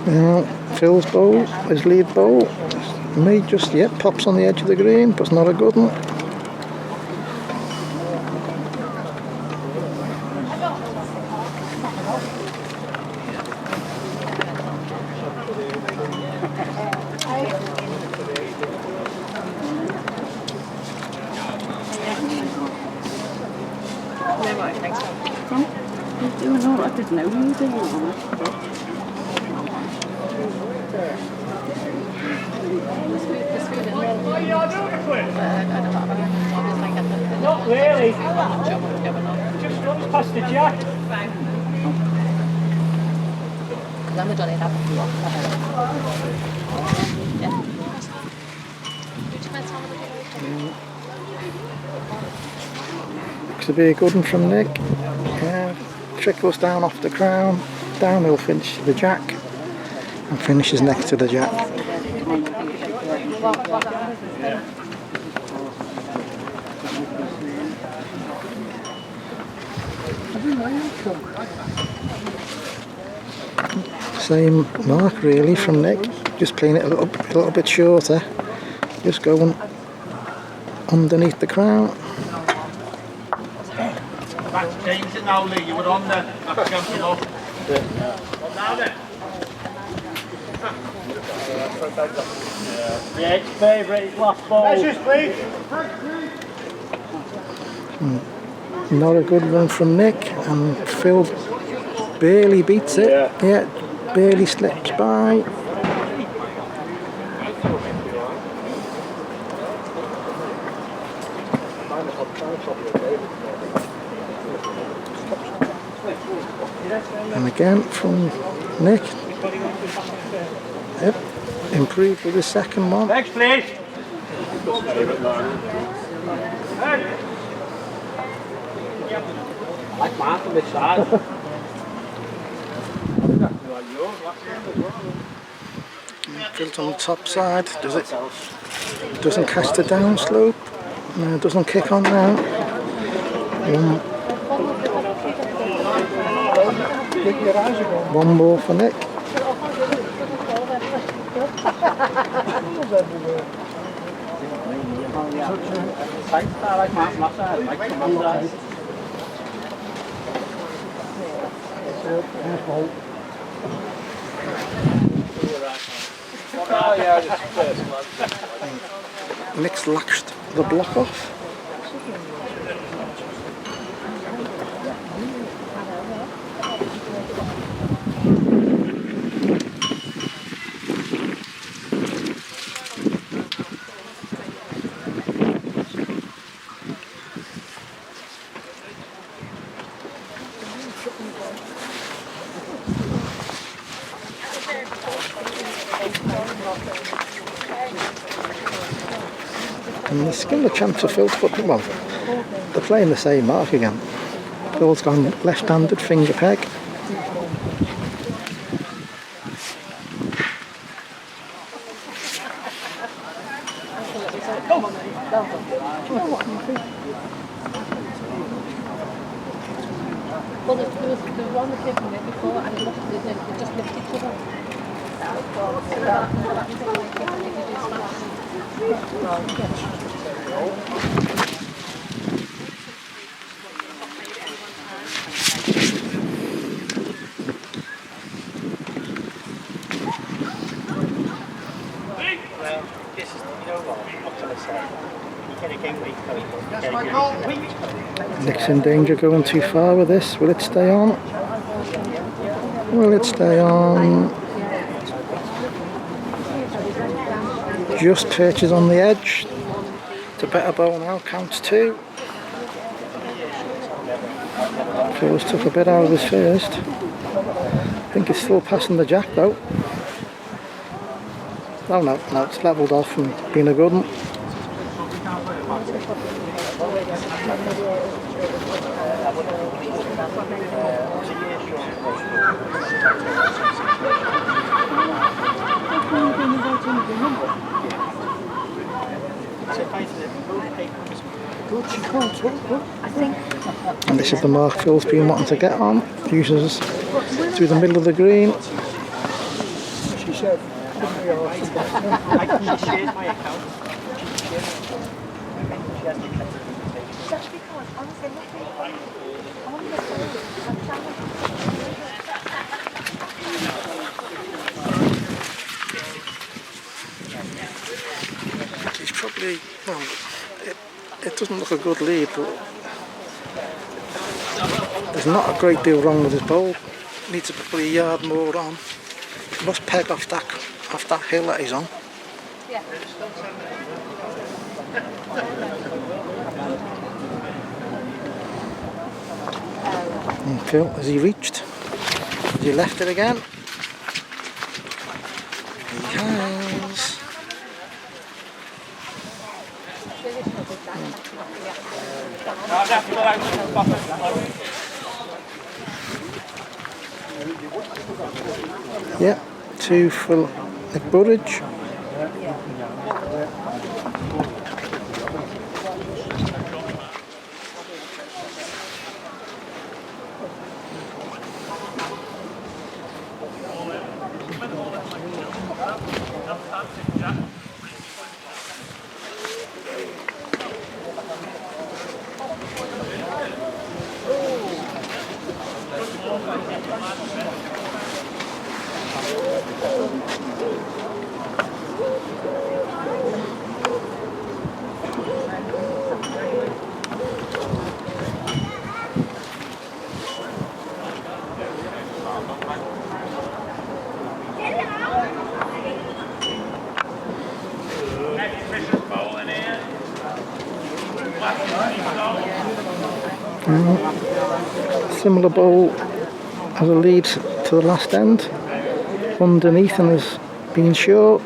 Now Phil's bowl, his lead bowl, may just yet pops on the edge of the green, but it's not a good one. There's no moving on it. Not really. Just runs past the jack. Then we've done it, haven't we? Looks to be a good one from Nick. Trickles down off the crown, downhill finish to the jack, and finishes next to the jack. Same mark really from Nick, just playing it a little bit shorter, just going underneath the crown. That's changing now, Lee. You were on there. That's jumping off. Now then. Yeah, it's favourite. It's last ball. Measures, please. Not a good run from Nick, and Phil barely beats it. Yeah, barely slips by. And again from Nick. Yep, improved with the second one. Next, please. I like Mark on this side. Built on the top side. Doesn't cast the down slope. No, doesn't kick on now. One more for Nick. Nick's latched the block off. And they're still the chance of Phil to put them on. They're playing the same mark again. Phil's gone left-handed finger peg. Well, there was one that came from it before, and it just lifted each other. Nick's in danger going too far with this. Will it stay on? Will it stay on? Just perches on the edge. It's a better bowl now, counts 2. Phil's took a bit out of his first. I think it's still passing the jack though. Oh no, it's levelled off and been a good one. And this is the mark Phil's been wanting to get on. Uses through the middle of the green. She said, I shared my account. He's probably, well, it doesn't look a good lead, but There's not a great deal wrong with his bowl. Needs to put a yard more on. He must peg off that hill that he's on. Yeah. And Phil, has he reached? Has he left it again? He has. Yeah, 2 for Nick Burridge. Similar bowl as a lead to the last end. Underneath and has been short,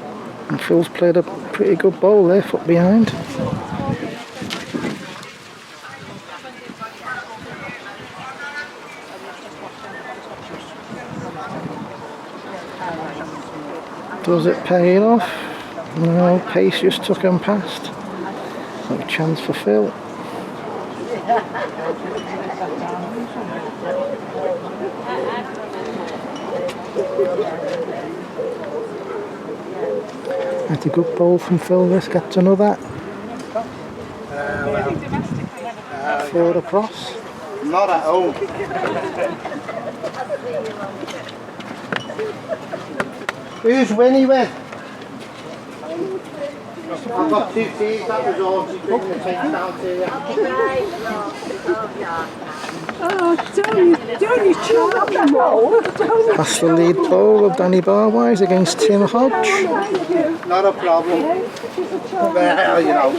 and Phil's played a pretty good bowl there, foot behind. Does it pay off? No, pace just took him past. No chance for Phil. That's a good ball from Phil. Let's get another. 4 across. Not at home. Who's Winnie with? I've got 2 teas, that was all. She's bringing the things down to you. Oh, don't you charming roll. That's the lead bowl of Danny Barwise against Tim Hodge. Not a problem. Well, you know,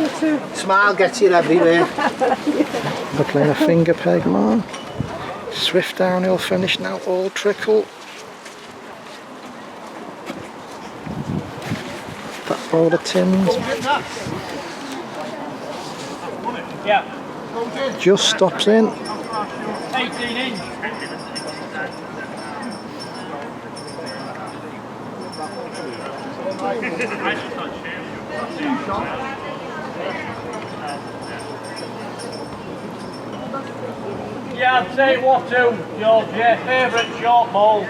smile gets you everywhere. They're playing a finger peg man. Swift downhill finish now, all trickle. That ball of Tim's. Yeah. Just stops in. 18 inch. Yeah, I'd say what to, George, yeah, favourite short ball.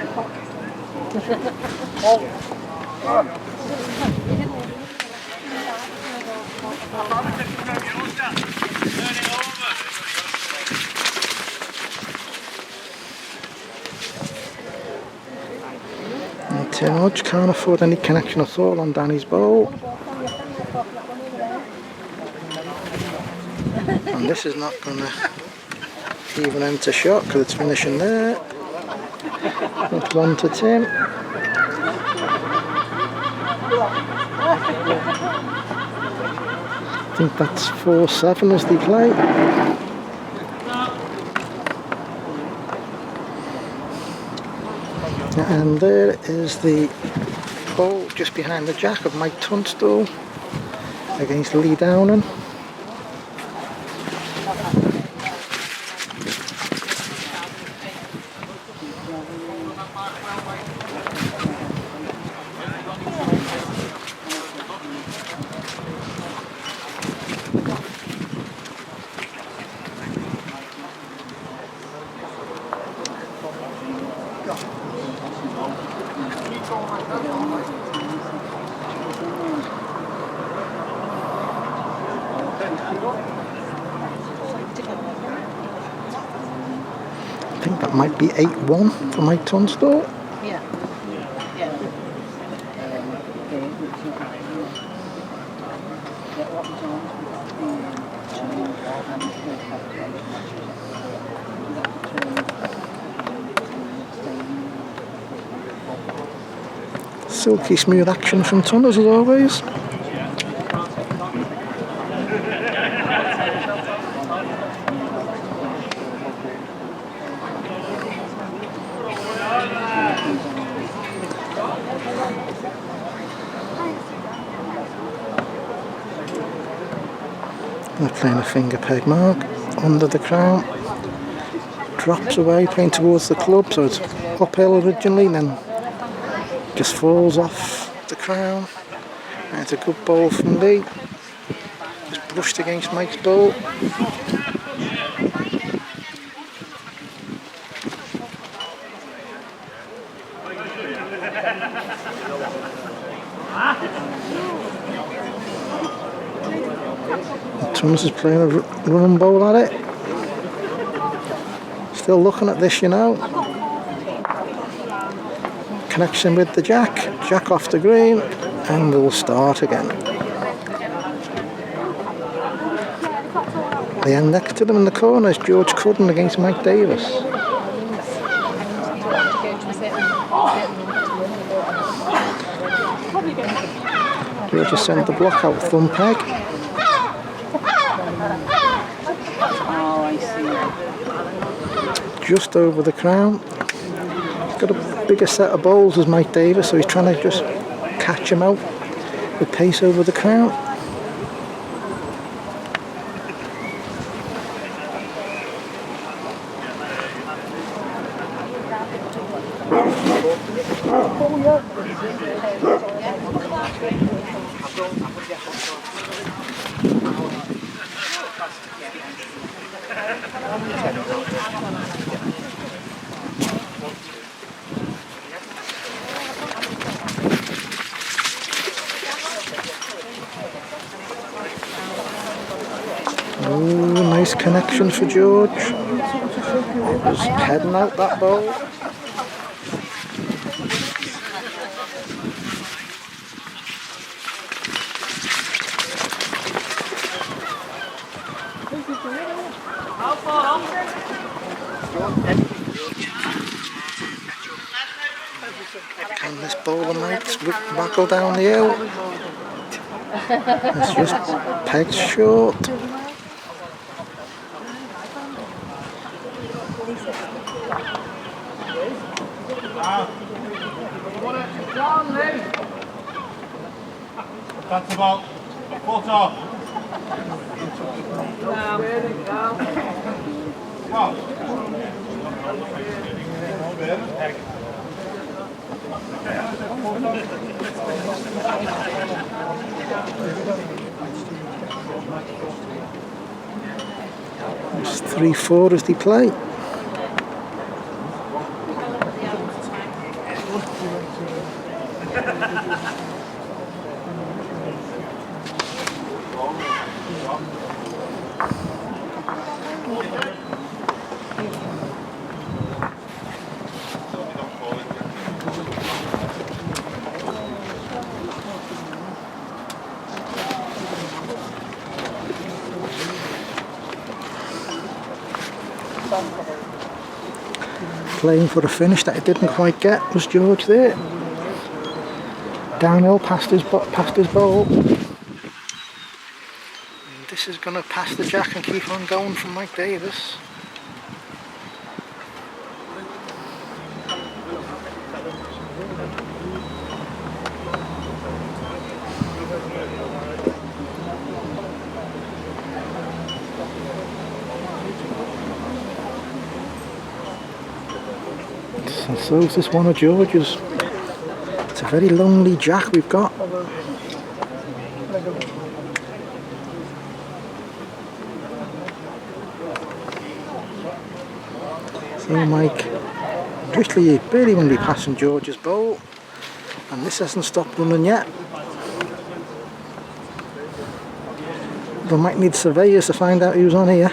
And Tim Hodge can't afford any connection at all on Danny's bowl. And this is not going to even enter shot because it's finishing there. That's 1 to Tim. I think that's 4-7 as they play. And there is the hole just behind the jack of Mike Tunstall against Lee Downing. I think that might be 8-1 for Mike Tunstall. Yeah. Silky smooth action from Tunners as always. They're playing a finger peg mark under the crown. Drops away, playing towards the club, so it's uphill originally, then just falls off the crown. And it's a good ball from Lee. Just brushed against Mike's ball. Thomas is playing a run bowl at it. Still looking at this, you know. Connection with the jack. Jack off the green. And we'll start again. The end next to them in the corner is George Cudden against Mike Davis. George has sent the block out thumb peg. Oh, I see. Just over the crown. He's got a bigger set of bowls as Mike Davis, so he's trying to just catch him out with pace over the crown. Oh, nice connection for George. It was heading out that ball. And this bowler Mike's wackled down the hill. It's just pegged short. That's about a foot off. It's 3-4 as they play. Playing for a finish that he didn't quite get was George there. Downhill past his bowl. And this is going to pass the jack and keep on going from Mike Davis. And so is this one of George's. It's a very lonely jack we've got. So Mike literally barely going to be passing George's bowl, and this hasn't stopped running yet. We might need surveyors to find out who's on here.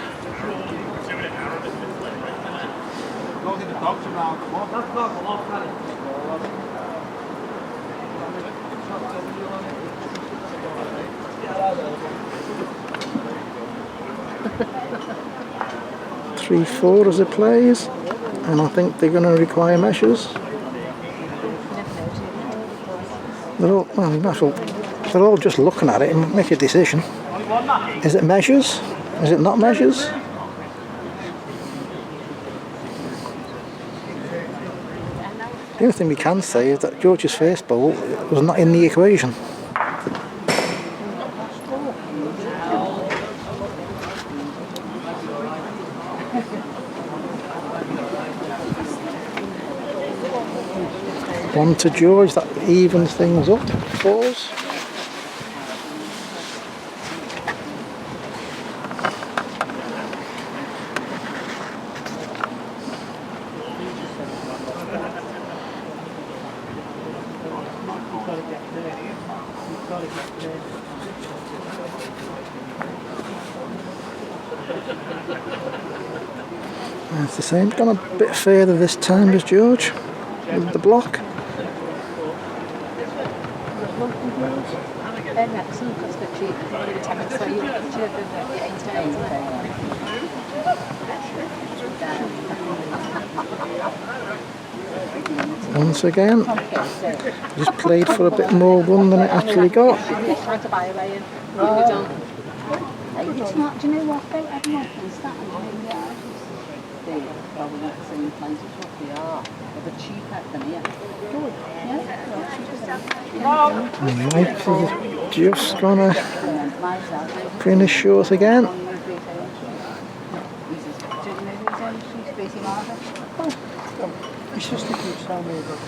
Three, 4 as it plays, and I think they're going to require measures. They're all, well, you might as well, they're all just looking at it and make a decision. Is it measures? Is it not measures? The only thing we can say is that George's first bowl was not in the equation. One to George, that evens things up for us. It's the same, gone a bit further this time as George with the block. Once again, just played for a bit more one than it actually got. It's not, do you know what, though? Everyone thinks that in the yards. They're probably not the same place as what they are. They're cheaper than here. Mike is just gonna finish short again.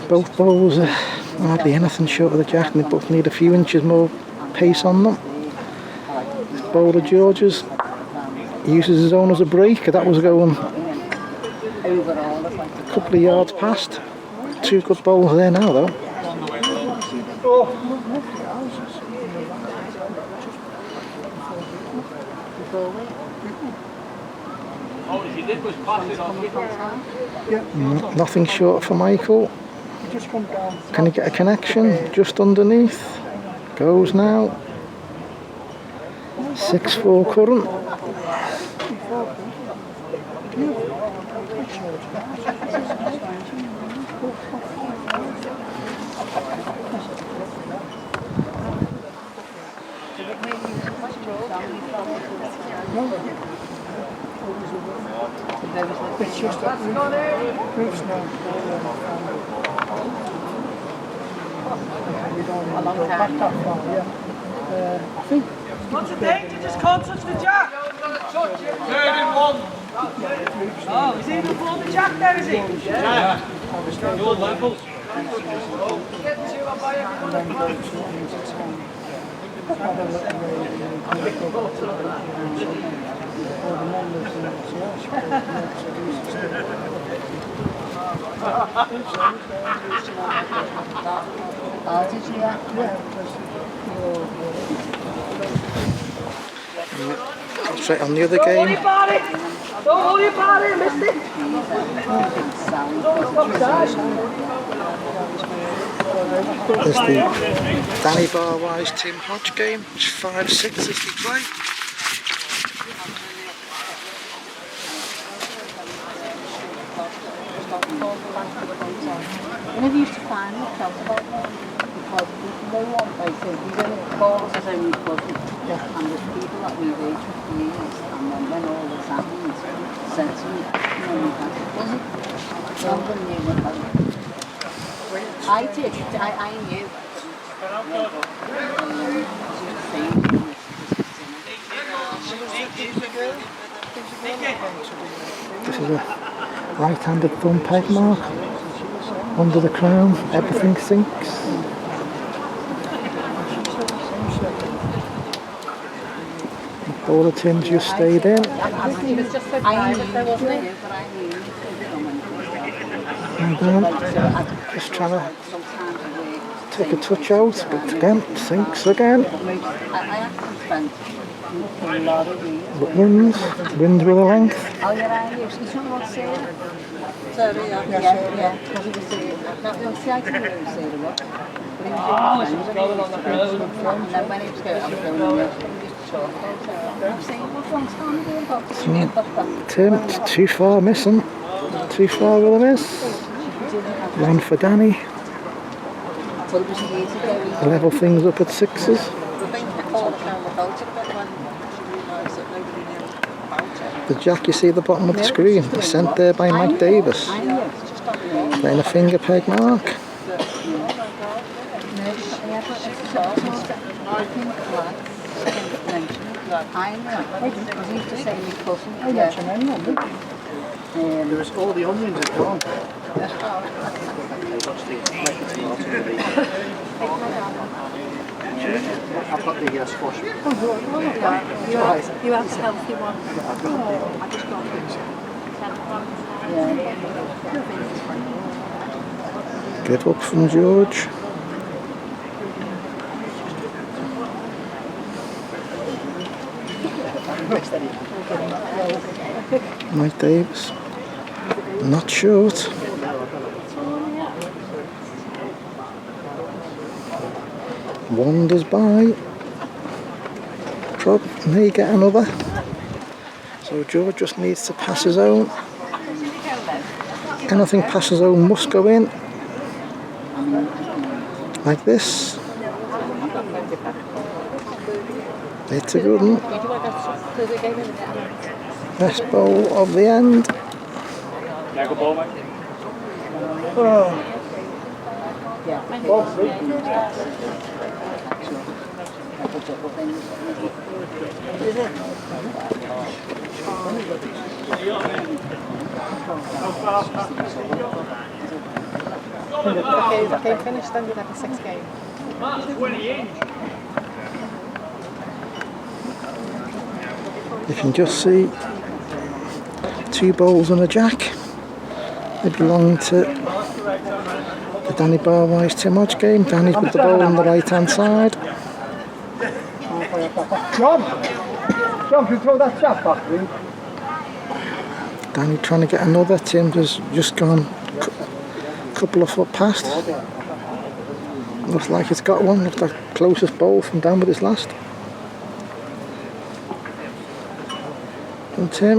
Both bowls are hardly anything short of the jack, and they both need a few inches more pace on them. Bowler George's uses his own as a break. That was going a couple of yards past. Two good bowls there now, though. Nothing short for Michael. Can he get a connection just underneath? Goes now. 6-4 current. It's just that proofs now. A long time. I think. What's the date? You just can't touch the jack. Third and one. Oh, is he before the jack there, is he? Yeah. Your levels. Get two up by everyone. Straight on the other game. Don't worry about it. Don't worry about it, missed it. There's the Danny Barwise Tim Hodge game. It's 5-6 as we play. Whenever you used to find what felt about that, because no one, they say, we don't call us only because and there's people that we've aged with for years, and then when all this happens, sensible, wasn't something new about it. I did, I knew. This is a right-handed thumb peg mark. Under the crown, everything sinks. Bowler Tim just stayed in. And just trying to take a touch out, but again, sinks again. But wins with a length. Oh, yeah, he's not what saying. Sorry, yeah. Because he was saying, that was the item that he was saying about. But he was doing the going on the road. And then when he was going, I was going on the road, he used to talk about it. I was saying, what one's time doing about this? Tim, it's too far missing. Too far with a miss. One for Danny. But it was years ago. Level things up at sixes. I think Paula found the vote a bit when she realised that nobody knew about it. The jack you see at the bottom of the screen is sent there by Mike Davis. Playing a finger peg mark. I know, because he used to say my cousin. Oh, that's an onion. There was all the onions had gone. I've got the squash. You have a healthy one. I just got Give up from George. Mike Davis. Not short. Wanders by. May get another. So George just needs to pass his own. Anything past his own must go in. Like this. It's a good one. Best bowl of the end. Yeah, good ball, mate. the game finished then? Did like a 6 game? You can just see 2 bowls and a jack. They belong to the Danny Barwise Tim Hodge game. Danny's with the bowl on the right hand side. John, can you throw that chap back, please? Danny trying to get another. Tim has just gone a couple of foot past. Looks like it's got one. Looks like closest bowl from down with his last. And Tim,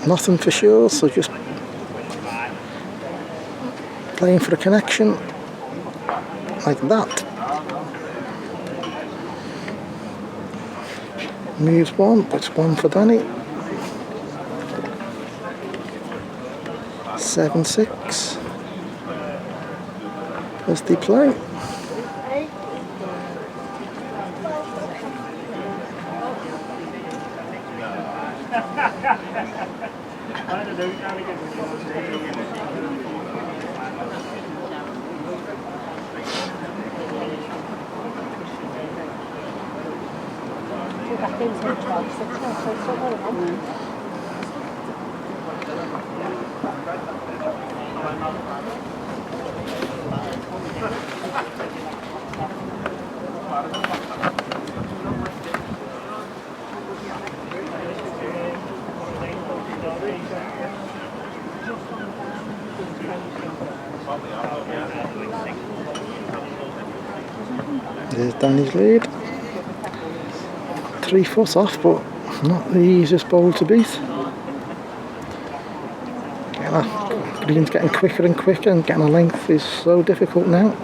nothing for sure, so just playing for a connection like that. Moves one, but it's one for Danny. 7-6 as they play. There's Danny's lead. 3 foot off, but not the easiest bowl to beat. Green's getting quicker and quicker, and getting a length is so difficult now.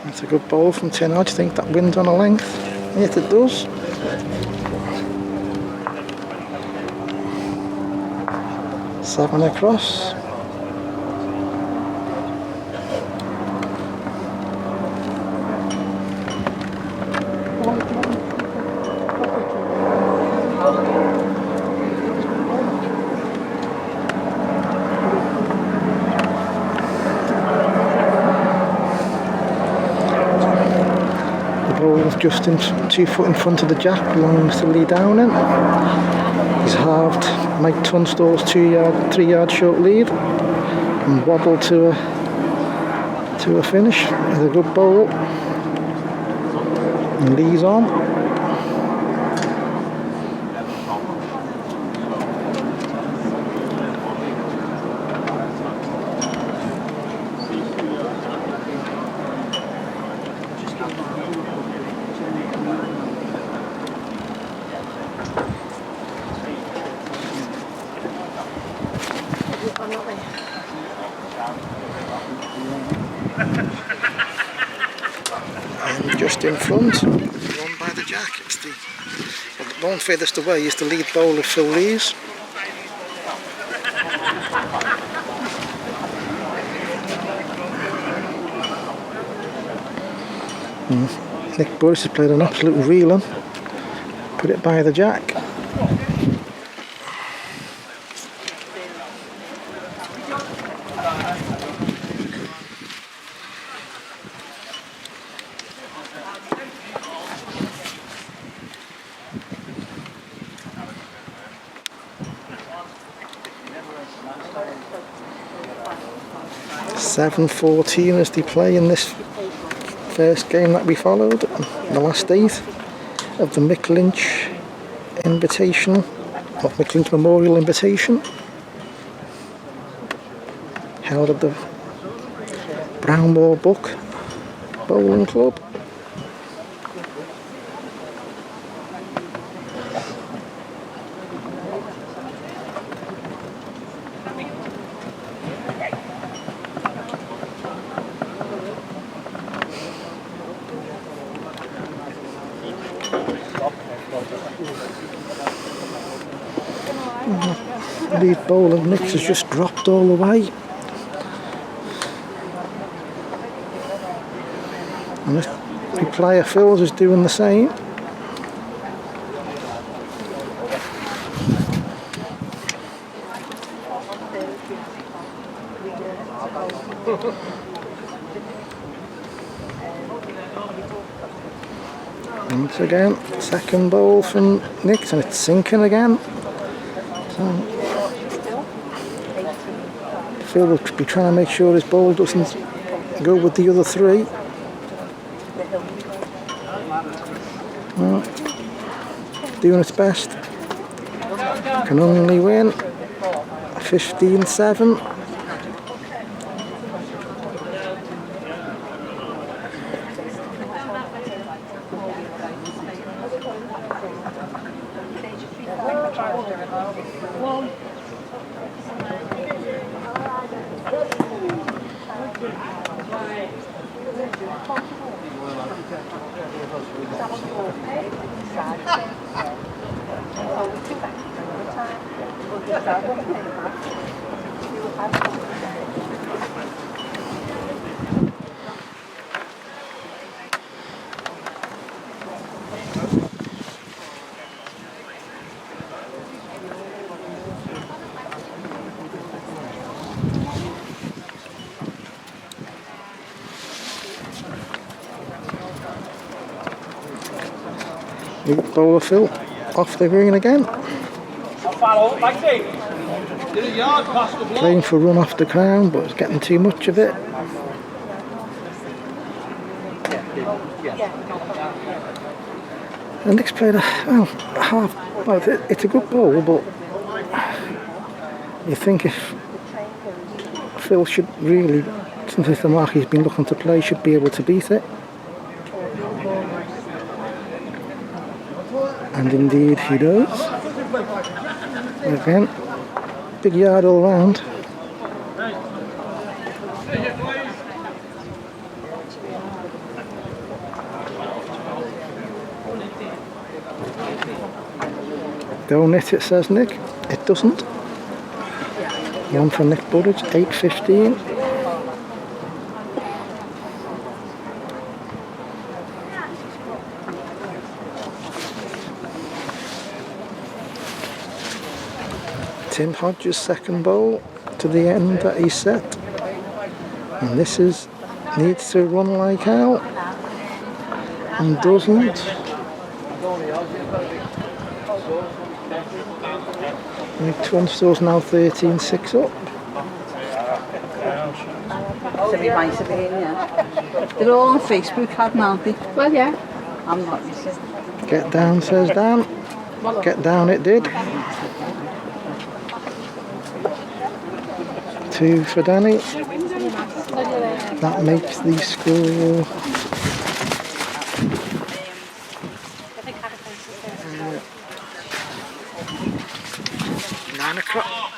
That's a good bowl from Tin Hodge. I think that wins on a length. Yes, it does. Seven across. just 2 foot in front of the jack, belongs to Lee Downing. He's halved Mike Tunstall's 3 yard short lead and wobbled to a finish with a good bowl. And Lee's on. And just in front, run by the jack. It's the one furthest away is the lead bowler Phil Lees. Nick Boyce has played an absolute reeler. Put it by the jack. $7.14 as they play in this first game that we followed, the last 8 of the Mick Lynch Invitational, or Mick Lynch Memorial Invitation, held at the Brownmoor Brooke Bowling Club. Lead bowler Mick has just dropped all the way, and the player Phil's is doing the same. Once again, second bowl from Nick, and it's sinking again. So Phil will be trying to make sure his ball doesn't go with the other 3. Doing its best. Can only win 15-7. Lead bowler Phil off the green again. Playing for run off the crown, but it's getting too much of it. And Nick's played it's a good ball, but you think if Phil should really, since it's the mark he's been looking to play, should be able to beat it. And indeed he does. Again, big yard all round. Don't hit it, says Nick. It doesn't. One for Nick Burridge, 8-15. Tim Hodges' second bowl to the end that he set, and this needs to run like hell. and doesn't. Mike Tunstall's now 13-6 up. So we might have been, yeah. They're all on Facebook, aren't they? Well, yeah. I'm not, you see. Get down, says Dan. Get down it did. 2 for Danny. That makes the score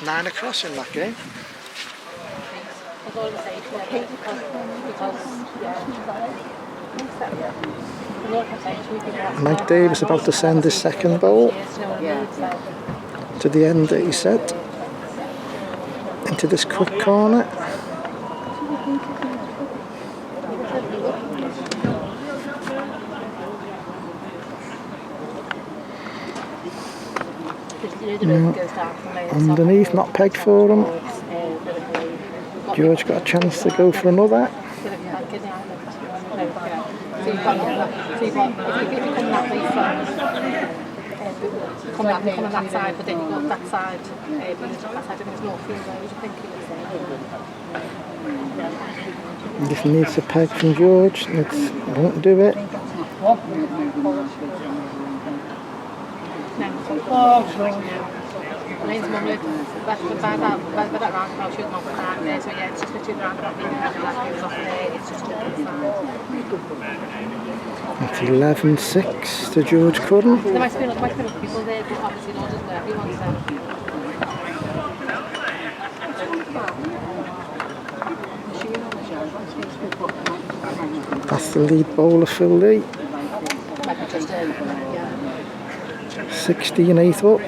9 across in that game. Mike Davis about to send his second bowl to the end that he said into this quick corner. Underneath, not pegged for him. George got a chance to go for another. Come on that side, but then you go up that side. That side, there's no field there. This needs a peg from George. Won't do it. Lane's mum lived by that roundabout, she was not back there, so yeah, it's just between the roundabout being there and that goes off there, it's just It's 11-6 to George Cudden. There might have been other people there, but obviously not just everyone's there. That's the lead bowler, Phil Lee. 16-8 up.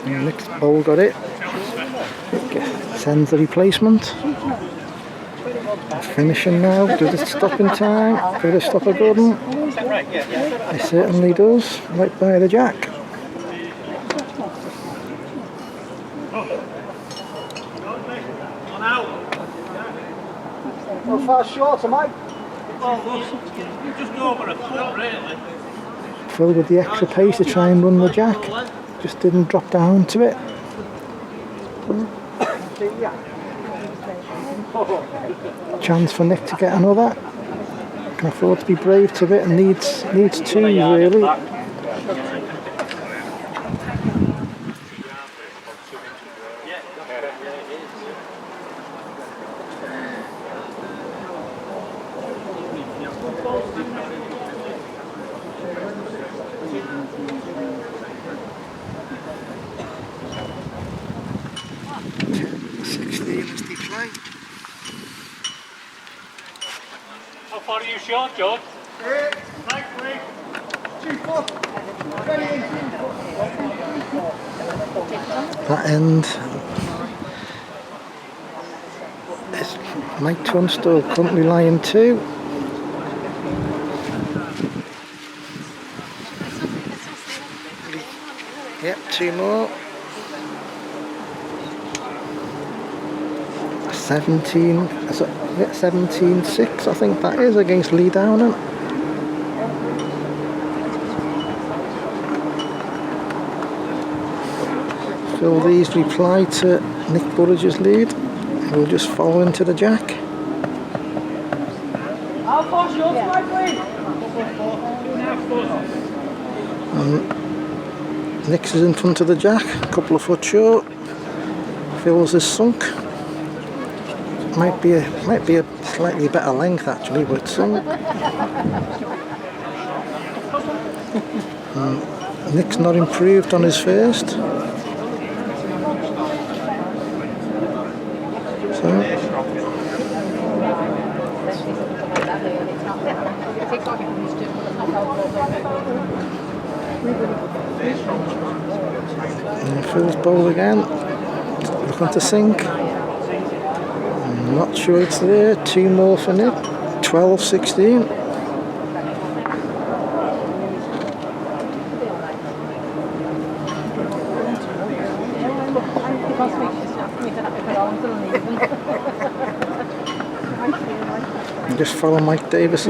Next bowl got it. Sends the replacement. Finishing now. Does it stop in time? Could it stop a Gordon? It certainly does. Right by the jack. How far short am I? Just over a foot, really. Phil with the extra pace to try and run the jack. Just didn't drop down to it. Chance for Nick to get another. Can afford to be brave to it and needs 2 really. How far are you short, George? Right, 2 foot. That end is Mike Tunstall currently lying 2. Yep, 2 more. 17-6 I think that is against Lee Downham. Phil Lee's reply to Nick Burridge's lead. He'll just follow into the jack. How far short am I, please? Nick's is in front of the jack, a couple of foot short. Phil's is sunk. Might be a slightly better length actually, but it's sunk. Nick's not improved on his first. So And Phil's bowl again. Looking to sink. I'm not sure it's there. 2 more for Nick. 12-16. And just follow Mike Davis'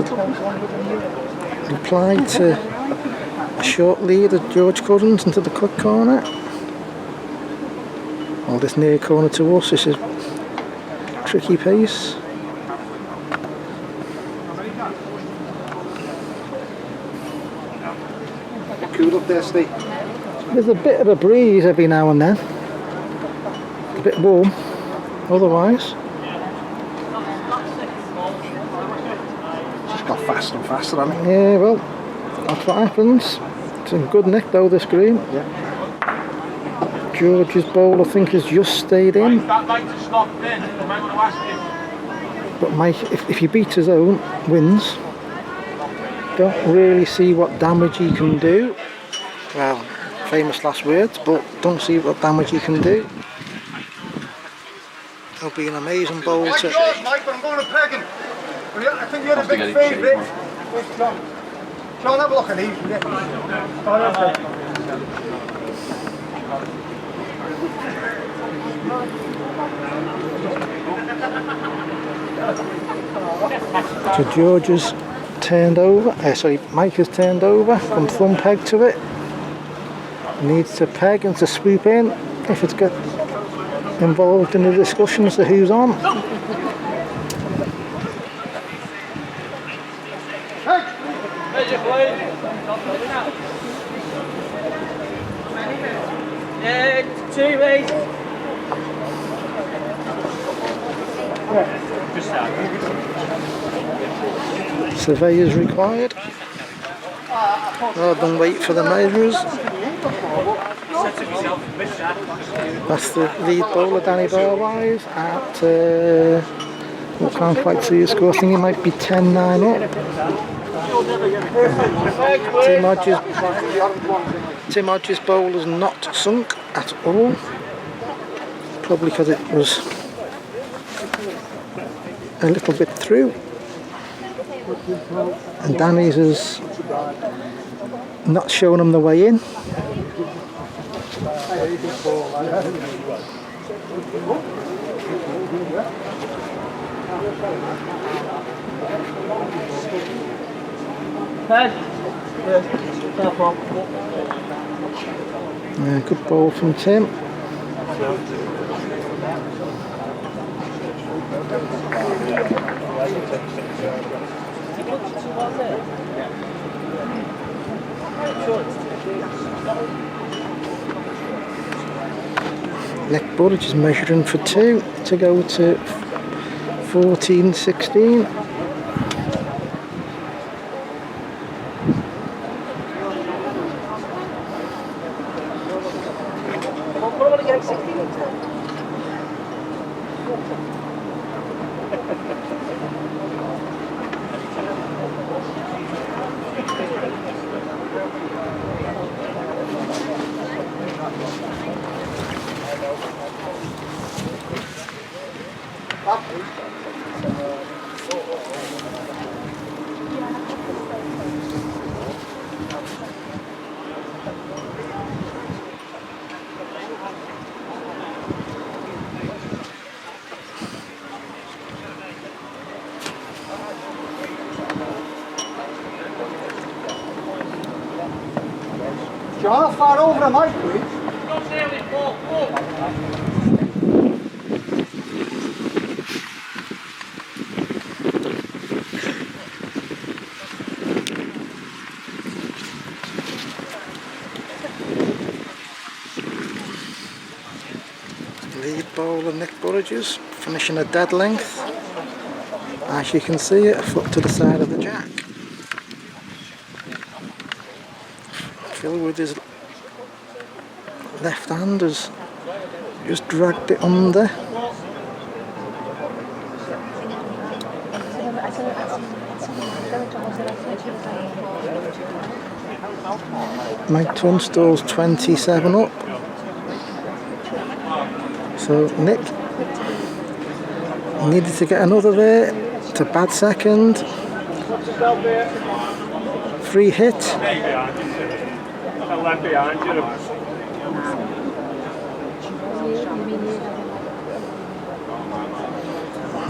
reply to a short lead at George Cuddens into the cut corner. All this near corner to us, this is tricky pace. Cool up there, Steve. There's a bit of a breeze every now and then. A bit warm, otherwise. Just got faster and faster, hasn't it? Yeah, well, that's what happens. It's in good nick though, this green. Yeah. George's bowl, I think, has just stayed in. That light is stopped in. I might want to ask you. But Mike, if he beats his own, wins. Don't really see what damage he can do. Well, famous last words, but don't see what damage he can do. It'll be an amazing bowl Like to... yours, Mike, but I'm going to Pegging. I think you're a big favourite. Where's John? John, have a look at these. So George has turned over, sorry, Mike has turned over from thumb peg to it. Needs to peg and to swoop in if it's got involved in the discussion as to who's on. Two ways. Surveyors required. Rather than wait for the measurers. That's the lead bowler, Danny Barwise, at I can't quite see his score. I think he might be 10-9 up. Tim Hodges' bowl has not sunk at all. Probably because it was a little bit through. And Danny's has not shown him the way in. Good ball from Tim. Nick Burridge is measuring for 2 to go to 14-16. John, how far over am I, please? Not nearly 4 foot. Lead bowler Nick Burridge's finishing a dead length. As you can see, a foot to the side of the jack. Phil with his left hand has just dragged it under. Mike Tunstall's 27 up. So Nick needed to get another there. It's a bad second. Free hit. Left behind you.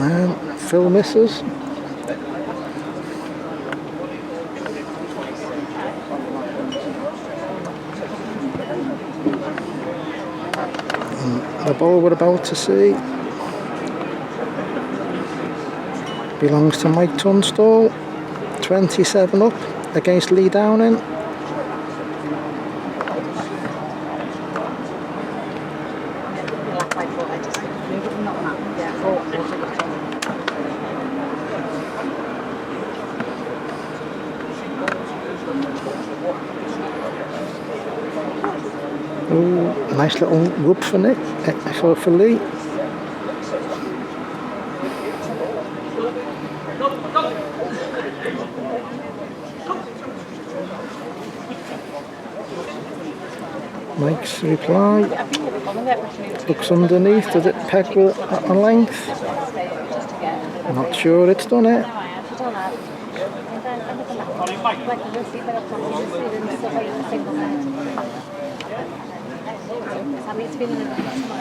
And Phil misses. And the ball we're about to see belongs to Mike Tunstall. 27 up against Lee Downing. Ooh, nice little whoop for Nick, for Lee. Mike's reply. Looks underneath. Does it peg with a length? Not sure it's done it.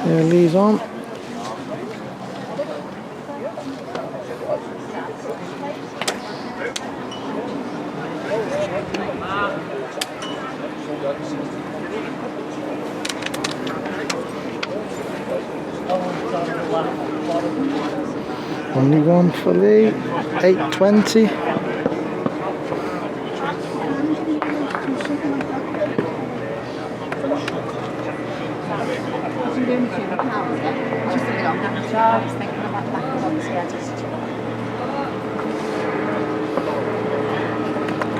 Yeah, Lee's on. Only one for Lee. 8:20.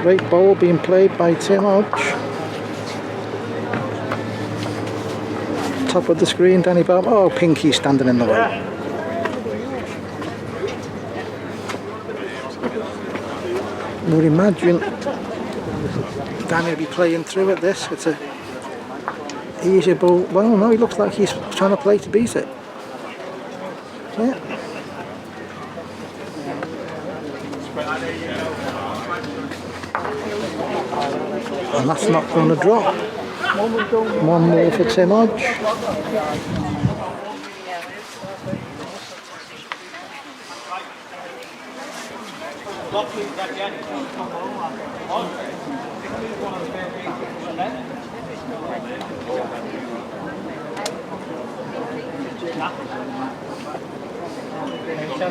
Great ball being played by Tim Hodge. Top of the screen, Danny Bob. Oh, Pinky standing in the way. Would imagine Danny will be playing through at this. It's a easier ball. Well, no, he looks like he's trying to play to beat it. Yeah. And that's not going to drop. One more for Tim Hodge.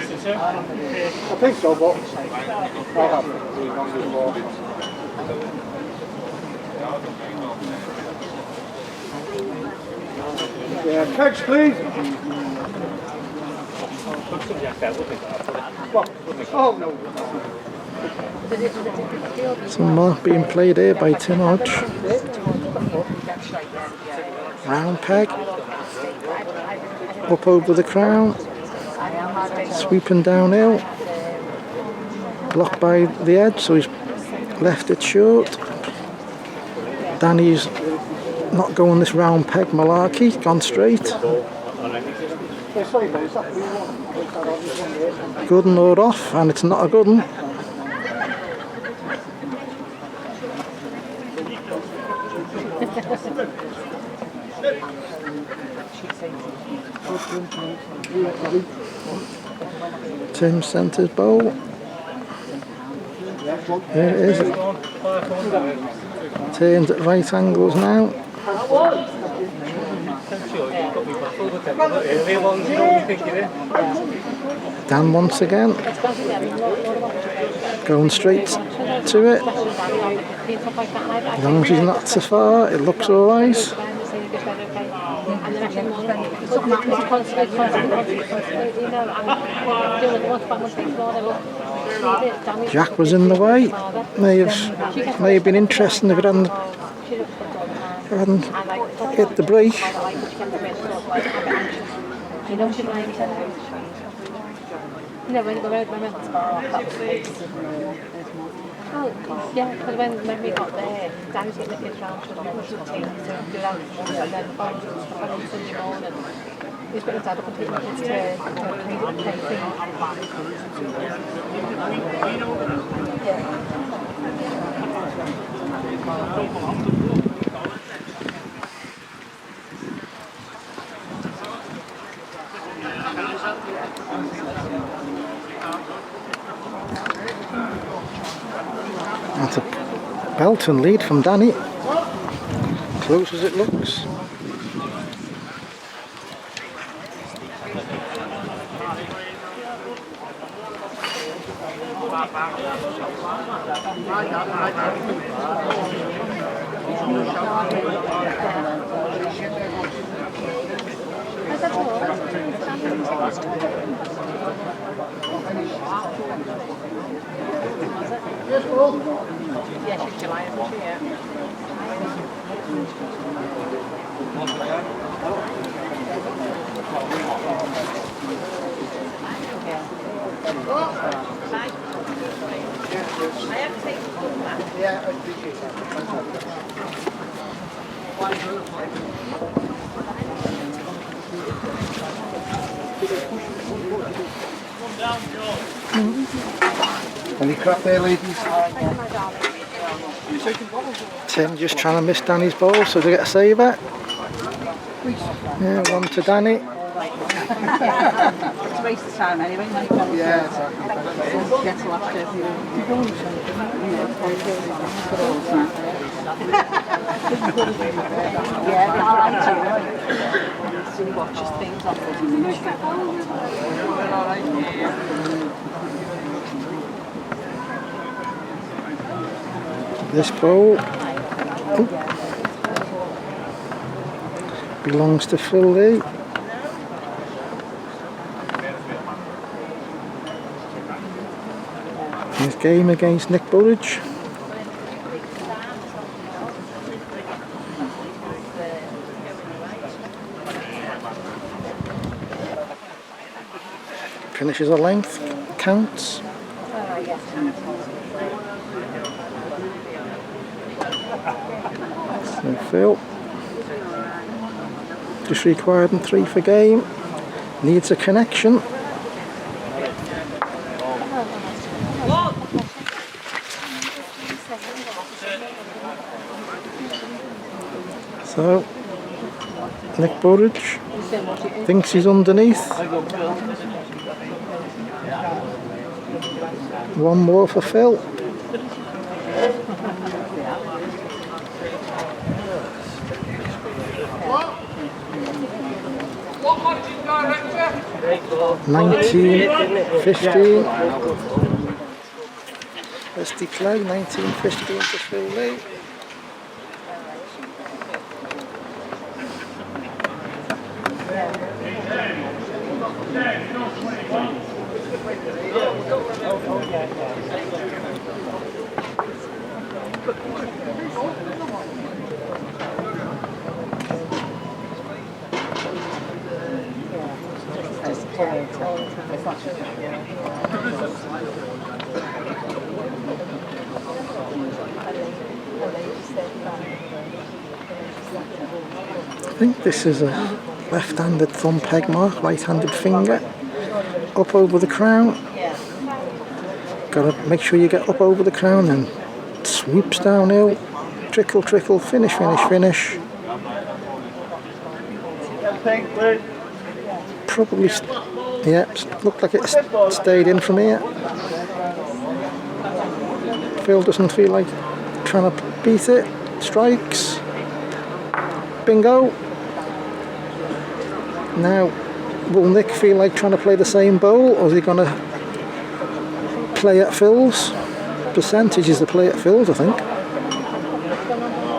I think so, but I'll have it. Yeah, catch please. Oh no. Some mark being played here by Tim Hodge. Round peg. Up over the crown. Sweeping downhill. Blocked by the edge, so he's left it short. Danny's not going this round peg malarkey, gone straight. Good one or off, and it's not a good one. Tim centres bowl. There it is. Turns at right angles now. Dan once again. Going straight to it. As long as he's not so far, it looks alright. Jack was in the way. May have been interesting if it hadn't hit the brake. Oh, yeah, because when we got there, Dan was getting the kids round to the team to do that, and then on Sunday morning, He's got his dad up and taking kids to That's a Belton lead from Danny. Close as it looks. Yeah, she's July, isn't she? Yeah. I have to take the full back. Yeah, I appreciate that. Any crap there, ladies? Tim just trying to miss Danny's ball, so they get a saver. Yeah, one to Danny. It's a waste of time anyway. Yeah, exactly. Get to after yeah, I like to. He watches things on This ball belongs to Phil Lee. His game against Nick Burridge. Finishes a length, counts. So Phil, just required and 3 for game. Needs a connection. So Nick Burridge thinks he's underneath. One more for Phil. What matching director? 19-15. Let's play 19-15 to Phil Lee. I think this is a left-handed thumb peg mark, right-handed finger, up over the crown. Gotta make sure you get up over the crown and swoops downhill, trickle, trickle, finish, finish, finish. Probably, yeah, looked like it stayed in from here. Phil doesn't feel like trying to beat it. Strikes. Bingo. Now, will Nick feel like trying to play the same bowl, or is he going to play at Phil's? Percentage is to play at Phil's, I think.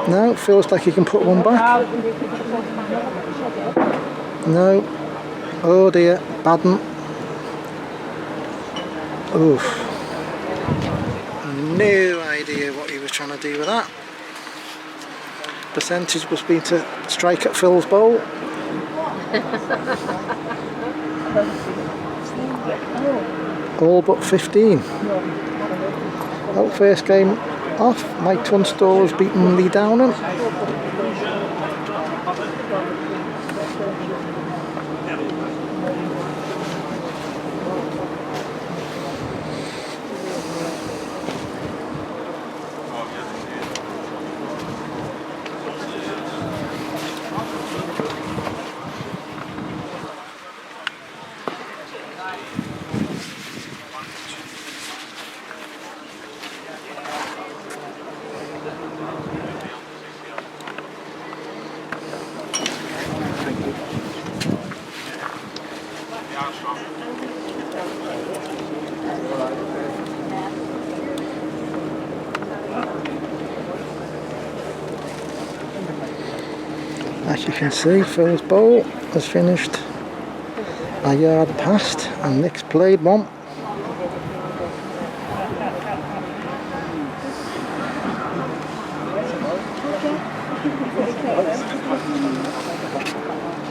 No, feels like he can put one back. No. Oh dear, Baden. Oof. No idea what he was trying to do with that. Percentage must be to strike at Phil's bowl. All but 15. Well, first game off. Mike Tunstall has beaten Lee Downham. As you can see, Phil's bowl has finished a yard past and Nick's played one.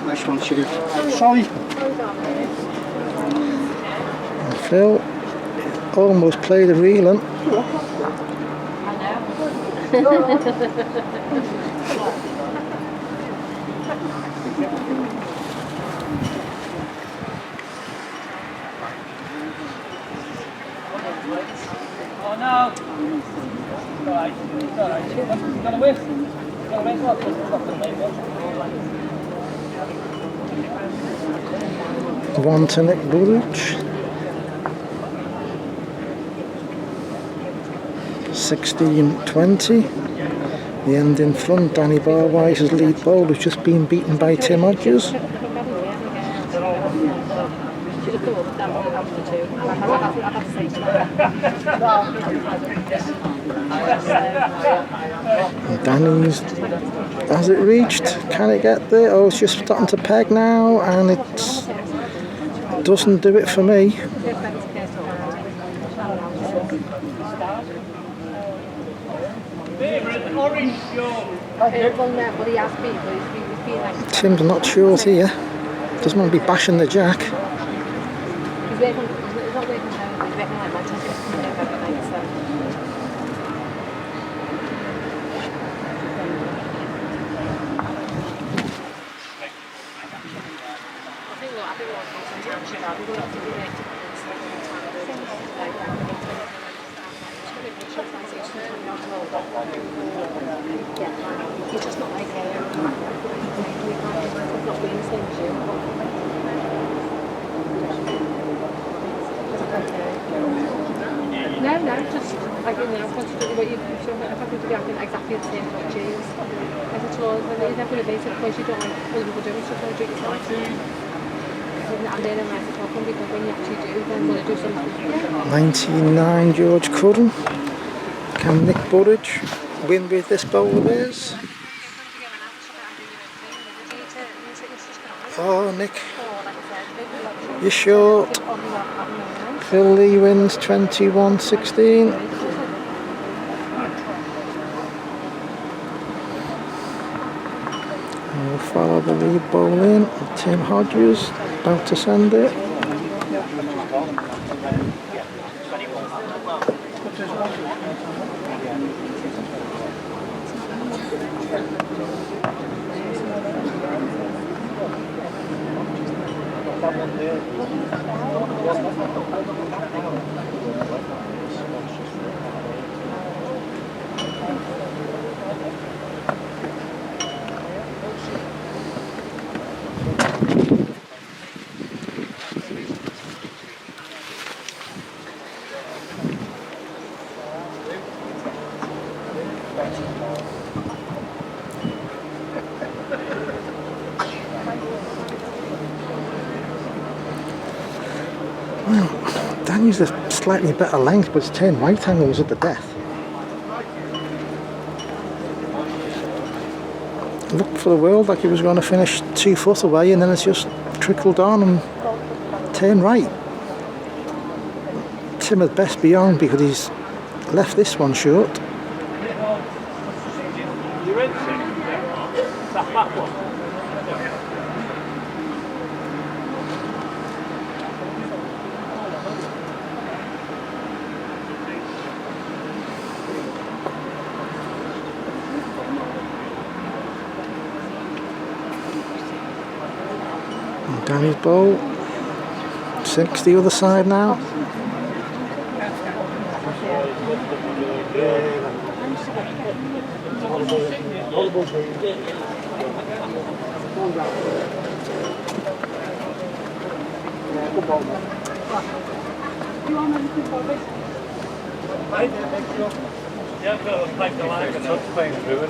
Nice one, Sheriff. Sorry. And Phil almost played a reeling. Oh no! It's alright, it's alright. You've got a whiff. You've got a whiff. Stop the main One to Nick Burridge. 16-20. The end in front, Danny Barwise's lead bowl has just been beaten by Tim Hodges. And Danny's, has it reached? Can it get there? Oh, it's just starting to peg now, and it doesn't do it for me. Tim's not short here. Doesn't want to be bashing the jack. He's just not like not being the same as you. No, just like constantly what you've shown. I'm happy to be acting exactly the same as James. As a child, when you're never going to be so close, you don't like other people doing stuff like yourself. And then I'm like talking because when you actually do, then want to do something. 99 George Curran. Can Nick Burridge win with this bowl of his? Oh, Nick, you're short. Phil Lee wins 21-16. We'll follow the lead bowl in. Tim Hodges about to send it. Well, Danny's a slightly better length, but it's 10 right angles at the death. Looked for the world like he was going to finish 2 foot away, and then it's just trickled on and 10 right. Tim at best beyond because he's left this one short. You're in that back one. Danny's bowl, 6 the other side now. You want anything for this? Yeah, I've got to play the line and touch playing through it.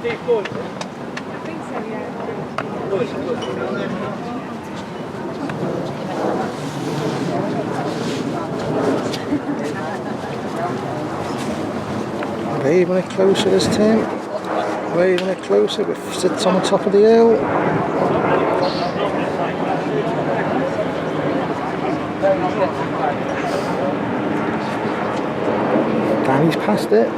Steve Good. I think so, yeah. Waving it closer this time. Waving it closer. It sits on the top of the hill. Danny's past it.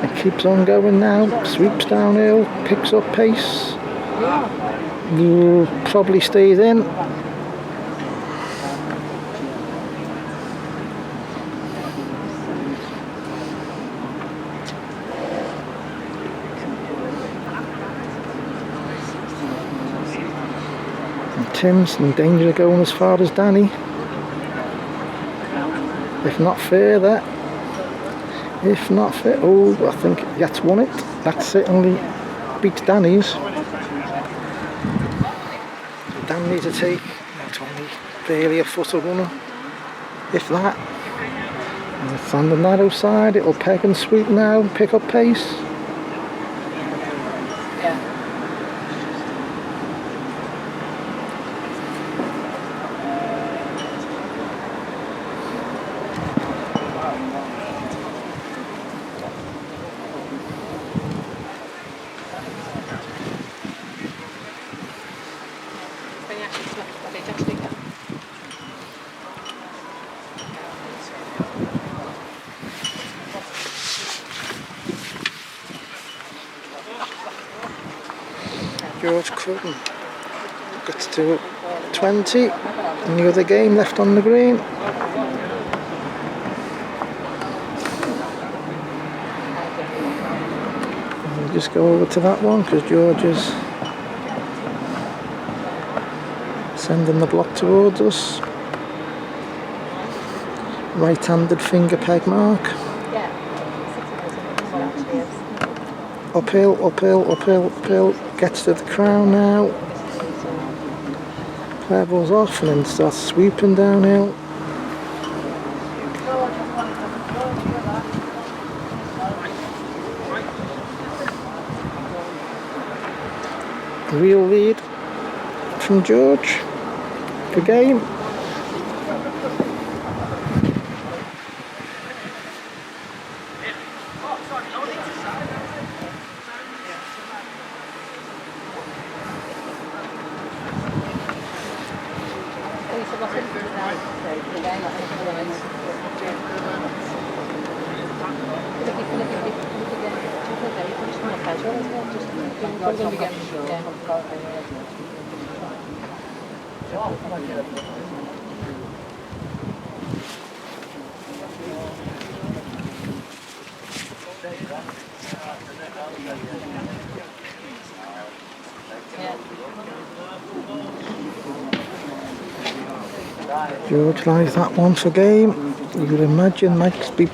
It keeps on going now. Sweeps downhill. Picks up pace. Probably stays in. Tim's in danger of going as far as Danny, if not further. Oh, I think that's won it. That certainly beats Danny's. Dan needs to take not only barely a foot of runner, if that. And it's on the narrow side. It'll peg and sweep now, pick up pace. George Crutton gets to 20, and the other game left on the green. We'll just go over to that one because George is sending the block towards us. Right-handed finger peg mark. Uphill, uphill, uphill, uphill. Gets to the crown now. Levels off and then starts sweeping downhill. Real lead from George. Good game. George likes that one for game. You would imagine Mike's be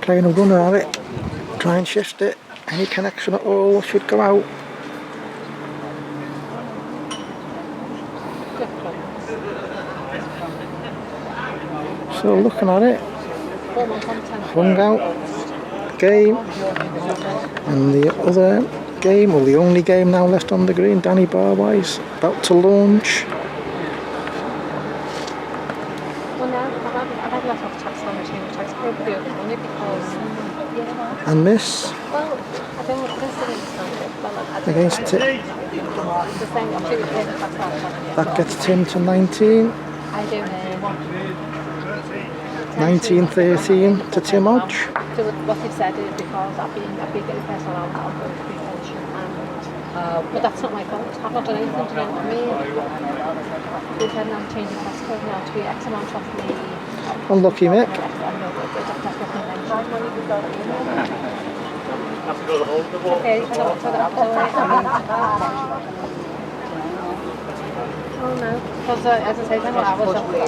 playing a runner at it. Try and shift it. Any connection at all should go out. So looking at it, hung out game, and the other game, or the only game now left on the green, Danny Barwise about to launch. And miss. Against Tim. That gets Tim to 19. 19-13 to Tim Hodge. So what you've said is because I've been getting personal out of both prevention and but that's not my fault. I've not done anything to them to me. We've had now changing test code now to be X amount off me. Unlucky Mick. Have to go to the hole of the ball. Okay, so that Oh no, because as I say, then I was up there.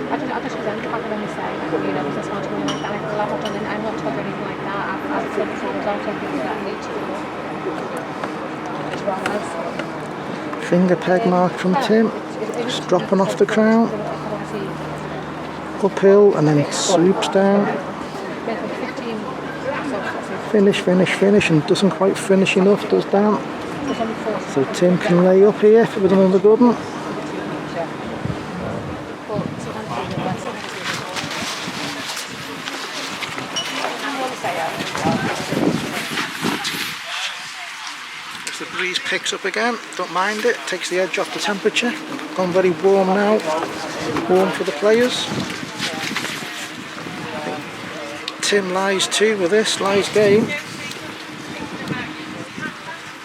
I just resent the fact that when they say, you know, this one's going to be like that, I'm not told anything like that. I've said this all the time, told people that I need to. As well as Finger peg mark from Tim. Just dropping off the crown. Uphill and then swoops down. Finish, finish, finish, and doesn't quite finish enough, does Dan. So Tim can lay up here with another good one. If the breeze picks up again, don't mind it, takes the edge off the temperature. Gone very warm now, warm for the players. Tim lies too with this, lies game.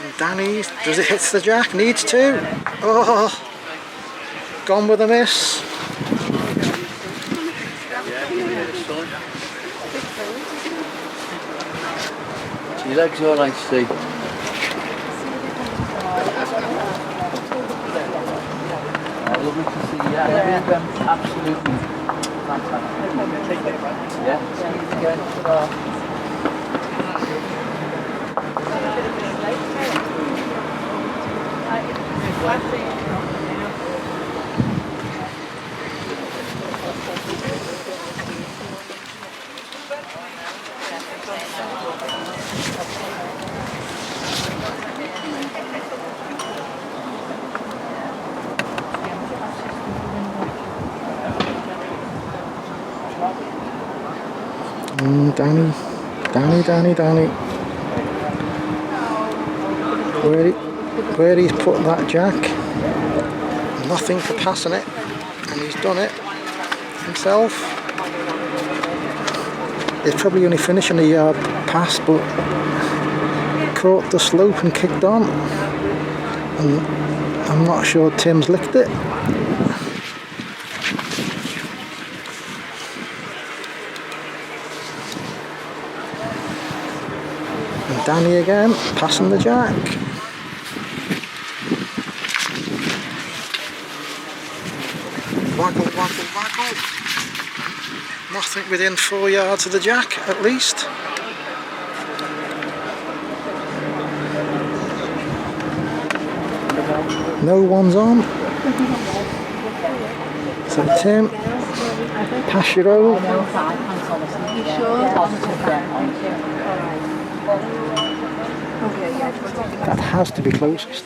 And Danny, does it hit the jack? Needs to. Oh, gone with a miss. Your legs are alright, Steve. Lovely to see you. Absolutely fantastic. Yeah, see you again. Danny. Where he's put that jack, nothing for passing it, and he's done it himself. It's probably only finishing a yard past, but caught the slope and kicked on, and I'm not sure Tim's licked it. Danny again, passing the jack. Waggle. Nothing within 4 yards of the jack, at least. No one's on. So Tim, pass your roll. That has to be closest.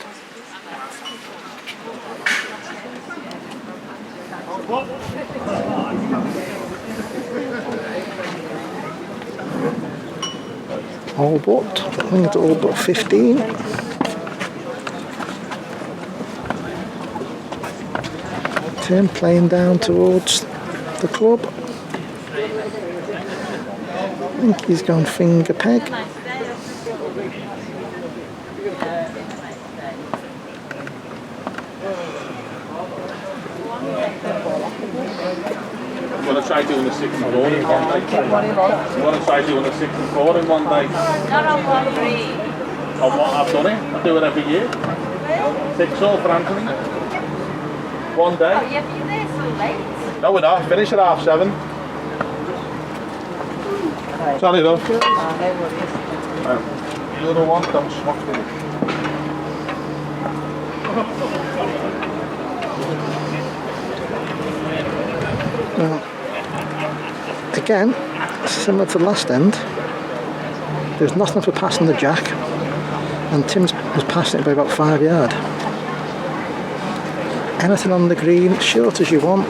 All but, I think it's all but 15. Tim playing down towards the club. I think he's gone finger peg. You want to try doing a 6 and 4 in one day? You want to try doing a 6 and 4 in one day? Not on 1 3. On what I've done it. I do it every year. 6 all for Anthony. One day. Oh, you're there so late. No, we're not. Finish at 7:30. Sorry though. The other one, don't smoke with it. Now, again, similar to the last end, there's nothing for passing the jack, and Tim was passing it by about 5 yards. Anything on the green, short as you want,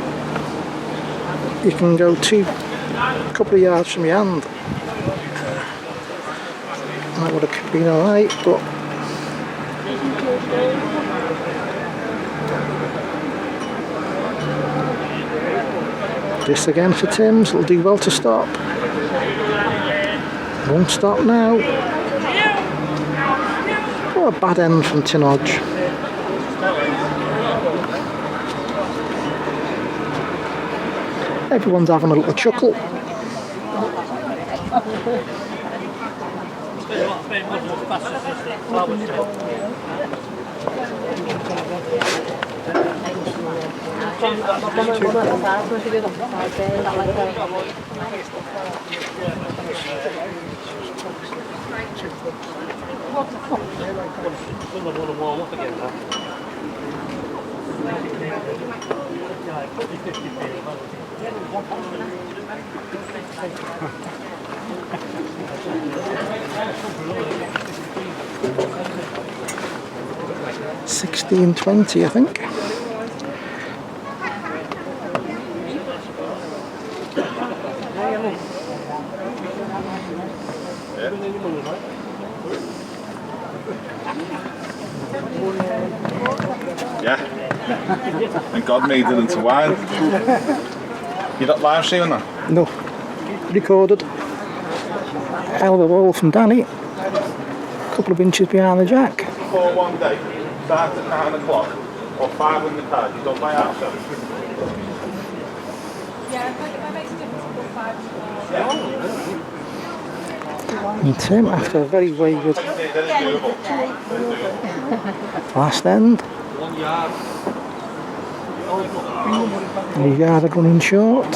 you can go a couple of yards from your hand. That would have been alright, but this again for Tim's, it'll do well to stop. Won't stop now. What a bad end from Tin Hodge. Everyone's having a little chuckle. $16.20, I think. Yeah. And God made it into wine. You're not live streaming that? No. Recorded. Hell of a ball from Danny. A couple of inches behind the jack. For one day, start at 9 o'clock or 5 on the card, you don't buy out. Yeah, that makes a difference to 5. And Tim, after a very wayward last end, the yard are running short.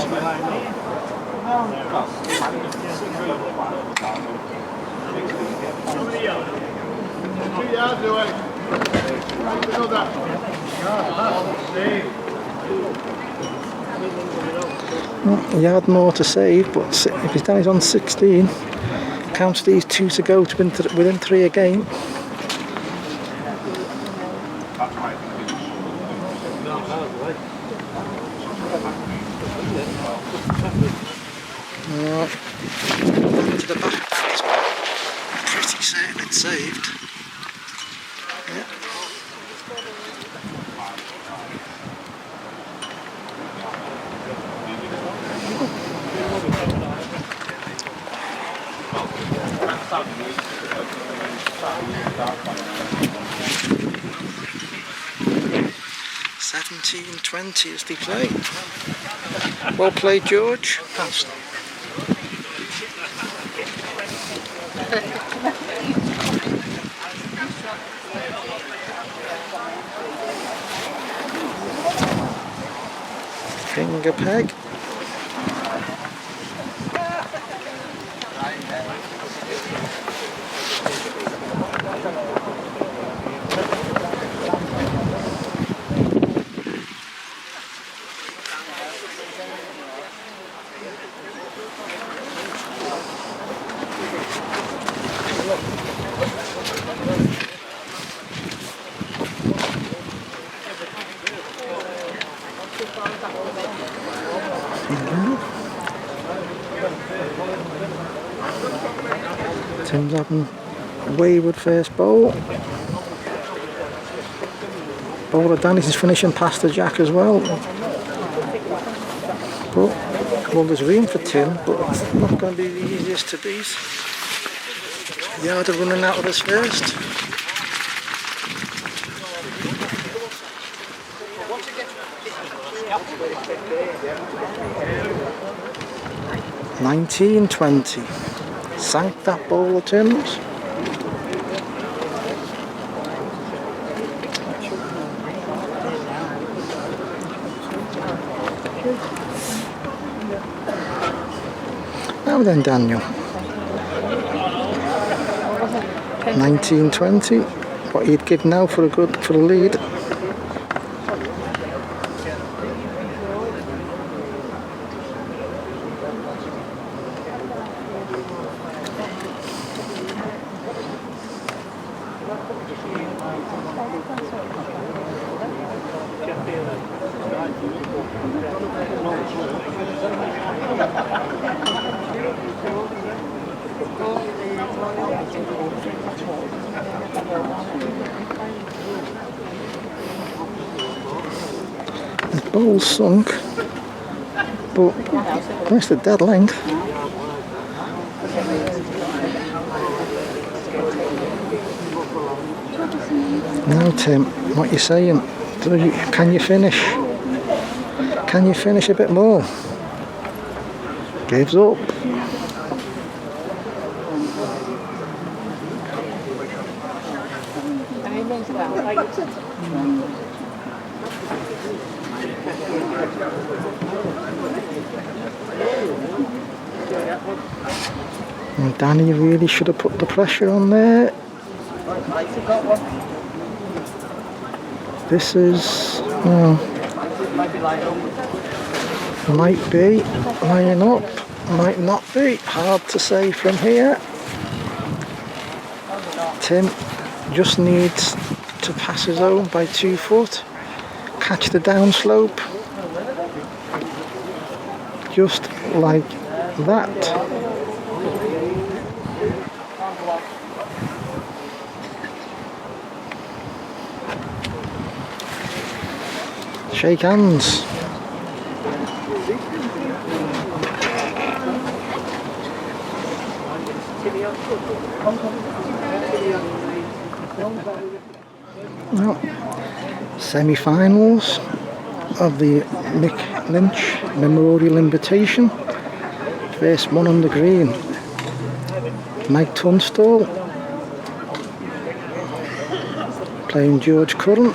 He had more to save, but if he's down, he's on 16. Counts these 2 to go to within 3 a game. To the back of that, he's pretty certain it's saved. Yeah. $17.20 as they play. Well played, George. Finger peg. Tim's having wayward first bowl. Bowler Danny's is finishing past the jack as well. But, well, there's room for Tim, but it's not going to be the easiest to beat. Yard are running out of his first. $19.20. Sank that bowl of Tim's. Now then, Daniel. 19.20. What you'd give now for a lead. The bowl's sunk, but that's the dead length. Now Tim, what you saying? Can you finish? Can you finish a bit more? Gives up. And Danny really should have put the pressure on there. This is, well, might be lying up, might not be. Hard to say from here. Tim just needs to pass his own by 2 foot. Catch the downslope. Just like that. Shake hands. Well, semi-finals of the Mick Lynch Memorial Invitation. First one on the green, Mike Tunstall playing George Curran.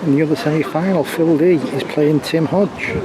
In the other semi-final, Phil Lee is playing Tim Hodge.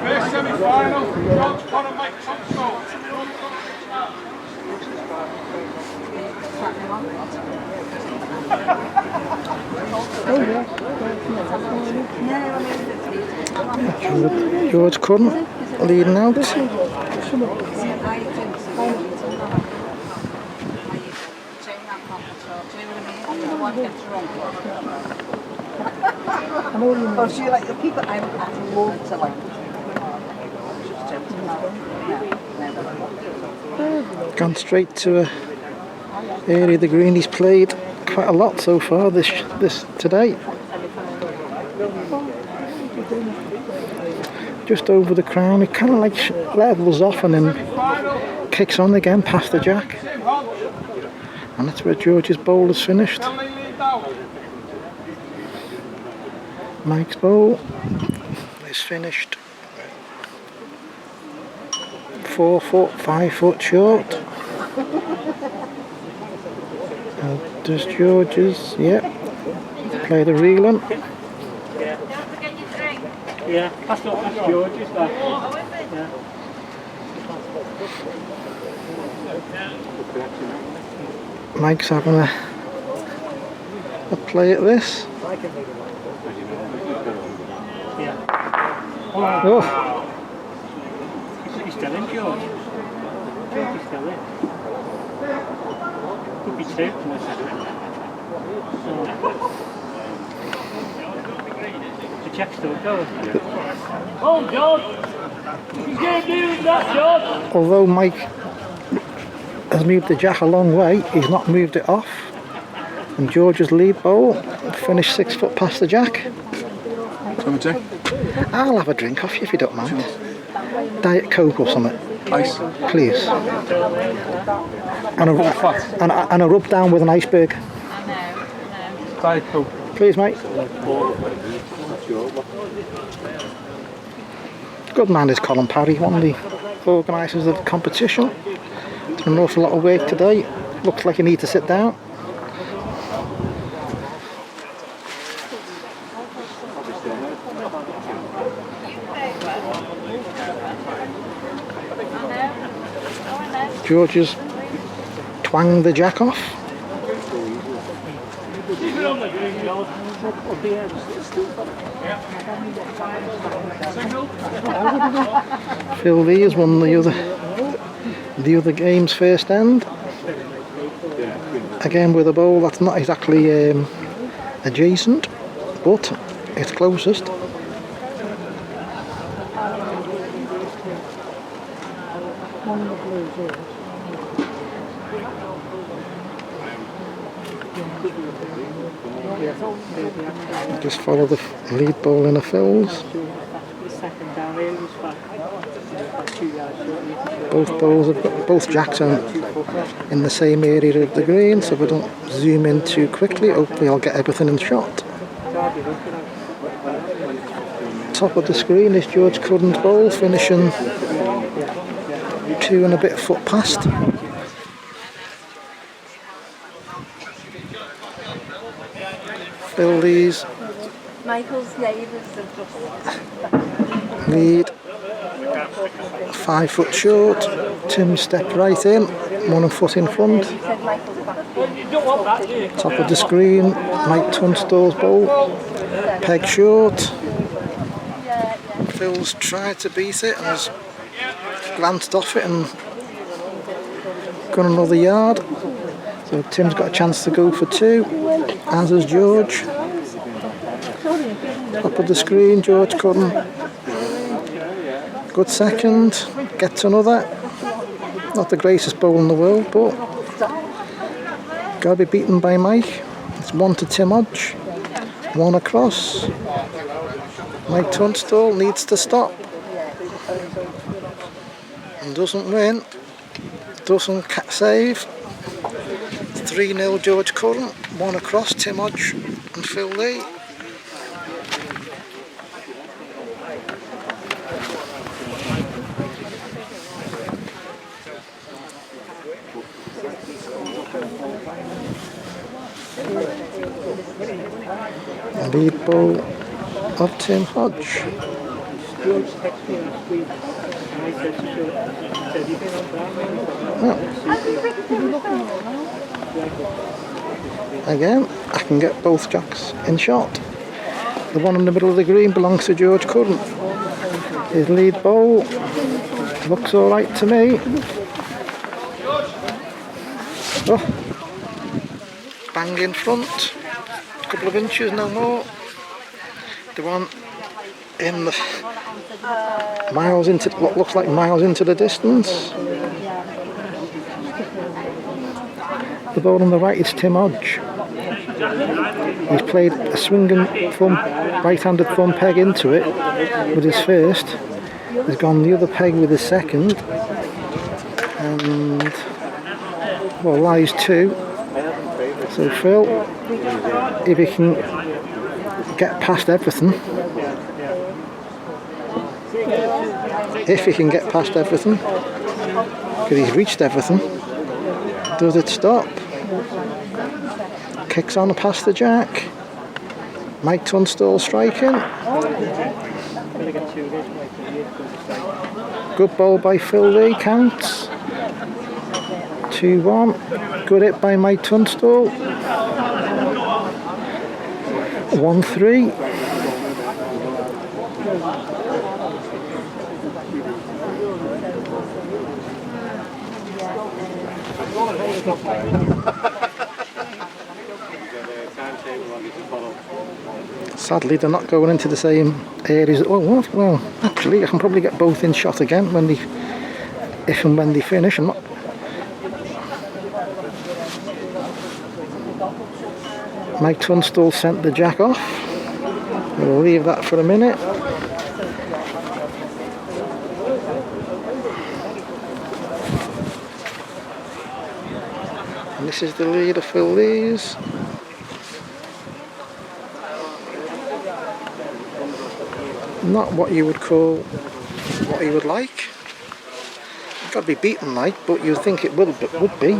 First semi-final, George Curran, Mike Tunstall. George Curran leading out. Oh, so you like the people I love to like. Gone straight to a area of the green he's played quite a lot so far this today. Just over the crown, he kind of like levels off and then kicks on again past the jack. And that's where George's bowl is finished. Mike's bowl is finished 4 foot, 5 foot short. Does George's, yeah, play the reeling. Yeah, that's not just George's that. Yeah. Mike's having a play at this. Yeah. Oh. He's still in, George. George is still in. Could be two. The Jack's still going. Oh, George! He's going to do that, George! Although Mike has moved the jack a long way, he's not moved it off. And George's lead bowl finished 6 foot past the jack. I'll have a drink off you if you don't mind. Diet Coke or something. Ice. Please. And a rub down with an iceberg. Diet Coke. Please, mate. Good man is Colin Parry, one of the organisers of the competition. Done an awful lot of work today. Looks like you need to sit down. George has twanged the jack off. Phil Lee has won the other game's first end. Again with a bowl that's not exactly adjacent, but it's closest. Just follow the lead ball in a Phil's. Both jacks are in the same area of the green, so we don't zoom in too quickly. Hopefully I'll get everything in shot. Top of the screen is George Curran's bowl, finishing 2 and a bit foot past. Phil Lee's Michael's neighbours have just... lead 5 foot short. Tim stepped right in, 1 foot in front. Top of the screen, Mike Tunstall's bowl, peg short. Phil's tried to beat it and has glanced off it and gone another yard. So Tim's got a chance to go for 2, as has George. Top of the screen, George Curran. Good second, gets another. Not the greatest bowl in the world, but got to be beaten by Mike. It's 1 to Tim Hodge, 1 across. Mike Tunstall needs to stop and doesn't win, doesn't save. 3-0 George Curran, 1 across Tim Hodge and Phil Lee. Lead bowl of Tim Hodge. Again, I can get both jacks in shot. The one in the middle of the green belongs to George Curran. His lead bowl looks alright to me. Oh, bang in front. A couple of inches, no more. The one in the miles into what looks like miles into the distance. The ball on the right is Tim Hodge. He's played a swinging right-handed thumb peg into it with his first. He's gone the other peg with his second, and well, lies 2. So Phil, if he can get past everything, because he's reached everything, does it stop? Kicks on past the jack. Mike Tunstall striking. Good ball by Phil Lee, counts. 2-1. Good hit by Mike Tunstall. 1-3. Sadly, they're not going into the same areas. Oh, what? Well, actually, I can probably get both in shot again when they, if and when they finish. I'm not. Mike Tunstall sent the jack off. We'll leave that for a minute. And this is the leader, Phil Lees. Not what you would call what he would like. It's got to be beaten like, but you'd think it would be.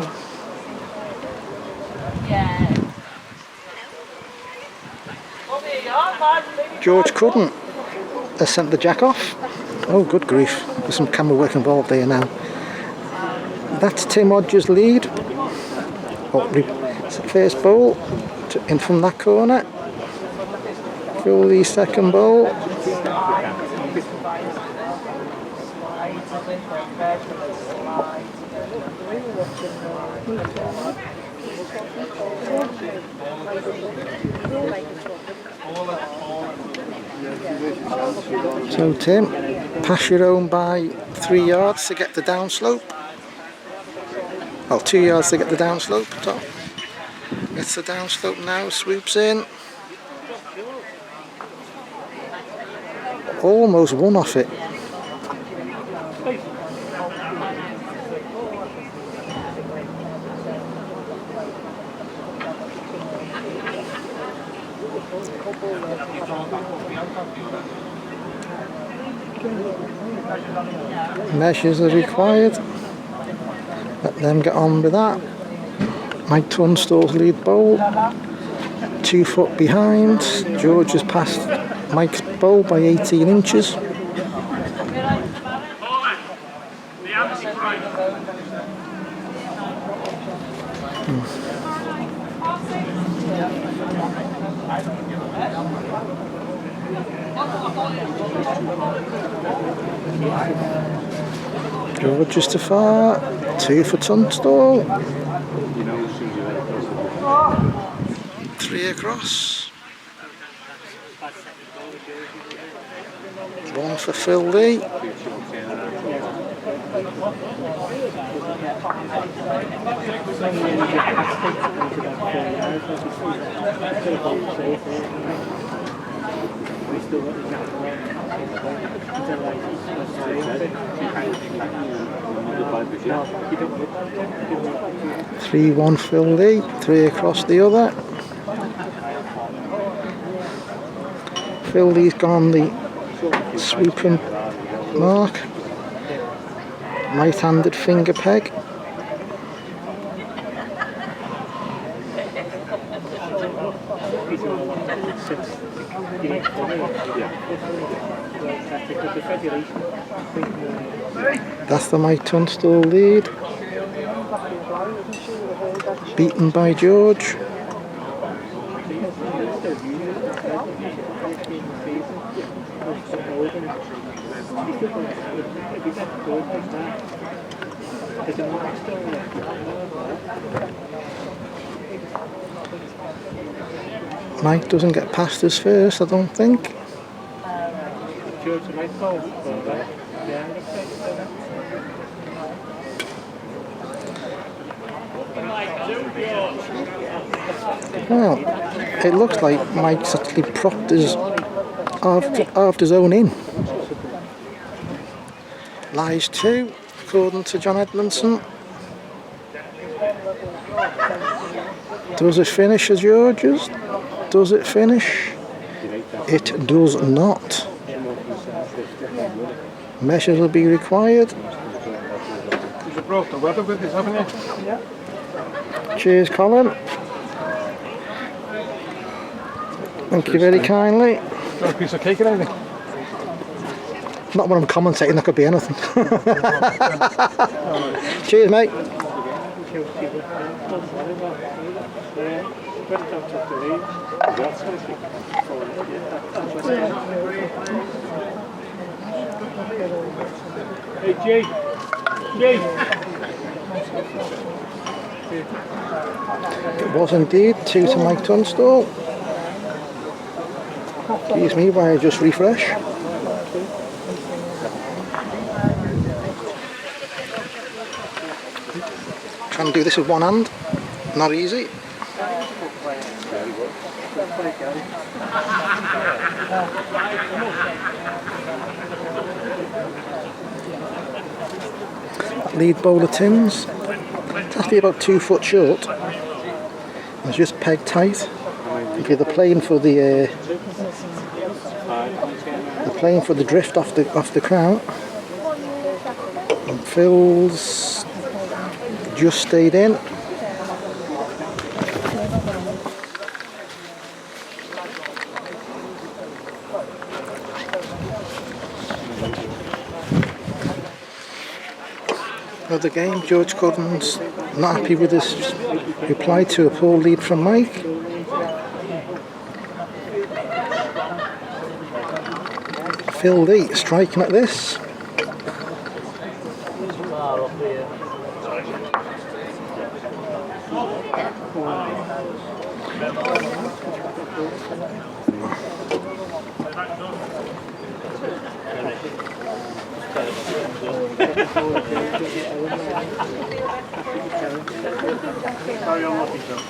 George couldn't have sent the jack off. Oh, good grief. There's some camera work involved there now. That's Tim Hodges' lead. Oh, it's the first bowl in from that corner. Phil Lee's second bowl. So Tim, pass your own by 3 yards to get the downslope. Well, 2 yards to get the downslope. Top. Gets the downslope now, swoops in. Almost one off it. Measures are required. Let them get on with that. Mike Tunstall's lead bowl. 2 foot behind. George has passed Mike's bowl by 18 inches. George just too far. 2 for Tunstall. 3 across. 1 for Phil Lee. Three, 1 Phil Lee, 3 across the other. Phil Lee's gone the swooping mark. Right-handed finger peg. That's the Mike Tunstall lead. Beaten by George. Mike doesn't get past us first, I don't think. Well, it looks like Mike's actually propped his halved his own in. Lies 2, according to John Edmondson. Does it finish as George's? Does it finish? It does not. Measures will be required. You've brought the weather with us, haven't you? Yeah. Cheers, Colin. Thank you very kindly. Got a piece of cake or anything? Not when I'm commentating, that could be anything. Cheers, mate. Hey, Jay. It was indeed 2 to Mike Tunstall. Excuse me while I just refresh. Trying to do this with one hand, not easy. Lead bowler Tim's, it's actually about 2 foot short. It's just pegged tight. Okay, they're playing for the drift off the crown. And Phil's just stayed in. Another game, George Cudden's not happy with his reply to a poor lead from Mike. Phil Lee striking at this. Carry on looking, John.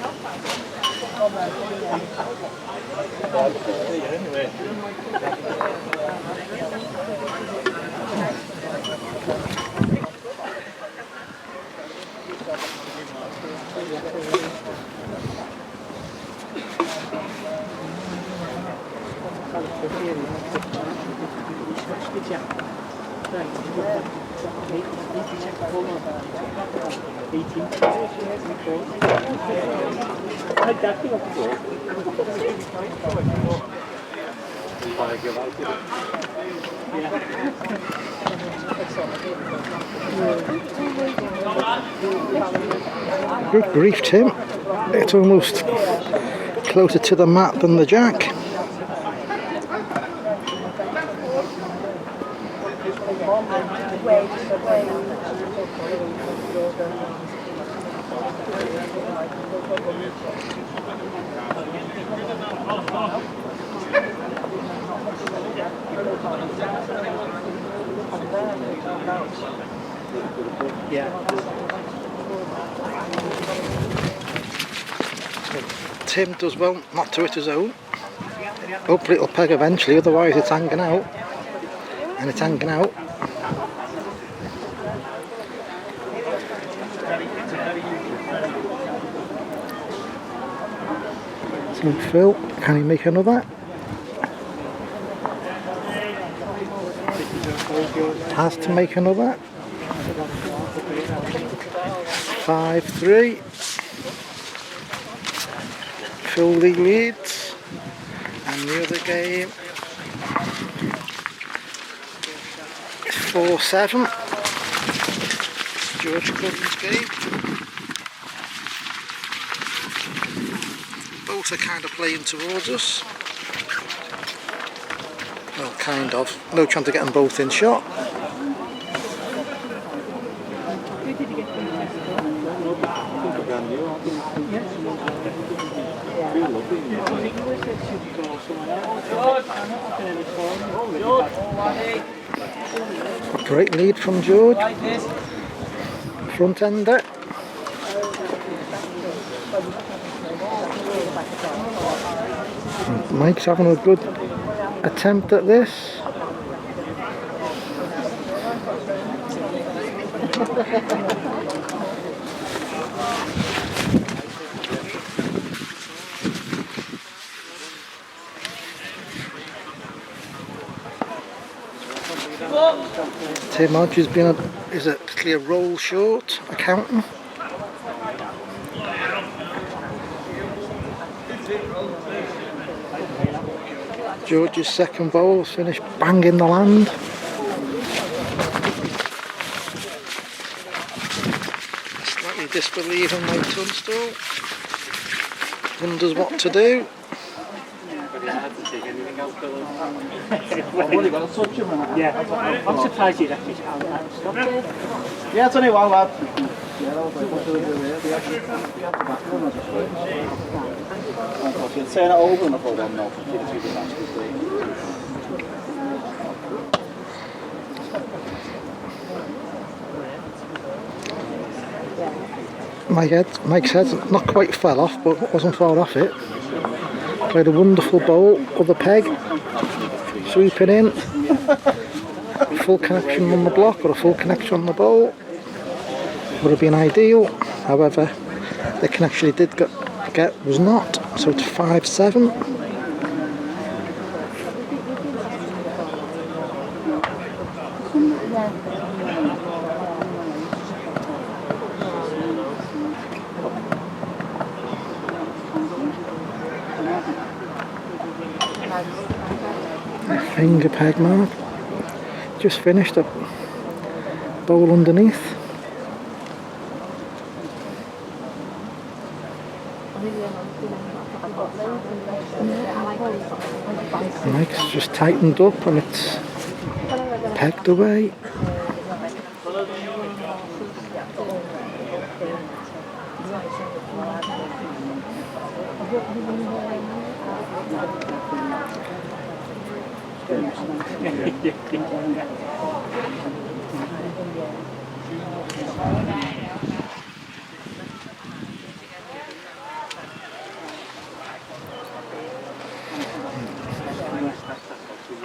Good grief, Tim. It's almost closer to the mat than the jack. Tim does well not to hit his own. Hopefully it'll peg eventually, otherwise it's hanging out. And it's hanging out. So Phil, can he make another? Has to make another. 5-3. Phil Lee leads. And the other game is 4-7. George Cudden's game. Both are kind of playing towards us. Well, kind of. No chance to get them both in shot. A great lead from George. Front ender. Mike's having a good attempt at this. Tim Hodge has been is actually a roll short, accounting. George's second bowl has finished bang in the land. Slightly disbelieving Mike Tunstall. Wonders what to do. Yeah, I'm surprised you left his hand out. Yeah, it's only one lad. You'll turn it over and the ball on now. Mike's head not quite fell off, but wasn't far off it. Played a wonderful bowl of the peg, sweeping in. Full connection on the block or a full connection on the bowl would have been ideal. However, the connection he did get was not, so it's 5-7. Finger peg mark. Just finished a bowl underneath. Mike's just tightened up and it's pegged away.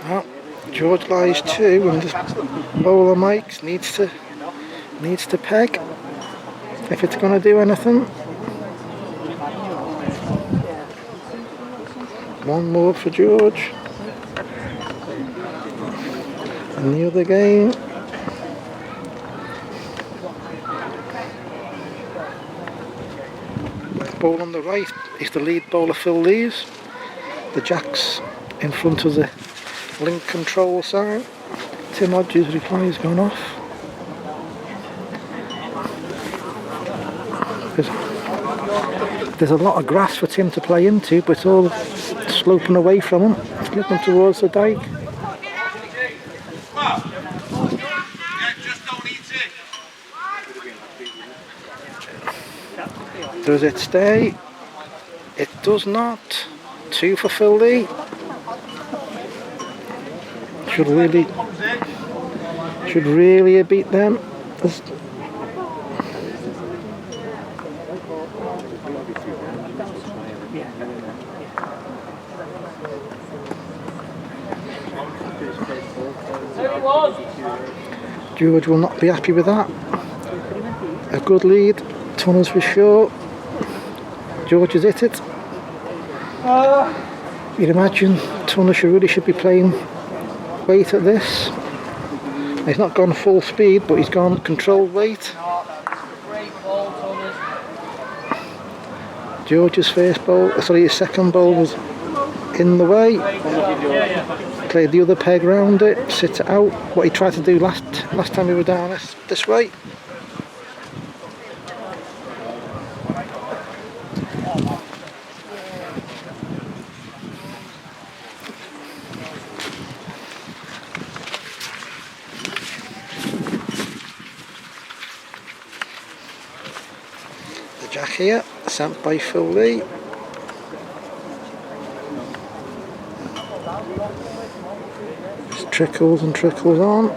Well, George lies 2 and the bowler Mike needs to peg if it's going to do anything. One more for George. And the other game. Ball on the right is the lead bowler Phil Lees. The jack's in front of the link control sign. Tim Hodges' reply has gone off. There's a lot of grass for Tim to play into, but it's all sloping away from him. It's looking towards the dike. Does it stay? It does not. 2 for Phil Lee. Should really have beat them. George will not be happy with that. A good lead, tunnels for sure. George has hit it. You'd imagine Turner should be playing weight at this. He's not gone full speed, but he's gone controlled weight. George's his second bowl was in the way. Played the other peg round it, sit it out. What he tried to do last time we were down this way. The jack here, sent by Phil Lee. Just trickles and trickles on.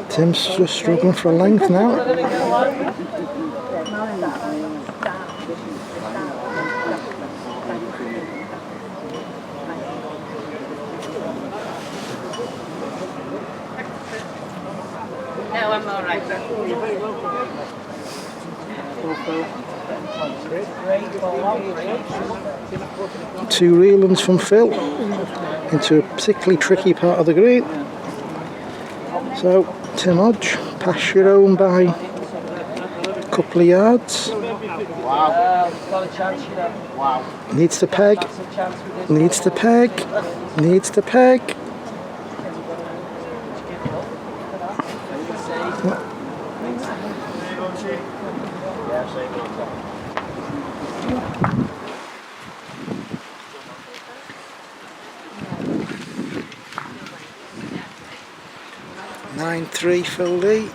Tim's just struggling for a length now. No, I'm all right. Two reelings from Phil into a particularly tricky part of the green. So Tim Hodge, pass your own by a couple of yards. Got a chance, you know. Wow. Needs to peg. Needs to peg. Needs to peg. 9-3 Phil Lee.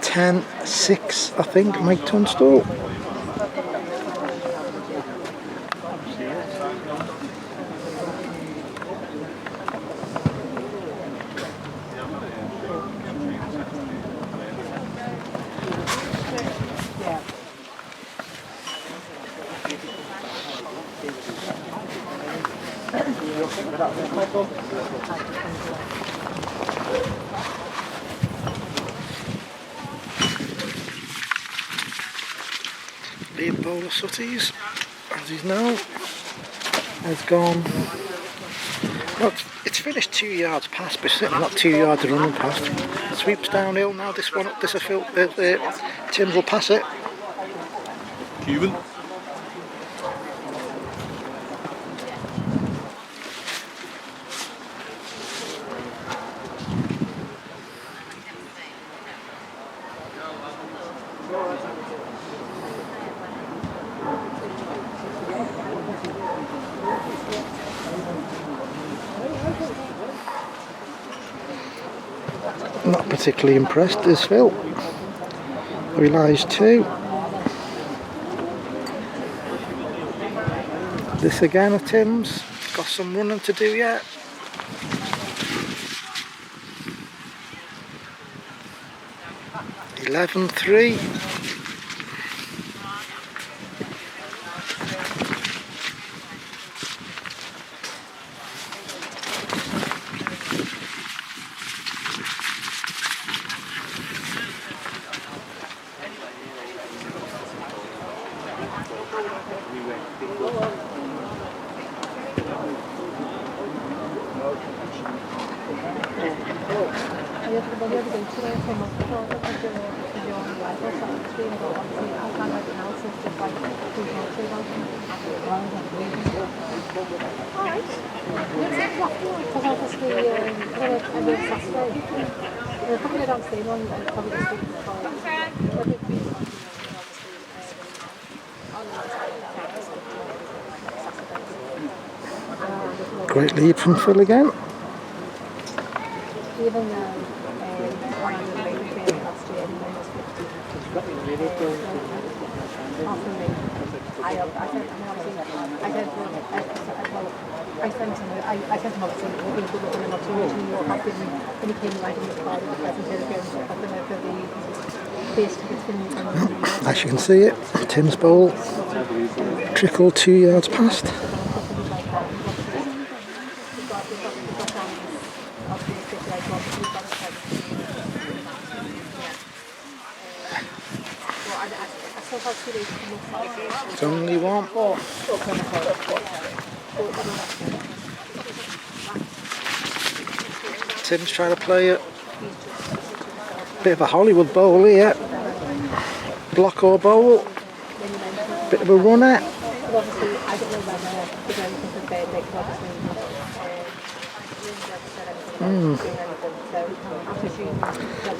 10-6 I think Mike Tunstall. Lead bowler Sutties, as he's now, has gone. Well, it's finished 2 yards past, but certainly not 2 yards running past. Sweeps downhill now. This one, Tim will pass it. Cuban. Not particularly impressed is Phil. Relies 2. This again of Tim's. Got some running to do yet. (11-3). Great lead from Phil again. Even though one of the last year, I sent him obviously we've been good looking him up to New York when he came right in the car with the As you can see it, Tim's bowl trickled 2 yards past. It's only one. Tim's trying to play a bit of a Hollywood bowl here. Block or bowl. Bit of a runner.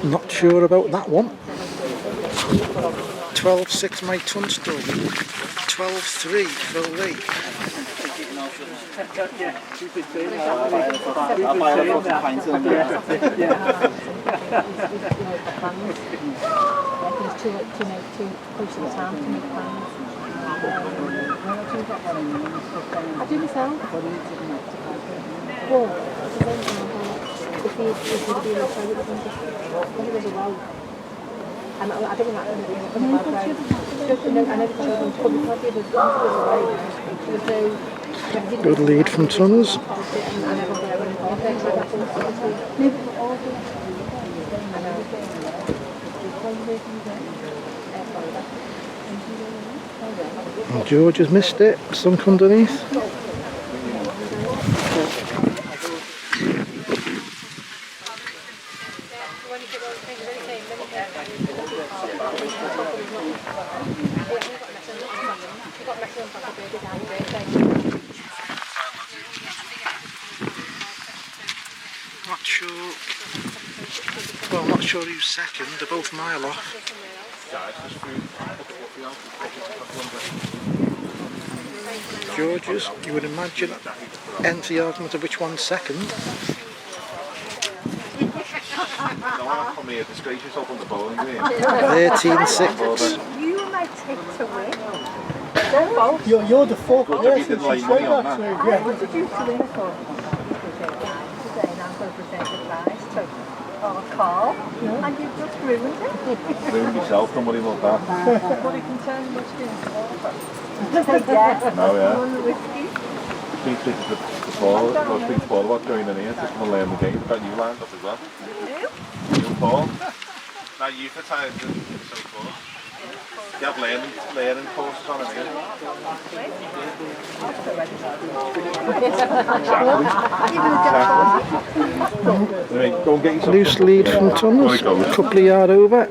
Not sure about that one. 12-6 Mike Tunstall. 12-3 Phil Lee. I do myself. Well, if he would be in the phone, he was a row. And I don't know that. Good lead from Tunners. And George has missed it, sunk underneath. Not sure. Well, I'm not sure who's second. They're both mile off. George's, you would imagine, ends the argument of which one's second. Come here, disgrace yourself on the bowling green. 13-6. You might take to win. You're the fourth Good person if you didn't to lay say money on that. that. I wanted you to win a today, and I'm going to present the prize to our Carl, and you've just ruined it. Ruin yourself, somebody like that. But he can turn much into water. Yeah. No, yeah. One whiskey. Speak to Paul, I was speaking to Paul about joining in here, just to learn the game. Got you lined up as well. You and Paul. Now you've retired so far. You have learning courses on it here. Exactly. Go and get yourself Loose lead from Tunnels, a couple of yards over.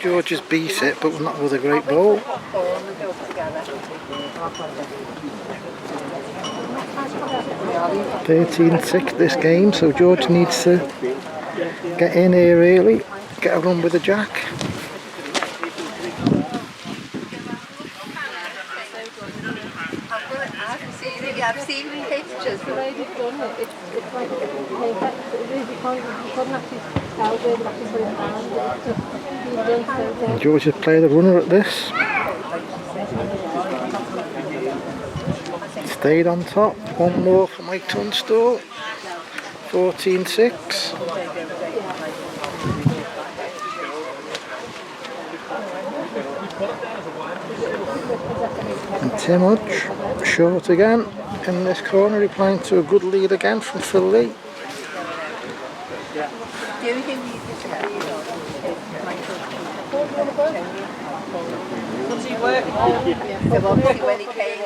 George has beat it, but not with a great ball. 13-6 this game, so George needs to get in here early, get a run with the jack. I've seen pictures. The way they've done it, it's like perfect. You couldn't actually tell where they've actually put it down. And George has played the runner at this. Stayed on top. One more for Mike Tunstall. 14-6. And Tim Hodge short again in this corner, replying to a good lead again from Phil Lee. What's he working on? When he came,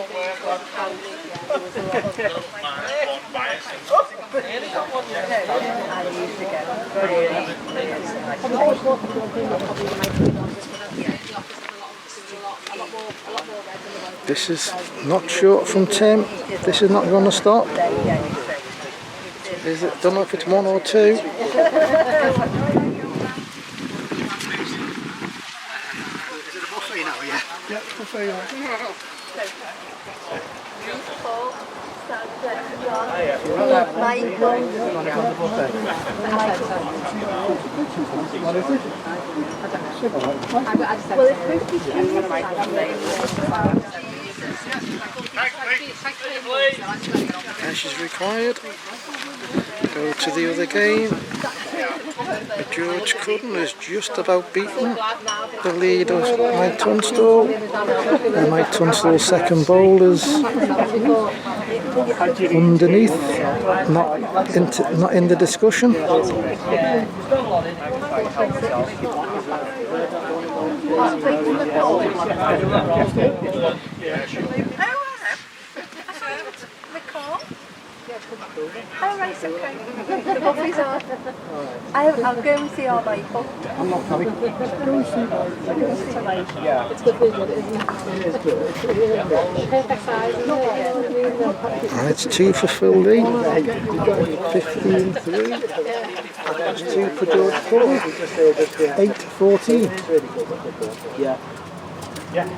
This is not short from Tim. This is not going to stop. Is it? Don't know if it's one or two. Is it a buffet now, yeah? Yeah, buffet, yeah. What is it? Well, it's 52. Cash is required. Go to the other game. George Cudden has just about beaten the lead of Mike Tunstall. And Mike Tunstall's second bowl is underneath, not in the discussion. Oh, right, okay. The buffets are. I'll go and see our Michael. I'm not coming. Go and see Michael. Yeah. It's good visual, isn't it? It is good. Perfect size, isn't it? And it's 2 for Phil Lee. 15-3. That's 2 for George Cudden. 8-14. Yeah. Yeah.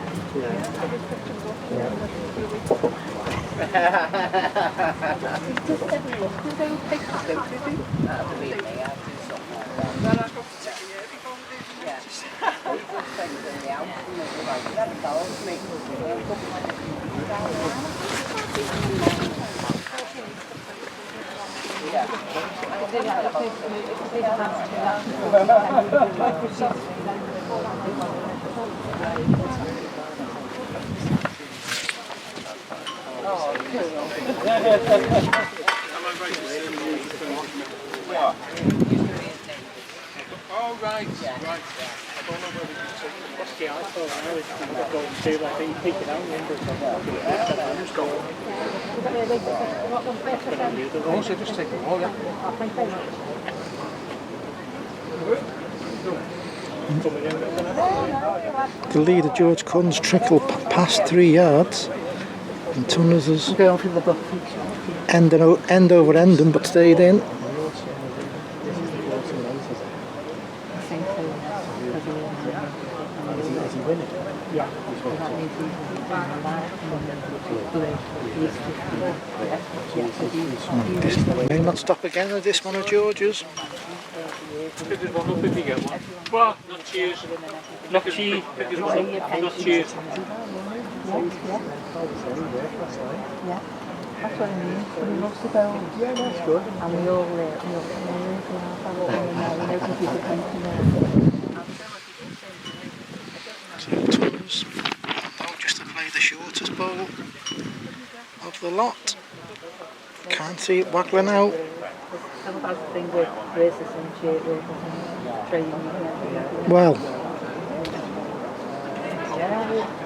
Oh, right, right. I don't know whether what's the iPhone now? It's going to go and do, I think, take it out and then go to the Also, just take the ball, yeah. The leader, George Cunn's trickle past 3 yards. And Tunners is end over ending, but stayed in. This may not stop again with this one of George's. What? Not cheers. Not cheese. Not cheese. Yeah, that's what I mean. We lost the bowl. Yeah, that's good. And we all Tunners, just to play the shortest bowl of the lot. Can't see it waggling out. Well,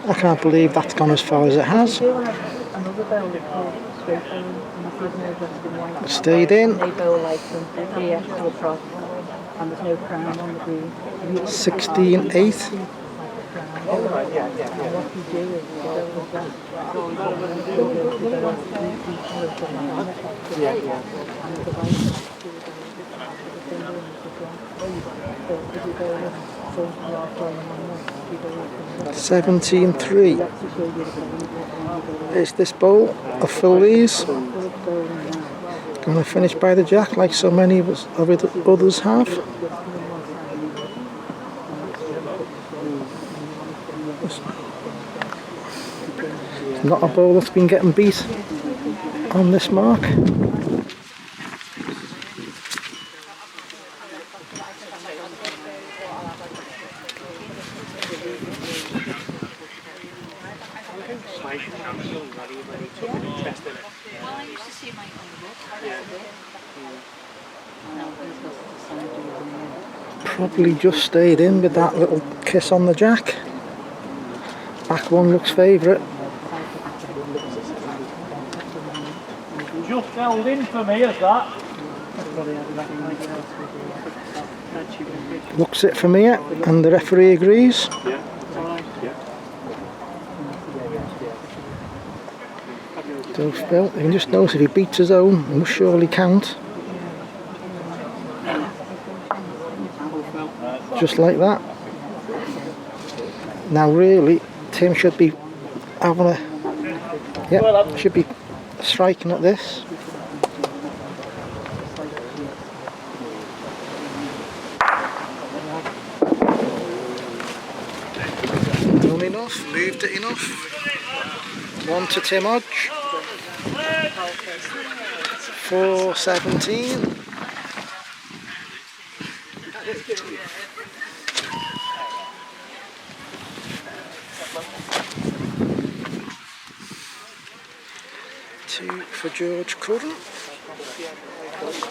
I can't believe that's gone as far as it has. It stayed in. 16-8. $17-3. Is this bowl of Phillies going to finish by the jack like so many of us others have? It's not a bowl that's been getting beat on this mark. Probably just stayed in with that little kiss on the jack. Back one looks favourite. Just held in for me as that. Looks it for me, and the referee agrees. So Phil, you can just notice if he beats his own, it must surely count. Just like that. Now really, Tim should be having a... Yep, should be striking at this. Done enough, moved it enough. 1 to Tim Hodge. 4-17. For George Curran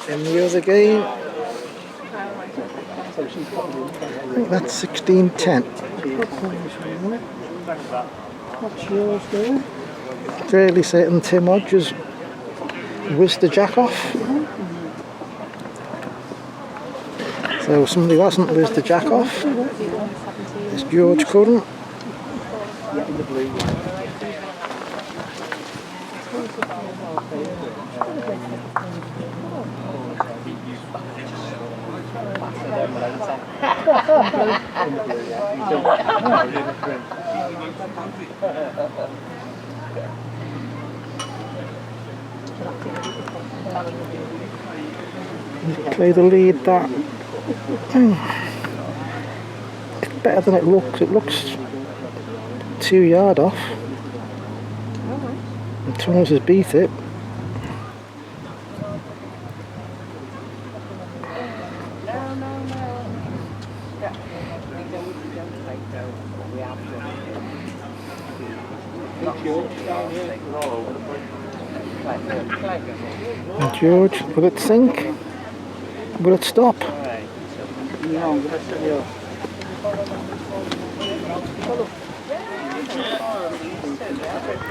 in the other game. I think that's 16-10. What's yours there? Fairly certain Tim Hodges whizzed the jack off. So somebody who hasn't whizzed the jack off is George Curran. Play the lead that. It's better than it looks. It looks 2 yard off. And Tunnels has beat it. And George, will it sink? Will it stop?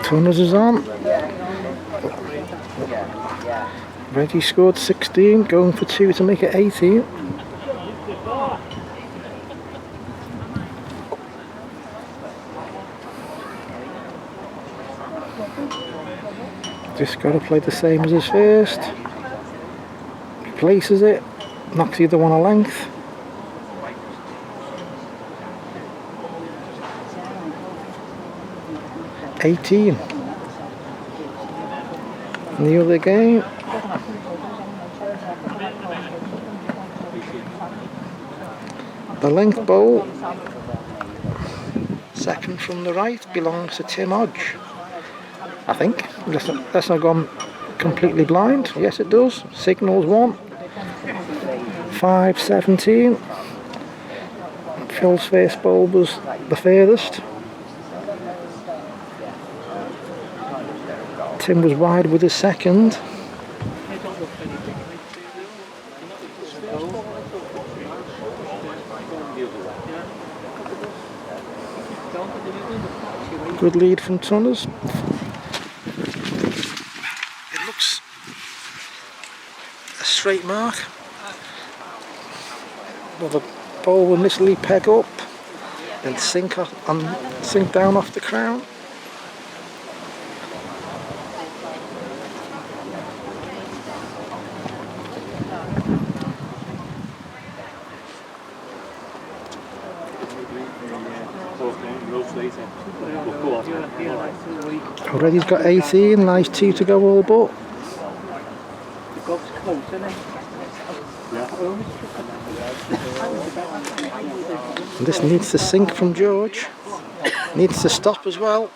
Tunnels is on. Reggie scored 16, going for 2 to make it 18. Just got to play the same as his first. He places it, knocks either one a length. $18. In the other game, the length bowl, second from the right, belongs to Tim Hodge. I think. That's not gone completely blind. Yes, it does. Signals 1. 5-17. Phil's first bowl was the furthest. Tim was wide with his second. Good lead from Tunners. It looks a straight mark. Well, the ball will initially peg up and sink down off the crown. Already he's got 18, nice 2 to go all but. And this needs to sink from George. Needs to stop as well.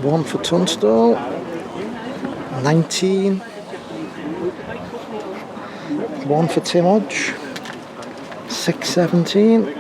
One for Tunstall, 19. One for Tim Hodge, 6-17.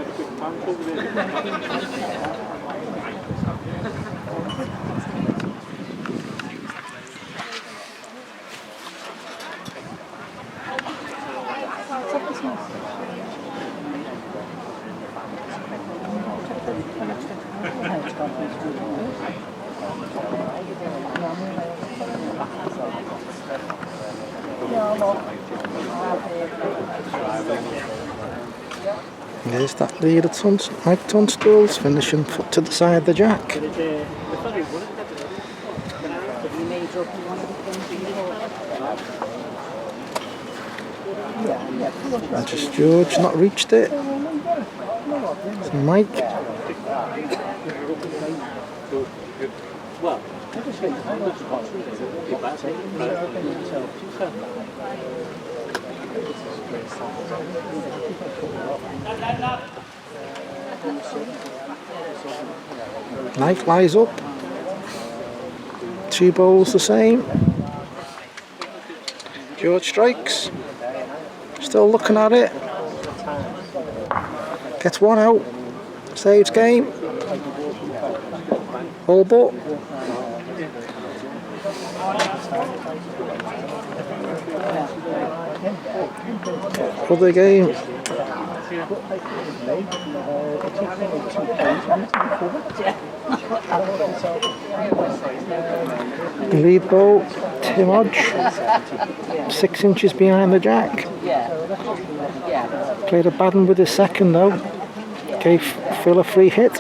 There's that lead of Mike Tunstall's finishing foot to the side of the jack. And just George not reached it. It's Mike. Mike lies up. 2 bowls the same. George strikes. Still looking at it. Gets 1 out. Saves game. All but. Other game. Lead bowl, Tim Hodge, 6 inches behind the jack. Played a bad one with his second though. Gave Phil a free hit.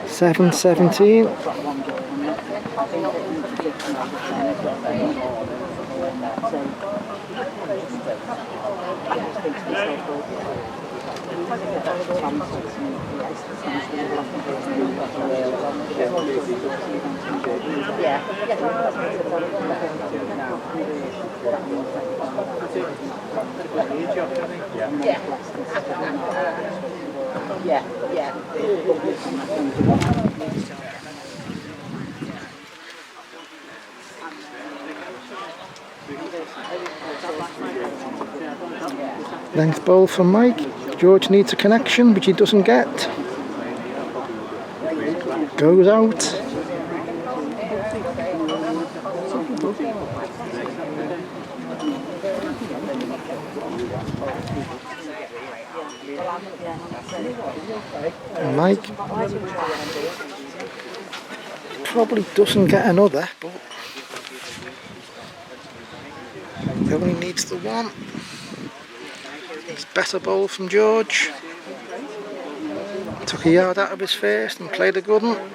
7-17. Yeah, yeah. Length ball from Mike. George needs a connection, which he doesn't get. Goes out. And Mike probably doesn't get another, but he only needs the one. It's better ball from George. Took a yard out of his first and played a good one.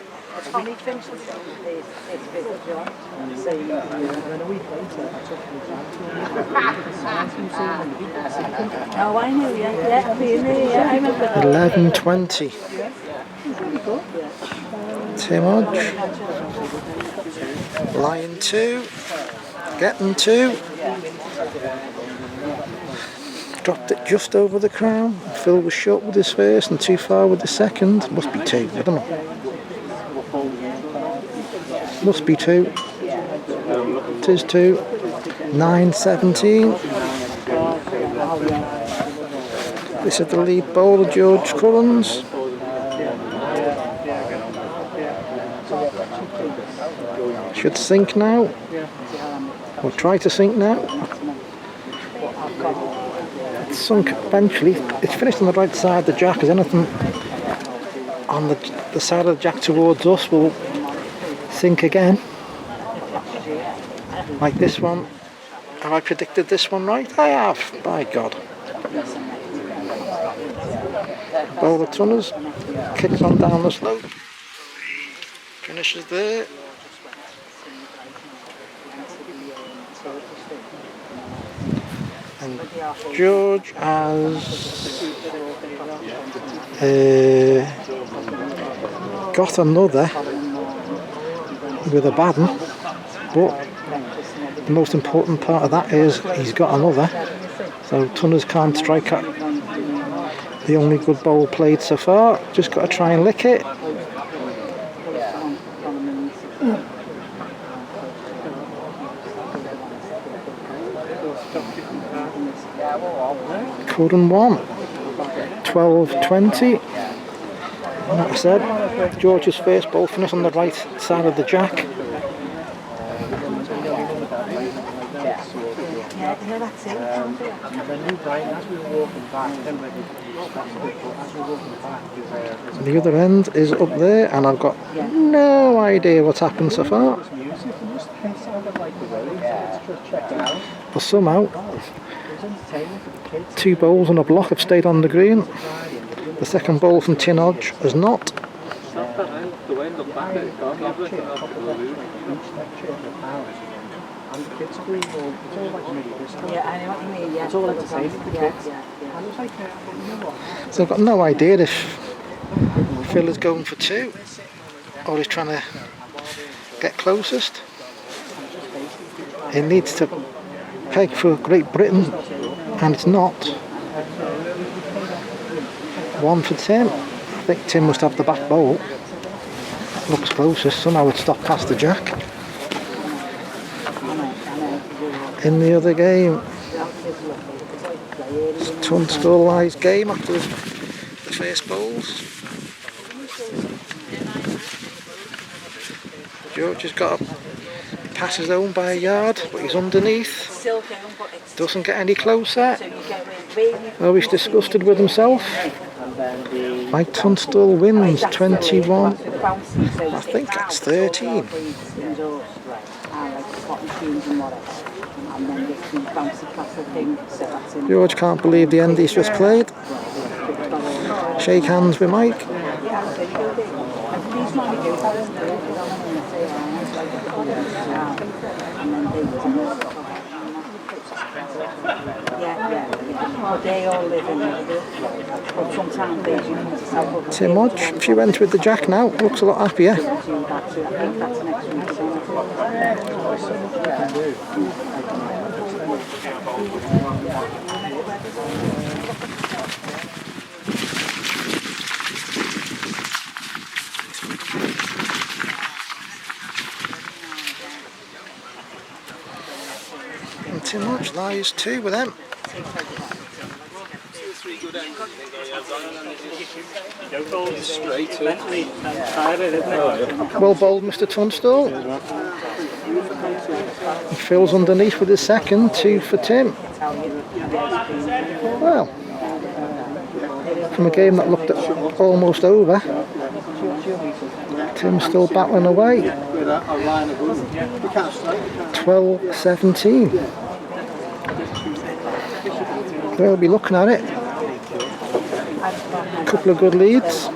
Oh, I knew, yeah, I remember that. 11:20. Tim Hodge. Line 2. Getting 2. Dropped it just over the crown. Phil was short with his first and too far with the second. Must be 2, I don't know. Must be 2. It is 2. 9:17. This is the lead bowler, George Cullens. Should sink now. Or try to sink now. It's sunk eventually. It's finished on the right side of the jack. Is anything on the side of the jack towards us will sink again. Like this one. Have I predicted this one right? I have. By God. Bowler Tunners kicks on down the slope. Finishes there. And George has got another with a bad one, but the most important part of that is he's got another, so Tunners can't strike at the only good bowl played so far. Just got to try and lick it. Couldn't one. 12:20. Like I said, George's first ball finished on the right side of the jack. The other end is up there, and I've got no idea what's happened so far. But somehow, 2 bowls and a block have stayed on the green. The second bowl from Tin Hodge has not. So I've got no idea if Phil is going for 2 or he's trying to get closest. He needs to peg for Great Britain, and it's not. 1 for Tim. I think Tim must have the back bowl. Looks closest. Somehow it's stopped past the jack. In the other game, it's Tunstall-Lies game after the first bowls. George has got a pass his own by a yard, but he's underneath. Doesn't get any closer. Oh, he's disgusted with himself. Mike Tunstall wins 21. I think it's 13. George can't believe the end he's just played. Shake hands with Mike. Tim Hodge, she went with the jack now, looks a lot happier. Match lies 2 with them. Well bowled, Mr. Tunstall. He fills underneath with his second, 2 for Tim. Well, from a game that looked almost over, Tim's still battling away. 12-17. They'll be looking at it. A couple of good leads.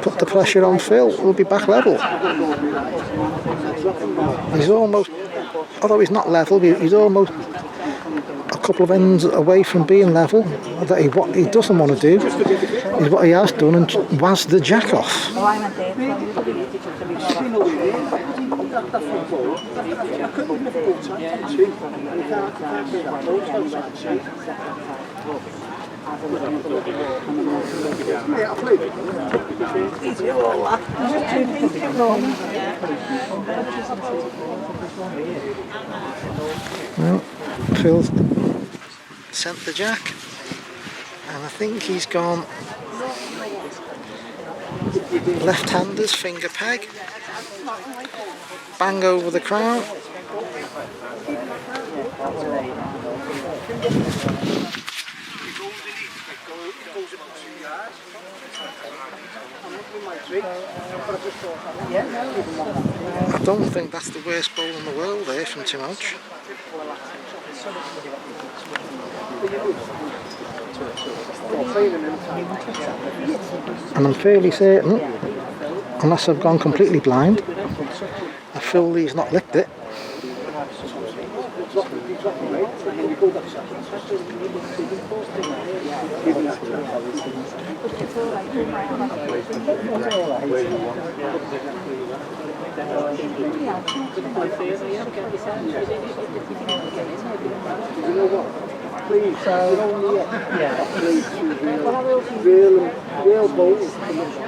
Put the pressure on Phil. We'll be back level. He's almost, although he's not level, he's almost a couple of ends away from being level. What he doesn't want to do is what he has done and was the jack off. Well, Phil's sent the jack, and I think he's gone left-hander's finger peg, bang over the crown. I don't think that's the worst bowl in the world there from Tim Hodge. And I'm fairly certain, unless I've gone completely blind, I feel he's not licked it. Please, please, real bowls,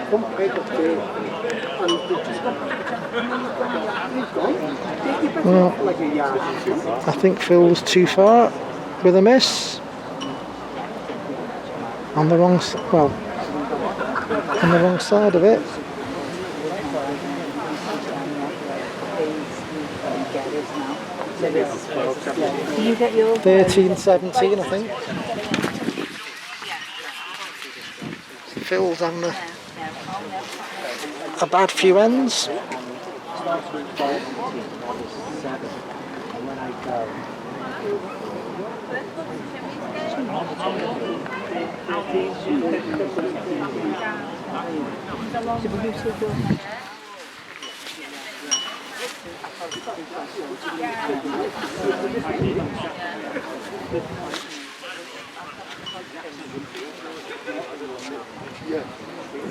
come pick up there, and just Well, I think Phil's too far with a miss. On the wrong, on the wrong side of it. You get your 13-17, I think. Phil's having a bad few ends.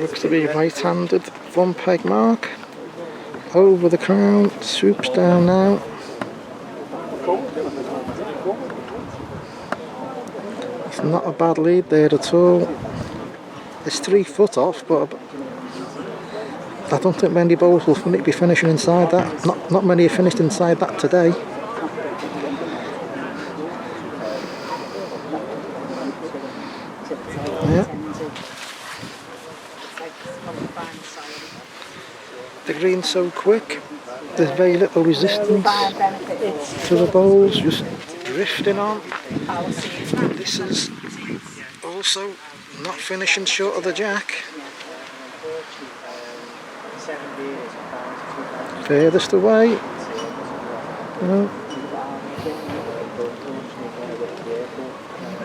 Looks to be right-handed thumb peg mark. Over the crown, swoops down now. It's not a bad lead there at all. It's 3 foot off, but I don't think many bowls will be finishing inside that. Not many have finished inside that today. Yeah. The green's so quick, there's very little resistance to the bowls, just drifting on. This is also not finishing short of the jack. Furthest away. No.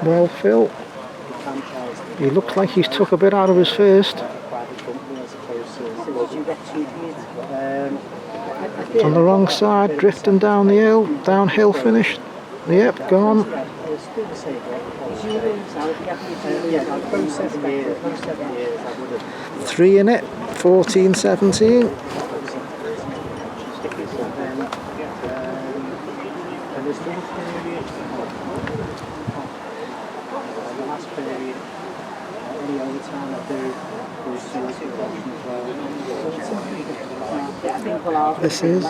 Well, Phil, he looks like he's took a bit out of his first. On the wrong side, drifting down the hill, downhill finish. Yep, gone. 3 in it, 14-17. the time I do those sorts of as well. This is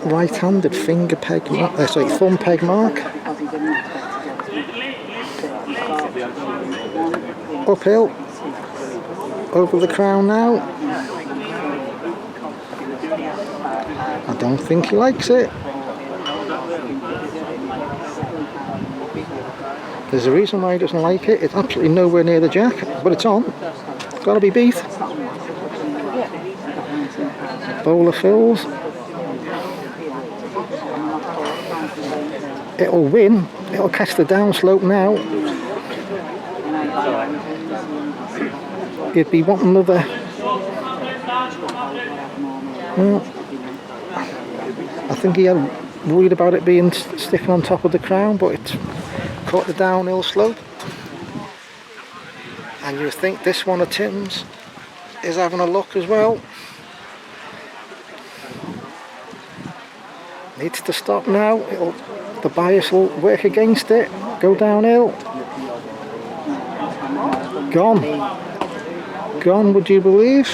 right-handed finger peg, sorry, thumb peg mark. Uphill, over the crown now. I don't think he likes it. There's a reason why he doesn't like it. It's absolutely nowhere near the jack, but it's on. It's got to be beat. Bowler fills. It'll win. It'll catch the downslope now. He'd be wanting another. Well, I think he had worried about it being sticking on top of the crown, but it's caught the downhill slope. And you think this one of Tim's is having a look as well. Needs to stop now. The bias will work against it. Go downhill. Gone. Gone, would you believe?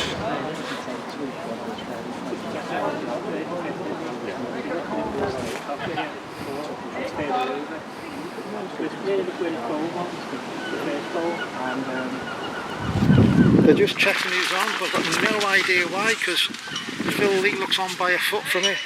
They're just checking who's on, but I've got no idea why, because Phil Lee looks on by a foot from it.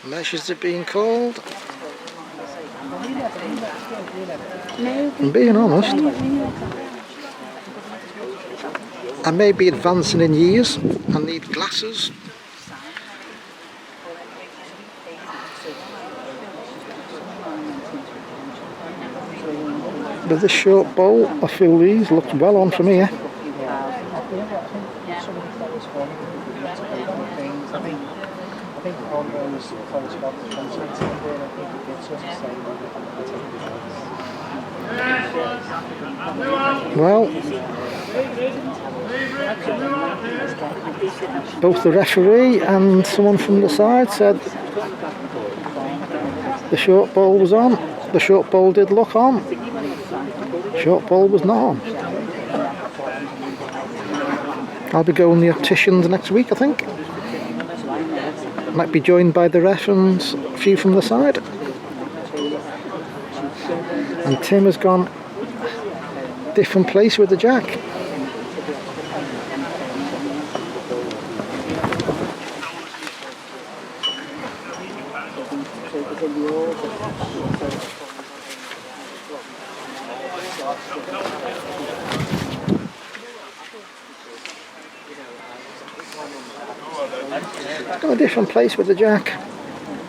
Measures are being called. I'm being honest, I may be advancing in years and need glasses. But this short bowl, I feel these look well on from here. Well, both the referee and someone from the side said the short ball was on. The short ball did look on. Short ball was not on. I'll be going to the opticians next week, I think. Might be joined by the ref and a few from the side. And Tim has gone different place with the jack. Got a different place with the jack,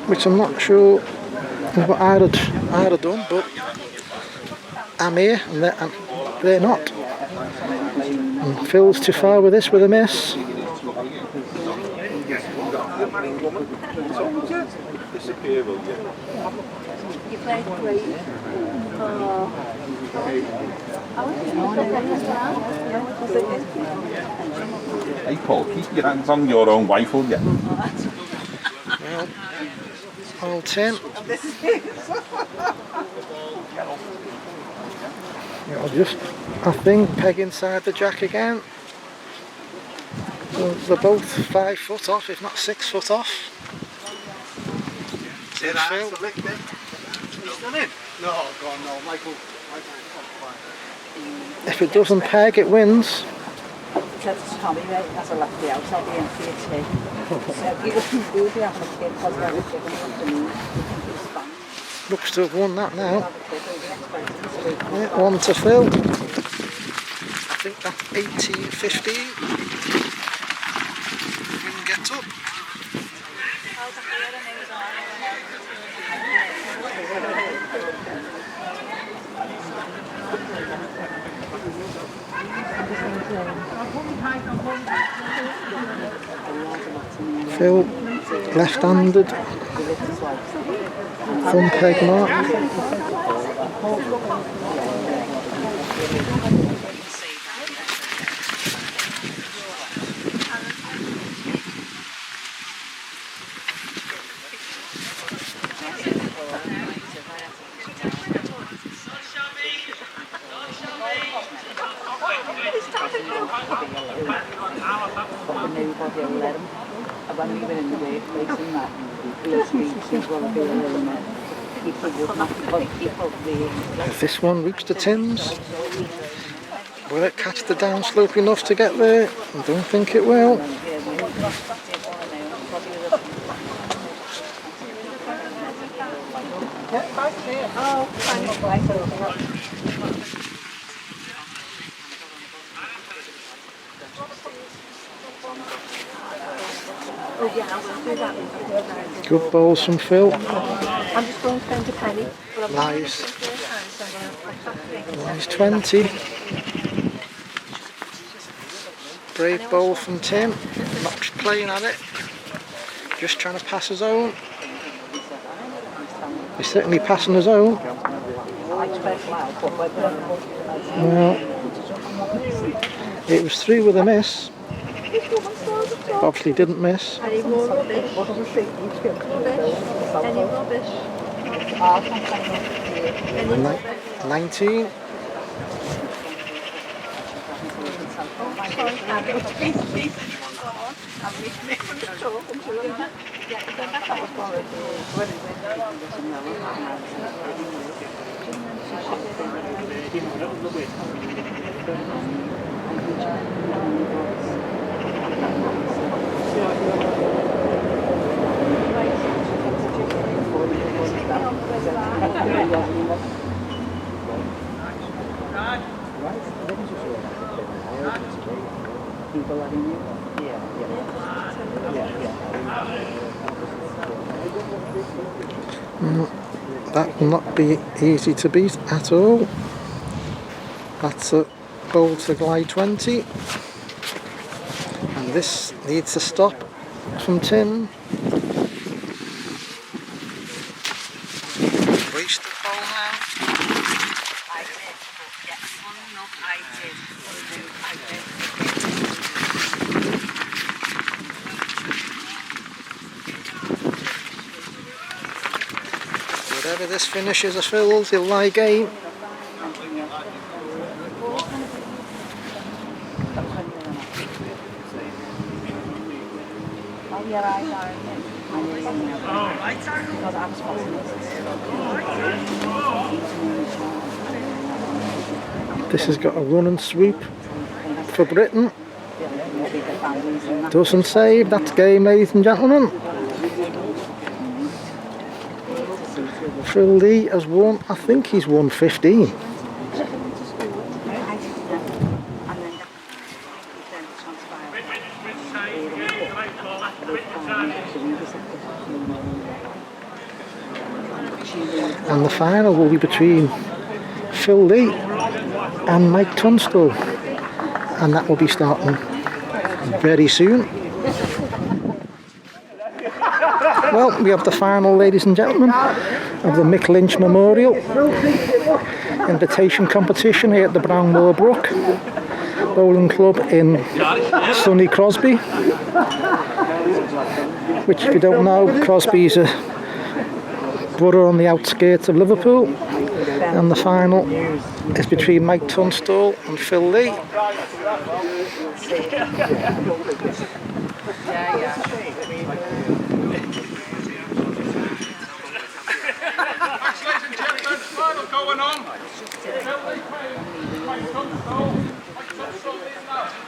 which I'm not sure is what I'd have done, but I'm here and they're not. And Phil's too far with this with a miss. You played great. Hey Paul, keep your hands on your own wife, will you? Well, old Tim. It'll just, I think, peg inside the jack again. So they're both 5 foot off, if not 6 foot off. Phil. No, God, no, Michael. If it doesn't peg, it wins. That's Tommy, right? That's a lefty out, I'll be in for your tea. So you will be having a kid, because we're having afternoon. Looks to have won that now. Yeah, 1 to Phil. I think that's 18-15. Win gets up. Phil, left-handed, thumb peg mark. Nobody will let him. And when we were in the workplace and that, these speeches will be people would not, because people really... If this one reached the tins, will it catch the downslope enough to get there? I don't think it will. Good balls from Phil. I'm just going to spend a penny. Nice. Nice 20. Brave ball from Tim. Not playing at it. Just trying to pass his own. He's certainly passing his own. Well, it was through with a miss. Obviously didn't miss. Any more rubbish? Rubbish? Any rubbish? Any rubbish? 19. That will not be easy to beat at all. That's a bowl to glide 20. And this needs to stop from Tim. Reach the bowl now. I did, but yes, I did. Whatever this finishes as Phil's, he'll lie game. This has got a run and sweep for Britain. Doesn't save, that's game, ladies and gentlemen. Phil Lee has won, I think he's won 15. And the final will be between Phil Lee and Mike Tunstall, and that will be starting very soon. Well, we have the final, ladies and gentlemen, of the Mick Lynch Memorial Invitation Competition here at the Brownmoor Brooke Bowling Club in sunny Crosby, which, if you don't know, Crosby's a borough on the outskirts of Liverpool, and the final is between Mike Tunstall and Phil Lee. Going on.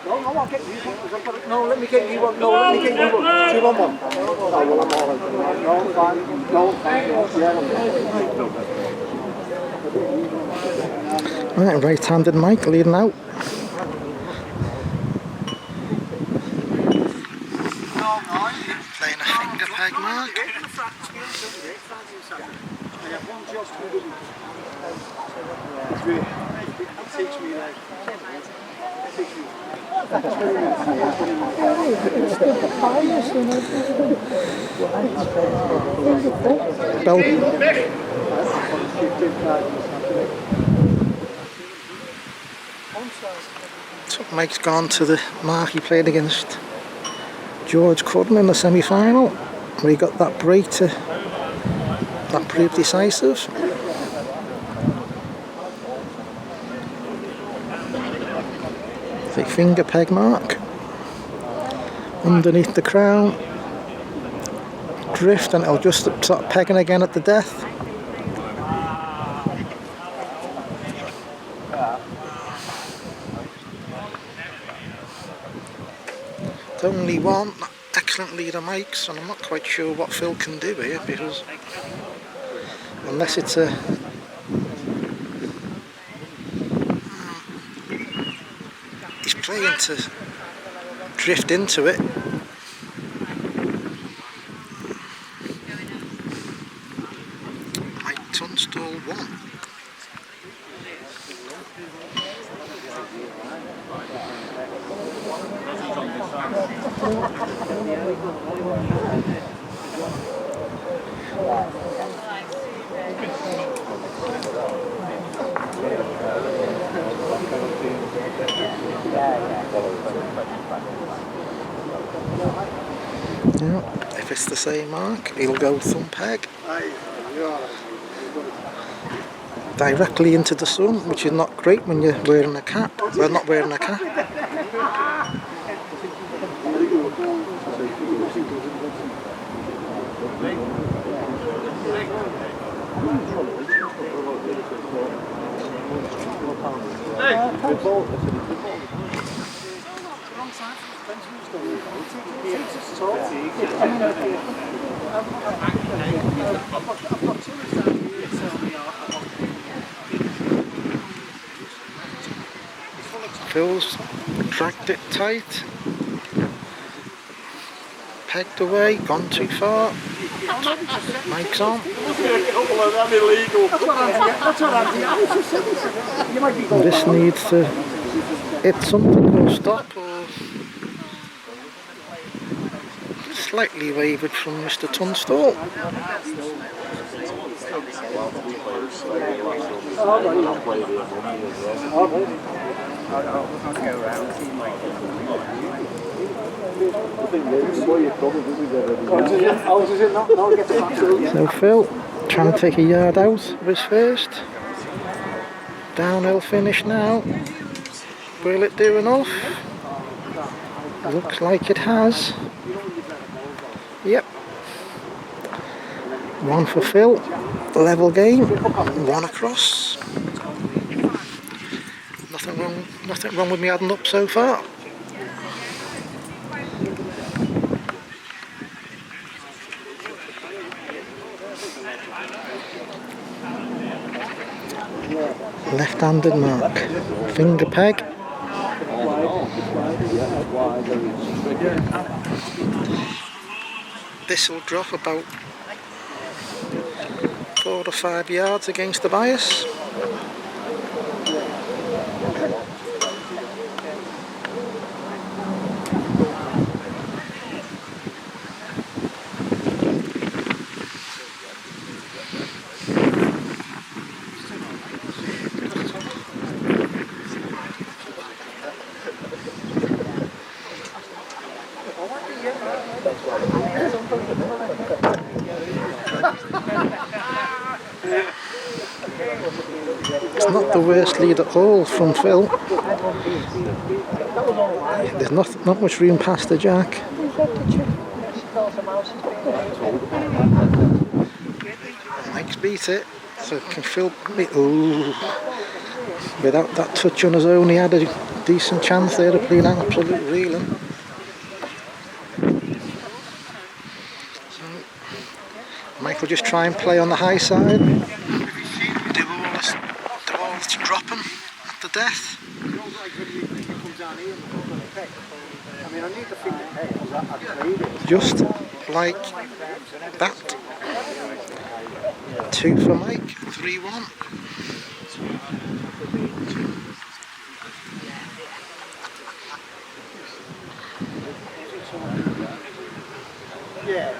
No, I'll get you one. No, let me get you one. No, let me get you one. Do you want one? Oh, well, I'm all right. No, fine. No, fine. Right, right-handed Mike leading out. Playing a finger peg mark. Teach me, like, Bell. So Mike's gone to the mark he played against George Cudden in the semi-final, where he got that break to that proved decisive. The finger peg mark underneath the crown, drift, and it'll just start pegging again at the death. It's only one. Excellent leader Mike's, and I'm not quite sure what Phil can do here, because unless it's a he's playing to drift into it. Mike Tunstall won. Yeah, if it's the same mark, he'll go thumb peg directly into the sun, which is not great when you're wearing a cap. Well, not wearing a cap. Phil's tracked it tight, pegged away, gone too far. Mike's on. This needs to hit something or stop, or slightly wavered from Mr. Tunstall. So Phil trying to take a yard out of his first. Downhill finish now. Will it do enough? Looks like it has. Yep. One for Phil. Level game. One across. Nothing wrong with me adding up so far. Left-handed mark. Finger peg. This will drop about 4 to 5 yards against the bias. It's not the worst lead at all from Phil. There's not much room past the jack. Mike's beat it. So can Phil beat? Ooh. Without that touch on his own, he had a decent chance there of being an absolute reeling. So Mike will just try and play on the high side. Do all to dropping at the death. Just like that. 2 for Mike, 3-1. Yeah.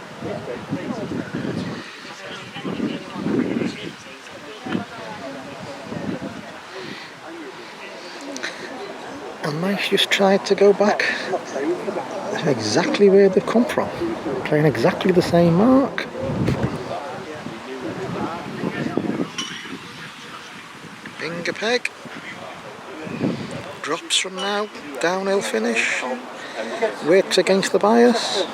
And Mike's just tried to go back exactly where they've come from, playing exactly the same mark. Finger peg, drops from now, downhill finish, works against the bias.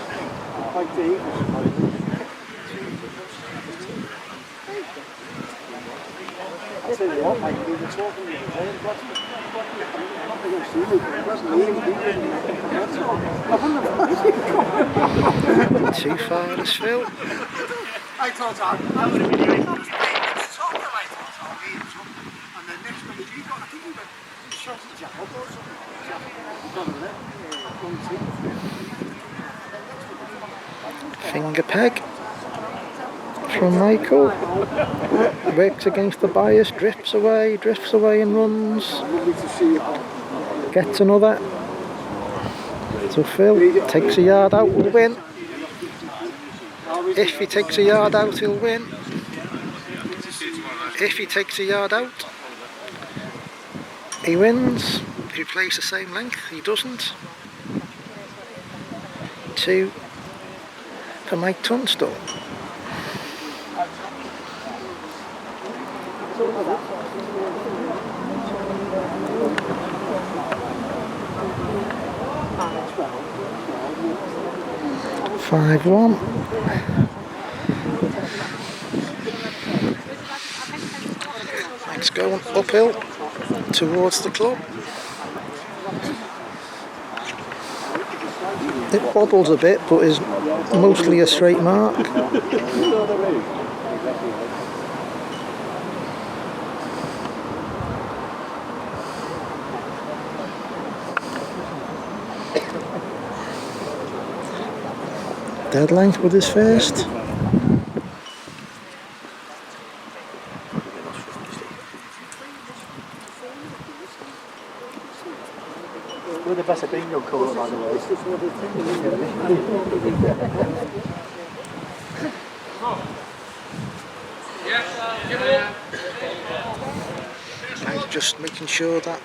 Too far as Phil. I thought I would have been great. I was playing with the top, and I thought I'll lead him up. And then next minute you got, I think you went shot the jack up or something. Finger peg from Michael. Works against the bias, drifts away and runs. Gets another. So Phil takes a yard out, will win. If he takes a yard out, he'll win. If he takes a yard out, he wins. If he plays the same length, he doesn't. 2 for Mike Tunstall. $5-1. Mike's going uphill towards the club. It wobbles a bit, but is mostly a straight mark. Dead length with his first. We're the best bingo colour, by the way. Now just making sure that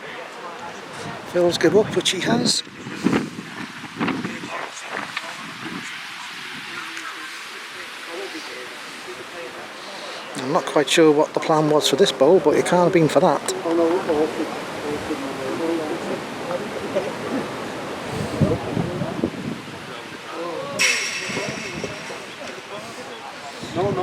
Phil's give up, which he has. I'm not quite sure what the plan was for this bowl, but it can't have been for that. No.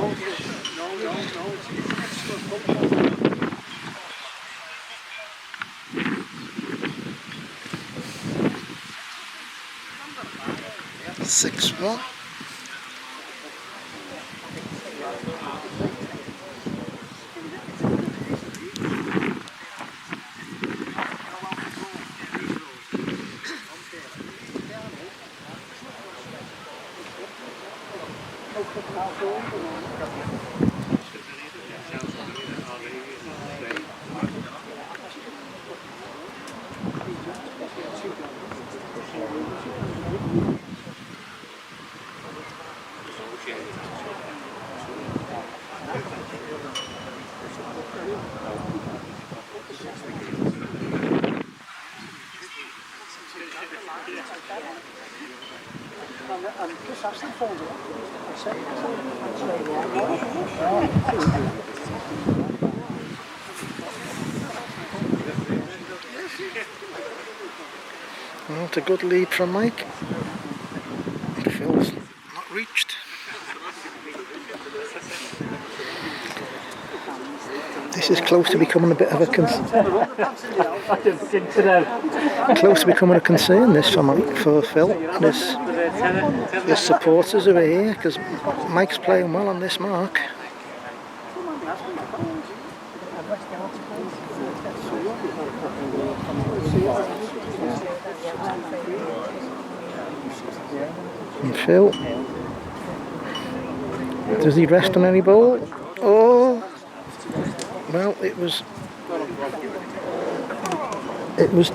6-1. Well, it's a good lead from Mike. Phil's not reached. This is close to becoming a bit of a concern. Close to becoming a concern, this for Mike, for Phil. His supporters over here, because Mike's playing well on this mark. And Phil, does he rest on any ball? Oh, well, it was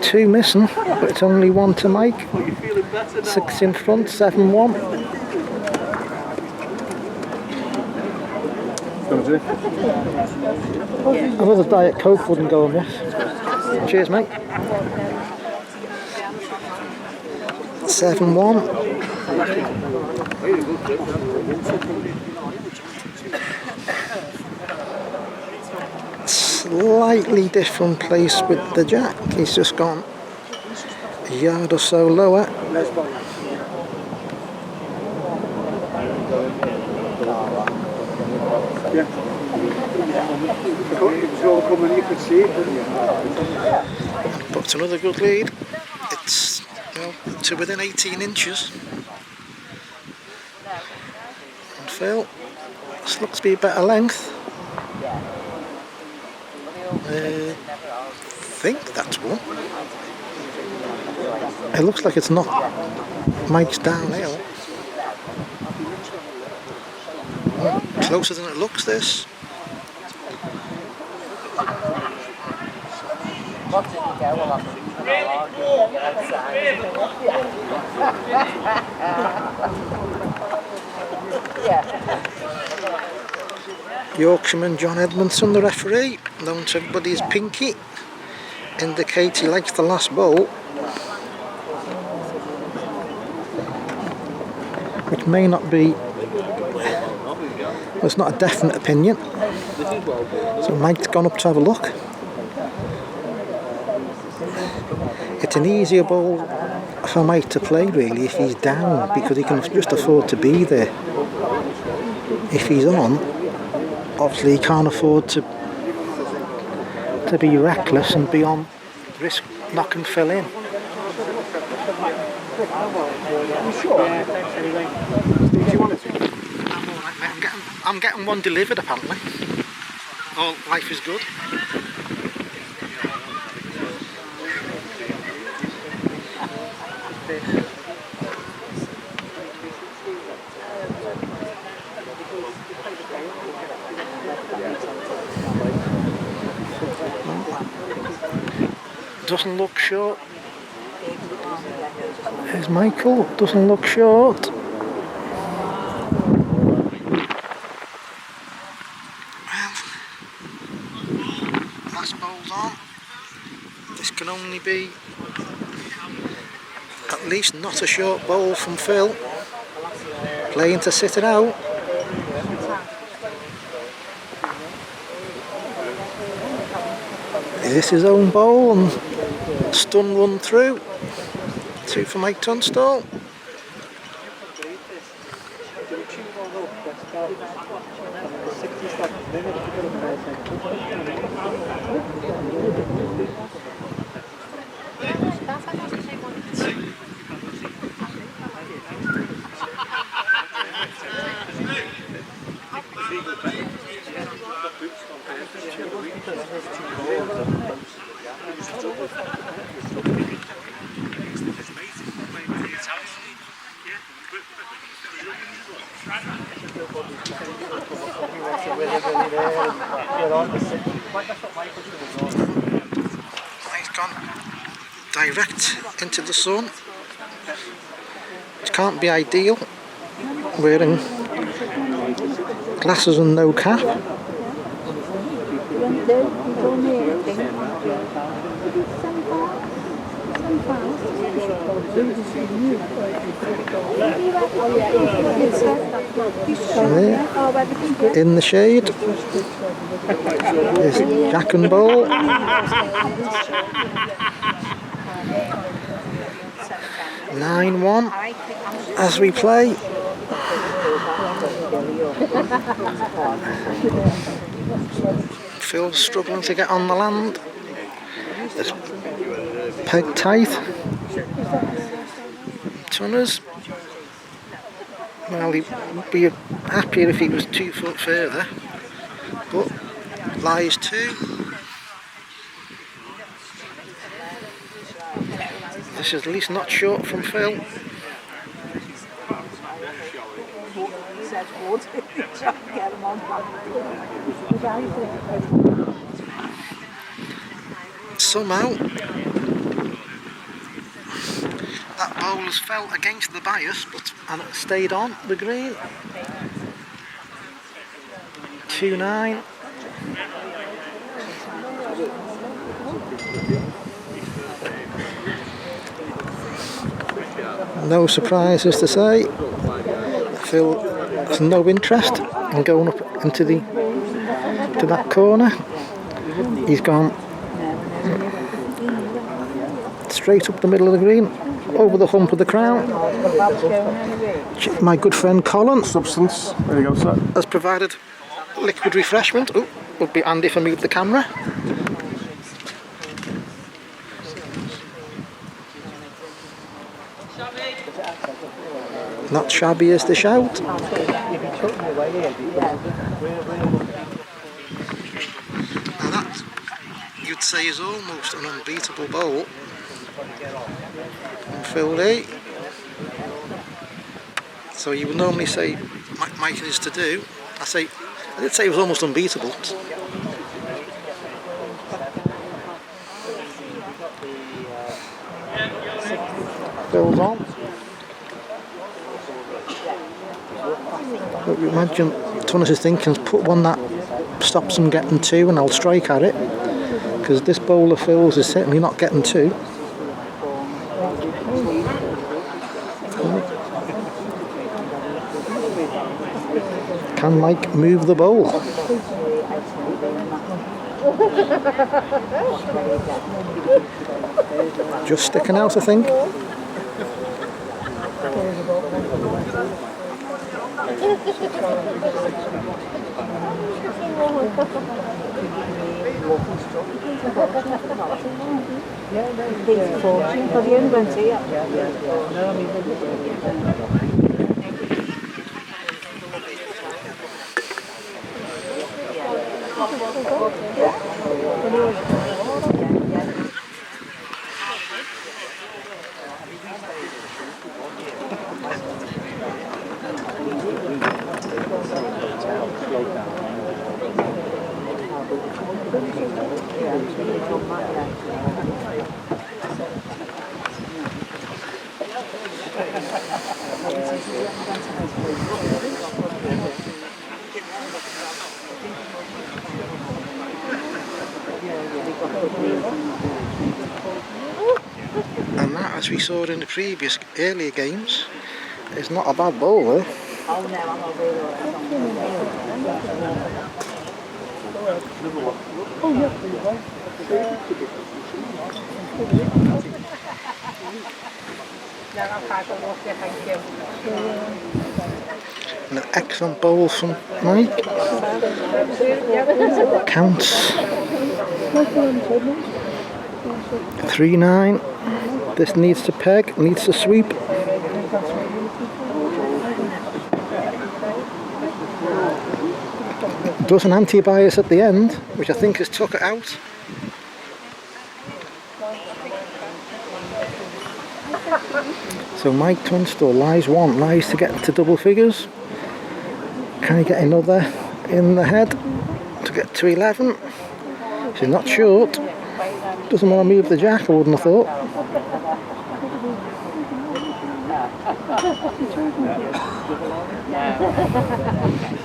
2 missing, but it's only 1 to Mike. 6 in front, 7-1. it? Another Diet Coke wouldn't go on this. Cheers, mate. 7-1. Slightly different place with the jack. He's just gone a yard or so lower. Yeah. It was all coming, you could see it, couldn't you? But it's another good lead. It's to within 18 inches. And Phil, this looks to be a better length. I think that's one. It looks like it's not Mike's downhill. Closer than it looks, this. Yorkshireman John Edmondson, the referee, known to everybody as Pinky, indicates he likes the last bowl, which may not be, well, it's not a definite opinion. So Mike's gone up to have a look. It's an easier bowl for Mike to play really if he's down, because he can just afford to be there. If he's on, obviously he can't afford to be reckless and be on risk knocking Phil in. I'm getting one delivered apparently. Oh, life is good. Doesn't look short. There's Michael, doesn't look short. Well, last bowl's on. This can only be at least not a short bowl from Phil. Playing to sit it out. Is this his own bowl and stun run through? 2 for Mike Tunstall. He's gone direct into the sun, which can't be ideal, wearing glasses and no cap. There, in the shade, is Jack and Bowl. (9-1) as we play. Phil's struggling to get on the land. It's peg tight. Tunners. Well, he'd be happier if he was 2 foot further, but lies 2. This is at least not short from Phil. Somehow that bowl has felt against the bias, and it stayed on the green. 2-9. No surprises to say. Phil has no interest in going up into to that corner. He's gone straight up the middle of the green, over the hump of the crown. My good friend Colin Substance. There you go, sir. has provided liquid refreshment. Oh, would be handy if I moved the camera. Not shabby is the shout. Now that, you'd say, is almost an unbeatable bowl from Phil Lee. So you would normally say Mike is to do. I did say it was almost unbeatable. Phil's on. But you imagine Tunis is thinking, put one that stops him getting two and I'll strike at it, because this bowl of Phil's is certainly not getting two. Can Mike move the bowl? Just sticking out, I think. And that, as we saw in the previous earlier games, is not a bad bowl, eh? And an excellent bowl from Mike. Counts 3-9. This needs to peg, needs to sweep. Does an anti-bias at the end, which I think has took it out. So Mike Tunstall lies one, lies to get to double figures. Can he get another in the head to get to 11? She's not short. Doesn't want to move the jack, I wouldn't have thought.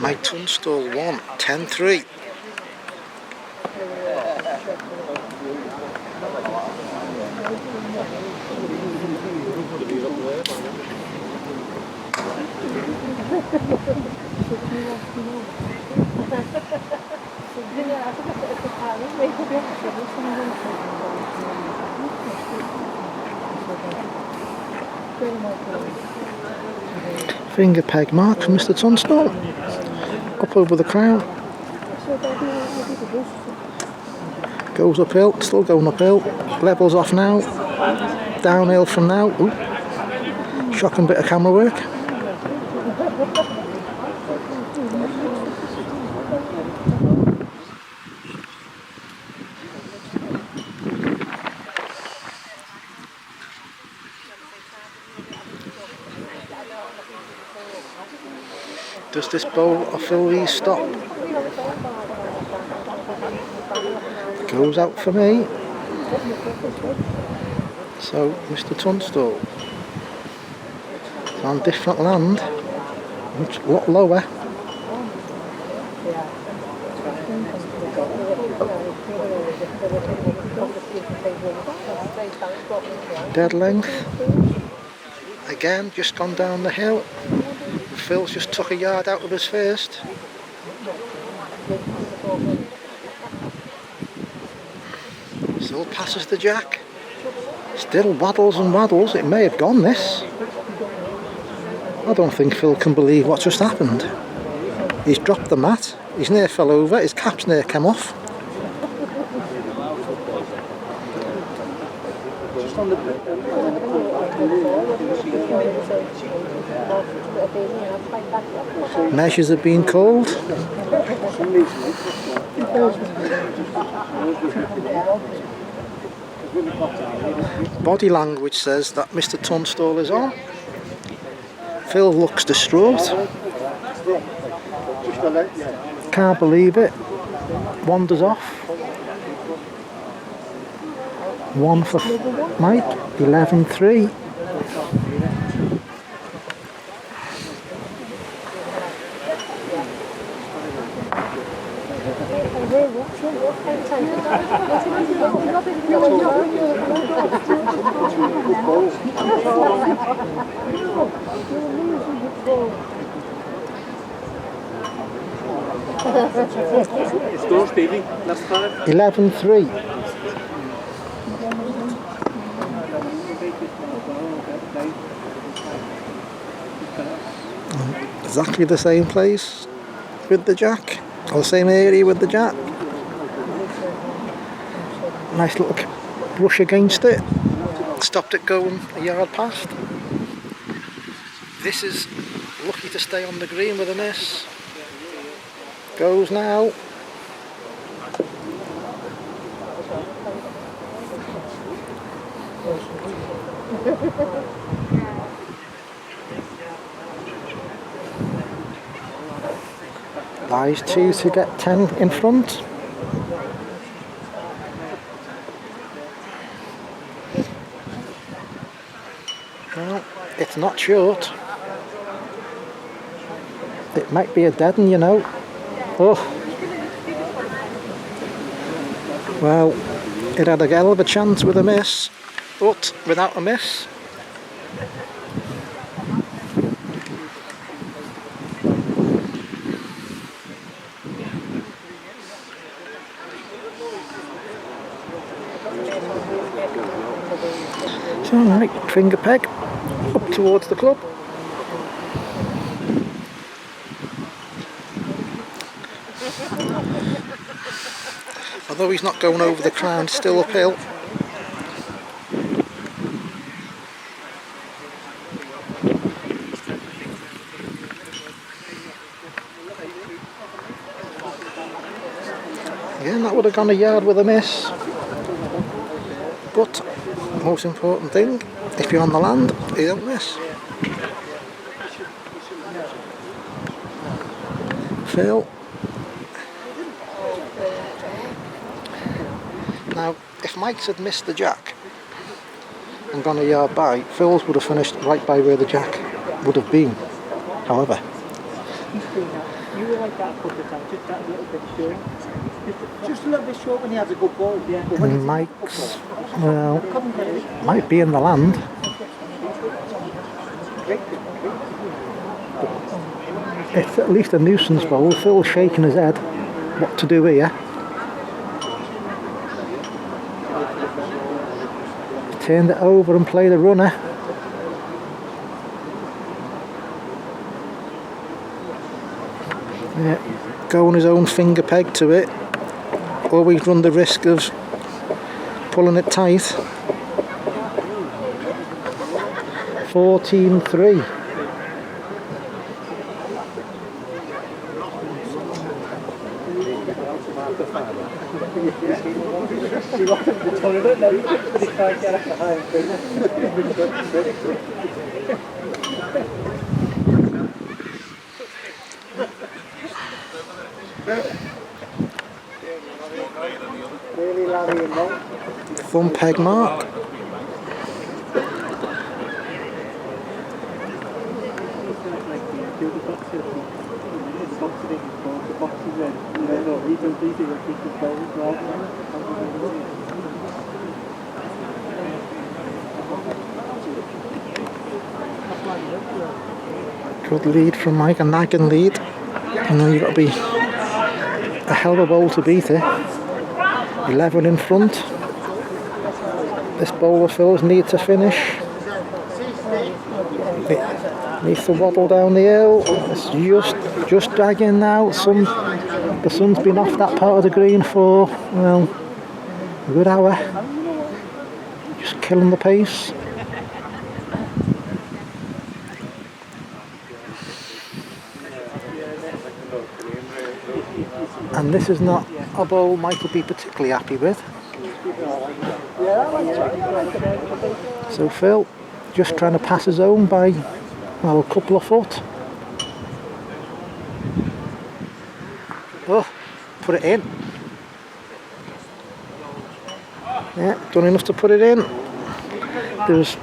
Mike Tunstall won 10-3. Finger peg mark from Mr. Tunstall. Up over the crown. Goes uphill, still going uphill. Levels off now. Downhill from now. Ooh. Shocking bit of camera work. Does this bowl of Phil Lee stop? Goes out for me. So Mr. Tunstall is on different land, much a lot lower. Dead length. Again, just gone down the hill. Phil's just took a yard out of his first. Still passes the jack. Still waddles and waddles. It may have gone, this. I don't think Phil can believe what just happened. He's dropped the mat. He's near fell over. His cap's near come off. Measures have been called. Body language says that Mr. Tunstall is on. Phil looks distraught. Can't believe it. Wanders off. 1 for Mike. 11-3. Score, Stevie. Last 5. 11-3. Exactly the same place with the jack, or the same area with the jack. Nice little brush against it. Stopped it going a yard past. This is lucky to stay on the green with a miss. Goes now. Lies 2 to get 10 in front. Well, it's not short. It might be a dead one, you know. Oh. Well, it had a hell of a chance with a miss, but without a miss. So, right, finger peg up towards the club. Although he's not going over the crown, still uphill. Again, that would have gone a yard with a miss. But most important thing, if you're on the land, you don't miss. Phil. Now, if Mike's had missed the jack and gone a yard by, Phil's would have finished right by where the jack would have been. However, you were like that a couple of times, just that little bit short. Just a little bit short when he has a good ball. Yeah. and Mike's, well, might be in the land. It's at least a nuisance bowl. Phil's shaking his head. What to do here? Turned it over and played a runner. Yeah, go on his own finger peg to it. Always run the risk of pulling it tight. 14-3. Thumb peg mark. Good lead from Mike, a nagging lead. And then you've got to be a hell of a bowl to beat it. 11 in front. This bowler Phil's need to finish. Needs to waddle down the hill. It's just dragging now. The sun's been off that part of the green for, well, a good hour. Just killing the pace. And this is not a bowl Mike will be particularly happy with. So Phil just trying to pass his own by, well, a couple of foot. Oh, put it in. Yeah, done enough to put it in. There was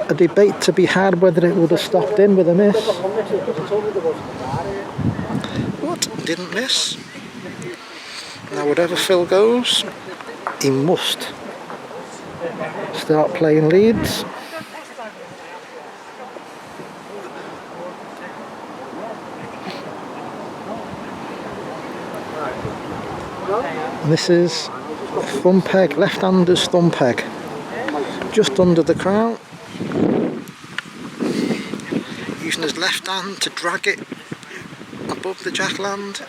a debate to be had whether it would have stopped in with a miss. But didn't miss. Now whatever Phil goes, he must start playing leads. And this is thumb peg, left-hander's thumb peg, just under the crown. Using his left hand to drag it above the jackland.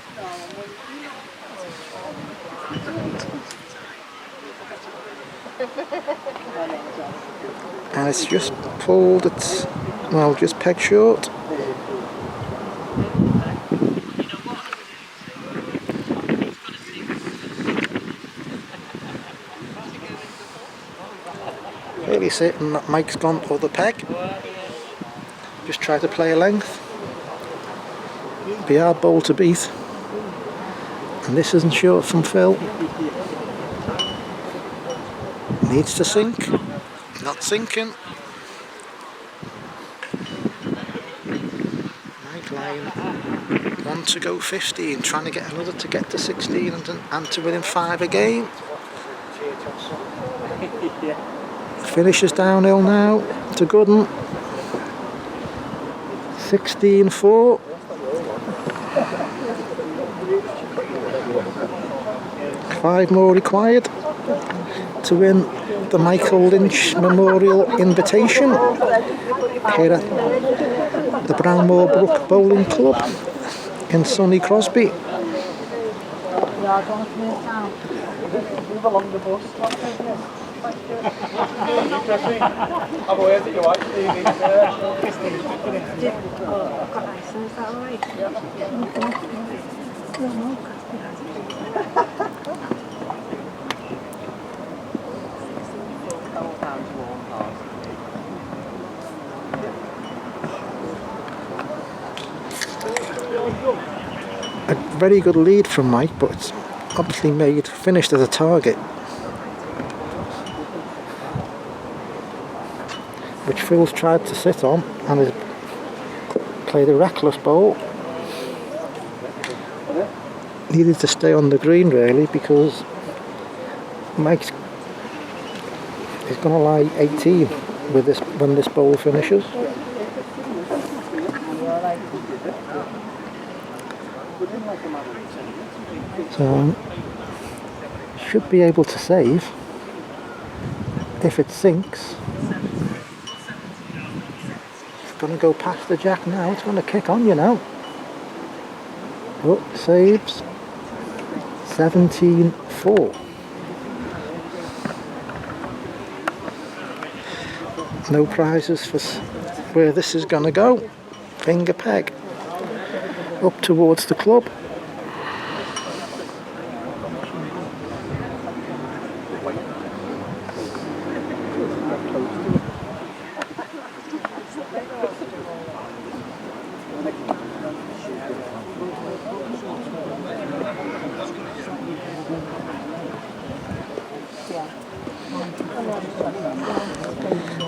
And it's just pulled it, well, just peg short. Really certain that Mike's gone for the peg. Just try to play a length. Be a hard bowl to beat. And this isn't short from Phil. Needs to sink. Not sinking. Mike Lyon. One to go 15. Trying to get another to get to 16 and to within 5 again. Finishes downhill now to Gooden. 16-4. 5 more required to win the Michael Lynch Memorial Invitation here at the Brownmoor Brooke Bowling Club in sunny Crosby. Move along the bus. I'm aware that you like Stevie. I've got license, is that alright? A very good lead from Mike, but it's obviously finished as a target, which Phil's tried to sit on and has played a reckless bowl. Needed to stay on the green really, because Mike's is going to lie 18 with this when this bowl finishes. So should be able to save. If it sinks, it's going to go past the jack now. It's going to kick on you now. Oh, saves. 17-4. No prizes for where this is going to go. Finger peg up towards the club.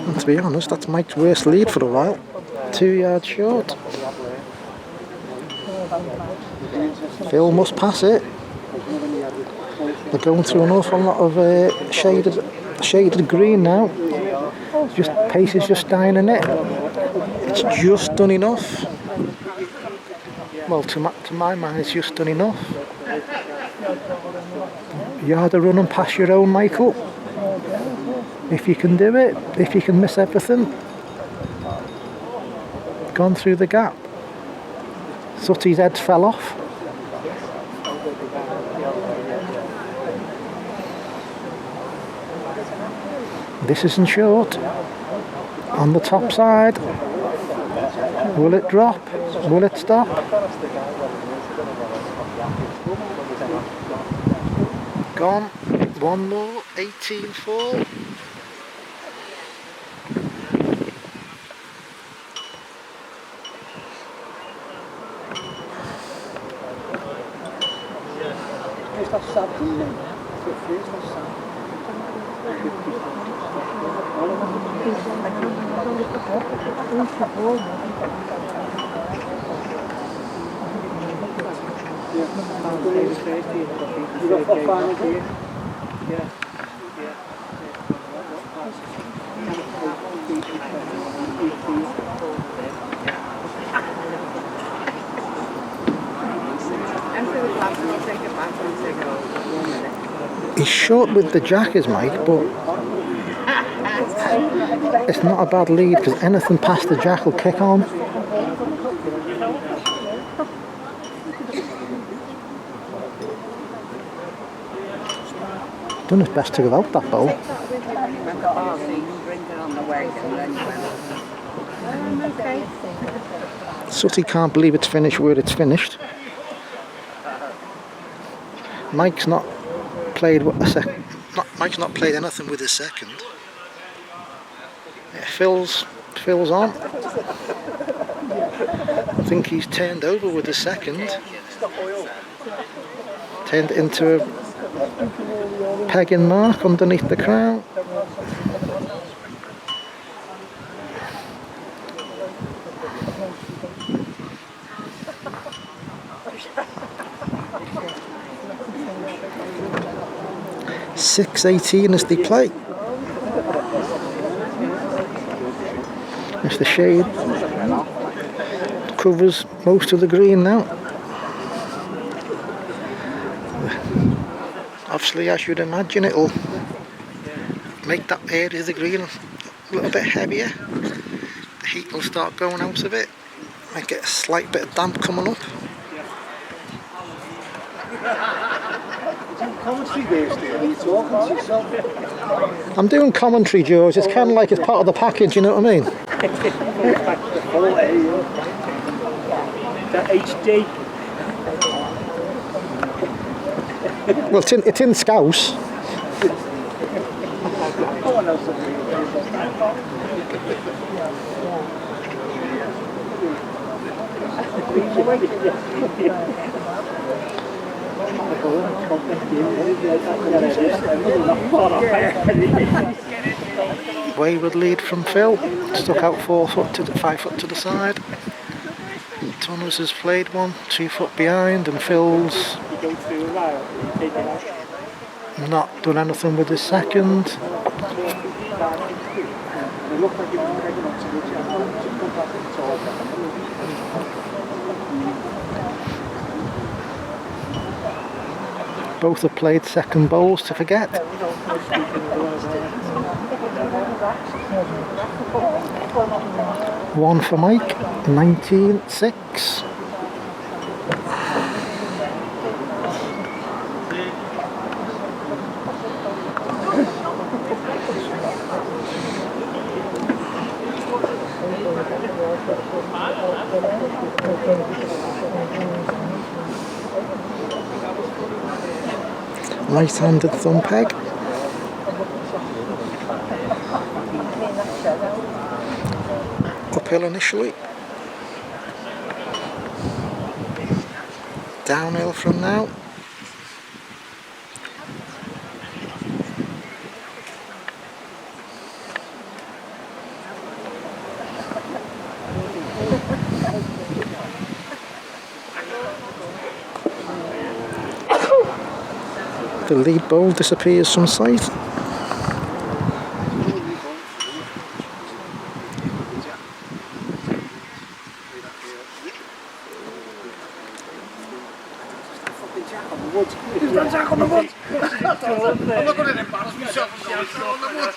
And to be honest, that's Mike's worst lead for a while. 2 yards short. Phil must pass it. They're going through an awful lot of shaded green now. Just pace is just dying in it. It's just done enough. Well, to my mind, it's just done enough. Yard of running past your own, Michael. If you can do it, if you can miss everything. Gone through the gap. Sutty's head fell off. This isn't short. On the top side. Will it drop? Will it stop? Gone. One more. 18-4. He's short with the jackers, Mike, but it's not a bad lead because anything past the jack will kick on. Done his best to go out that bowl. Sutty can't believe it's finished where it's finished. Mike's not played Mike's not played anything with his second. Yeah, Phil's on. I think he's turned over with his second. Turned it into a pegging mark underneath the crown. .618 as they play. It's the shade covers most of the green now. Obviously, as you'd imagine, it'll make that area of the green a little bit heavier. The heat will start going out of it. Might get a slight bit of damp coming up. I'm doing commentary, George. It's kind of like it's part of the package, you know what I mean? HD. Well, it's in Scouse. Wayward lead from Phil. Stuck out 5 foot to the side. Thomas has played 1, 2 foot behind, and Phil's not done anything with his second. Both have played second bowls to forget. One for Mike, 19-6. Right-handed thumb peg. Uphill initially. Downhill from now. The lead bowl disappears from sight. Who's got Jack on the wood? I'm not going to embarrass myself and go Jack on the wood.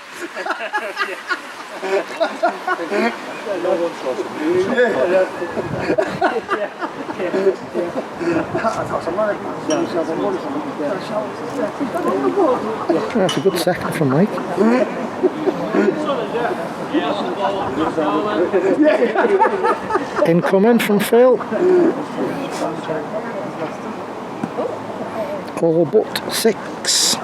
That's a good second from Mike. Incoming from Phil. All but 6.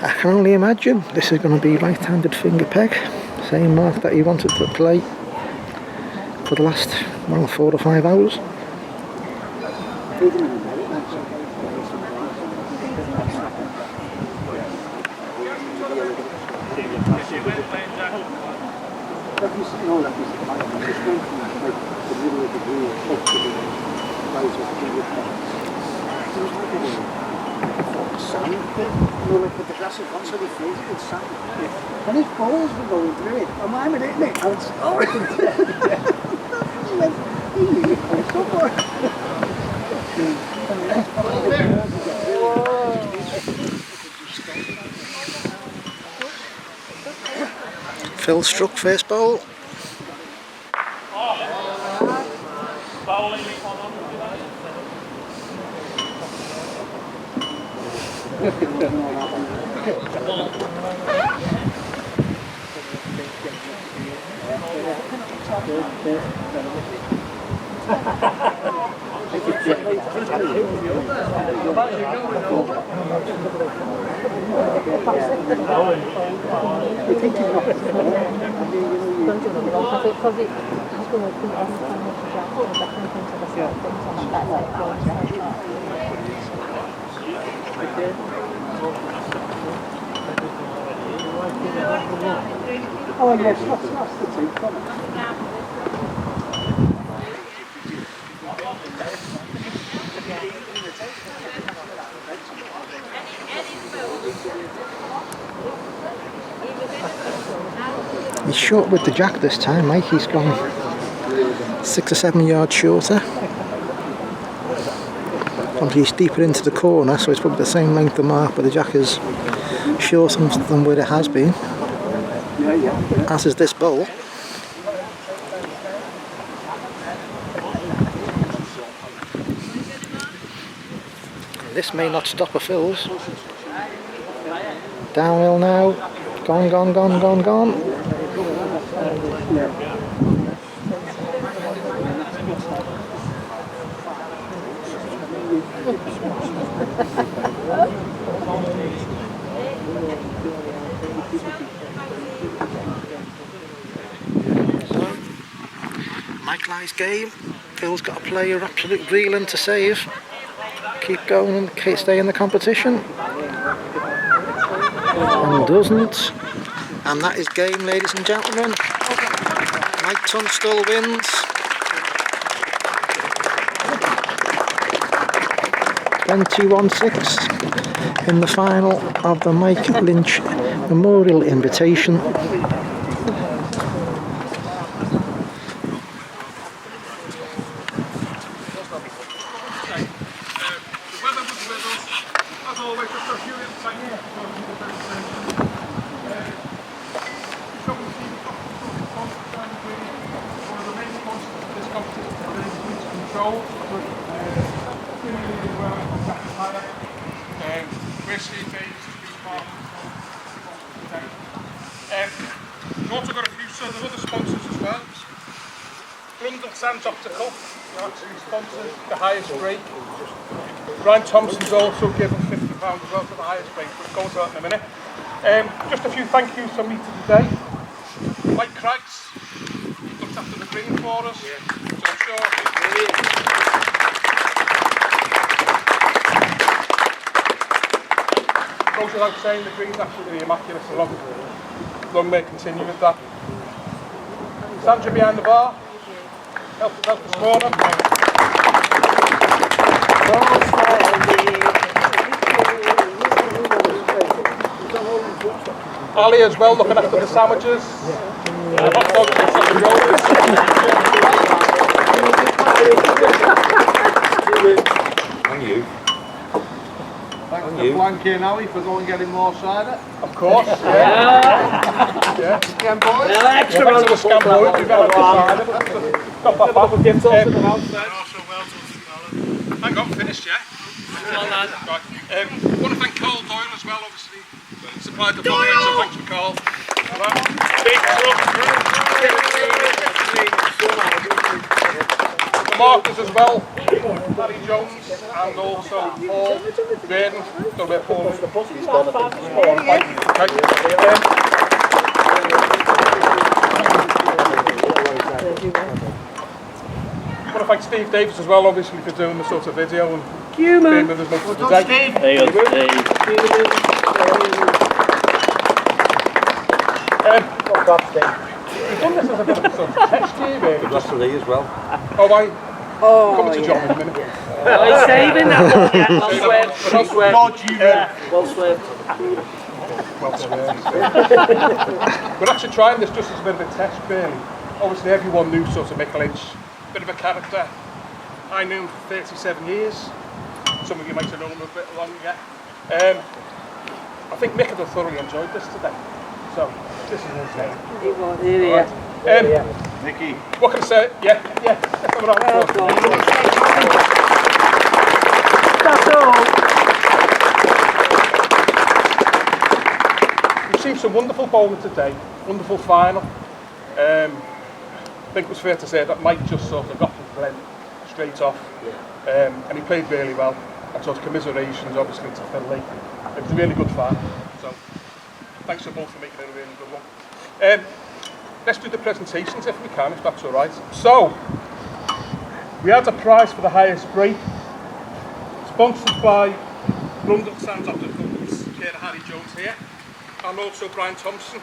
I can only imagine this is going to be right-handed finger peg. Same mark that he wanted to play for the last, well, 4 or 5 hours. Like with the grass had gone so they frozen with sand. And his balls were going through it. And mine were hitting it. And it's Phil struck first bowl. Oh yes, that's the team from it. He's short with the jack this time, Mike. He's gone 6 or 7 yards shorter. Obviously he's deeper into the corner, so it's probably the same length of mark, but the jack is shorter than where it has been. As is this bowl. This may not stop a Phil's. Downhill now. Gone, gone, gone, gone, gone. Mike Lynch's game. Phil's got to play your absolute reeling to save. Keep going and stay in the competition. And doesn't. And that is game, ladies and gentlemen. Mike Tunstall wins. 21-6 in the final of the Mike Lynch Memorial Invitation. We've also got a few other sponsors as well. Sands Optical, who actually sponsored the highest break. Brian Thompson's also given £50 as well for the highest break, but we'll go to that in a minute. Just a few thank yous from me today. Mike Craggs looked after the green for us, so I'm sure. Goes without saying, the green's absolutely immaculate, so long may continue with that. Sandra behind the bar. Helped us out this morning. Ali as well, looking after the sandwiches. The hot dogs and sausage rolls. And you. Thanks to Blanky and Ali for going and getting more cider. Of course, yeah. Yeah. Scam boys. Yeah, extra round of the scam boys. We've got cider. Got that back. Gifts also the house. Hang on, finished, yeah? Right. Want to thank Carl Doyle as well, obviously. Supplied the following, so thanks for Carl. The markers as well, Harry Jones and also Paul Braden. Don't know where Paul is. He's gone, I think. I want to thank Steve Davis as well, obviously, for doing the sort of video and being with us most of the day. There you go, Steve. We've done this as a bit of a sort of test here, really. The rest of the as well. Oh, coming to John in a minute. He's saving that one, yeah. Well swerved. Well swerved. We're actually trying this just as a bit of a test, really. Obviously, everyone knew sort of Mick Lynch, bit of a character. I knew him for 37 years. Some of you might have known him a bit longer. I think Mick had thoroughly enjoyed this today. So, this is insane. Here. Mickey. What can I say? Yeah. Let's have a round of applause. That's all. We've seen some wonderful bowling today. Wonderful final. I think it was fair to say that Mike just sort of got the blend straight off. And he played really well. And so commiserations, obviously, to Finley. It was a really good final. So, thanks to both for making it a really good one. Let's do the presentations if we can, if that's all right. So, we had a prize for the highest break, sponsored by London Sounds Opticals, care of Harry Jones here, and also Brian Thompson.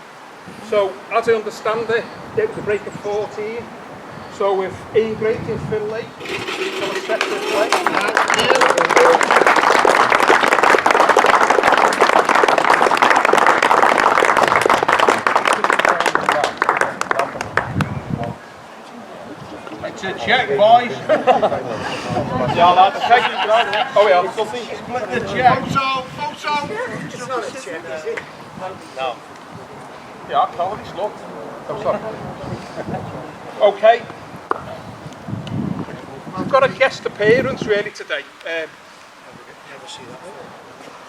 So, as I understand it, it was a break of 14. So, with A grade in Finley, so let's set this way. It's a check, boys. Yeah, lads. Oh, yeah. Split the check. Photo. It's not a check, is it? No. Yeah, I can't really slow. I'm sorry. Okay. We've got a guest appearance really today. Never see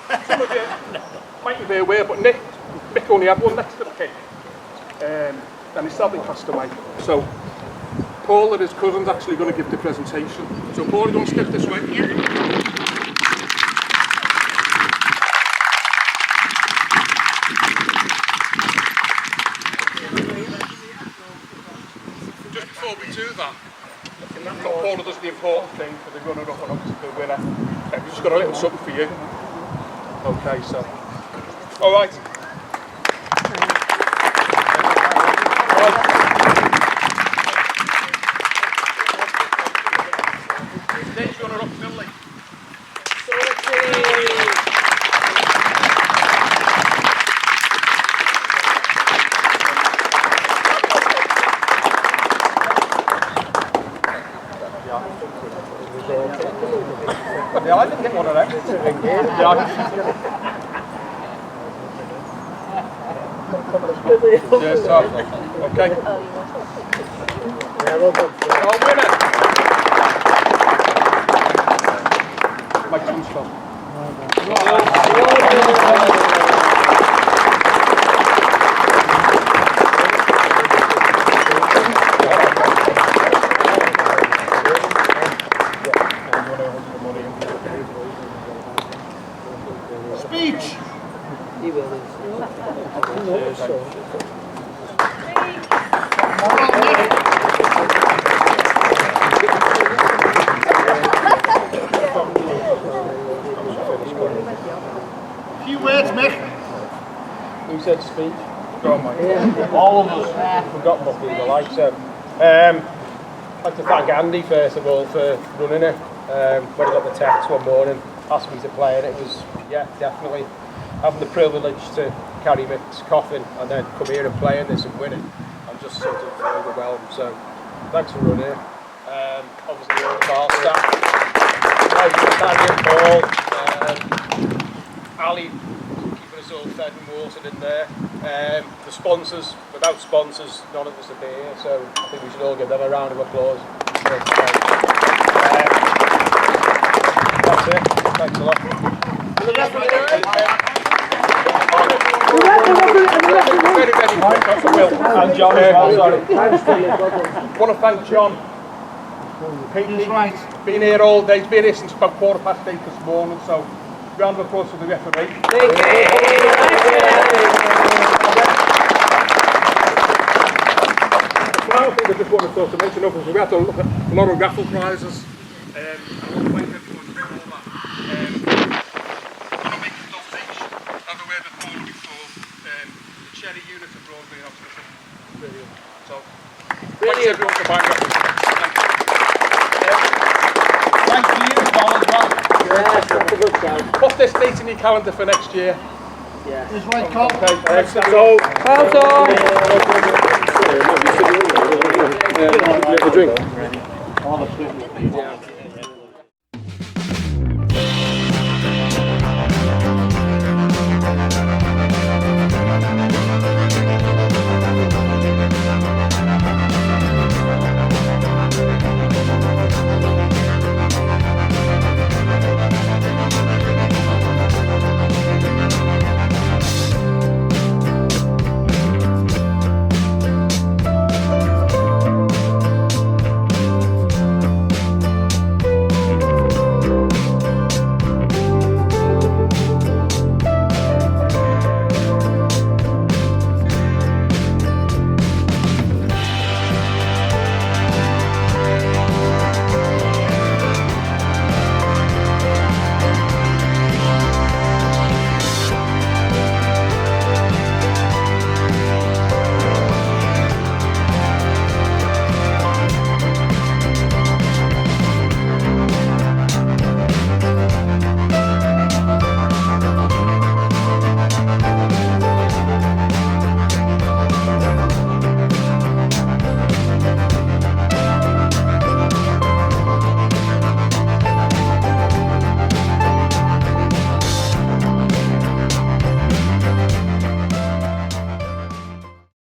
that. Some of you might be aware, but Mick only had one next to the cake. And he sadly passed away. So Paul and his cousin's actually going to give the presentation. So Paul, you want to step this way? Yeah. Just before we do that, Paul does the important thing for the runner-up and obviously the winner. We've just got a little something for you. Okay, so. All right. Next runner-up, Finley. Yeah, I didn't get one of them. Yes, sir. Okay. Yeah, well done. I'll win it. Mike Lynch. Speech. He will. Few words, Mick. Who said speech? Go on, mate. All of us forgot what we were like, so I'd like to thank Andy first of all for running it. When I got the text one morning, asked me to play, and it was, yeah, definitely having the privilege to carry Mick's coffin and then come here and play in this and win it. I'm just sort of overwhelmed, so thanks for running it. Obviously all the bar staff, Daniel, Paul, Ali, keeping us all fed and watered in there. The sponsors, without sponsors, none of us would be here, so I think we should all give them a round of applause. That's it. Thanks a lot. Very quick, Will and John. I want to thank John. He's been here all day. He's been here since about 8:15 this morning, so round of applause for the referee. The final thing I just wanted to mention, obviously we had a lot of raffle prizes. I want to thank everyone for all that. Want to make a donation, have a word with Paul before the Cherry unit of Broadway Hospital. Brilliant. So, thanks everyone for buying raffles. Thank you, Paul, as well. Yes, that's a good shout. Put this date in your calendar for next year. Yeah. It's right, Carl. Okay, so. A drink. Yeah.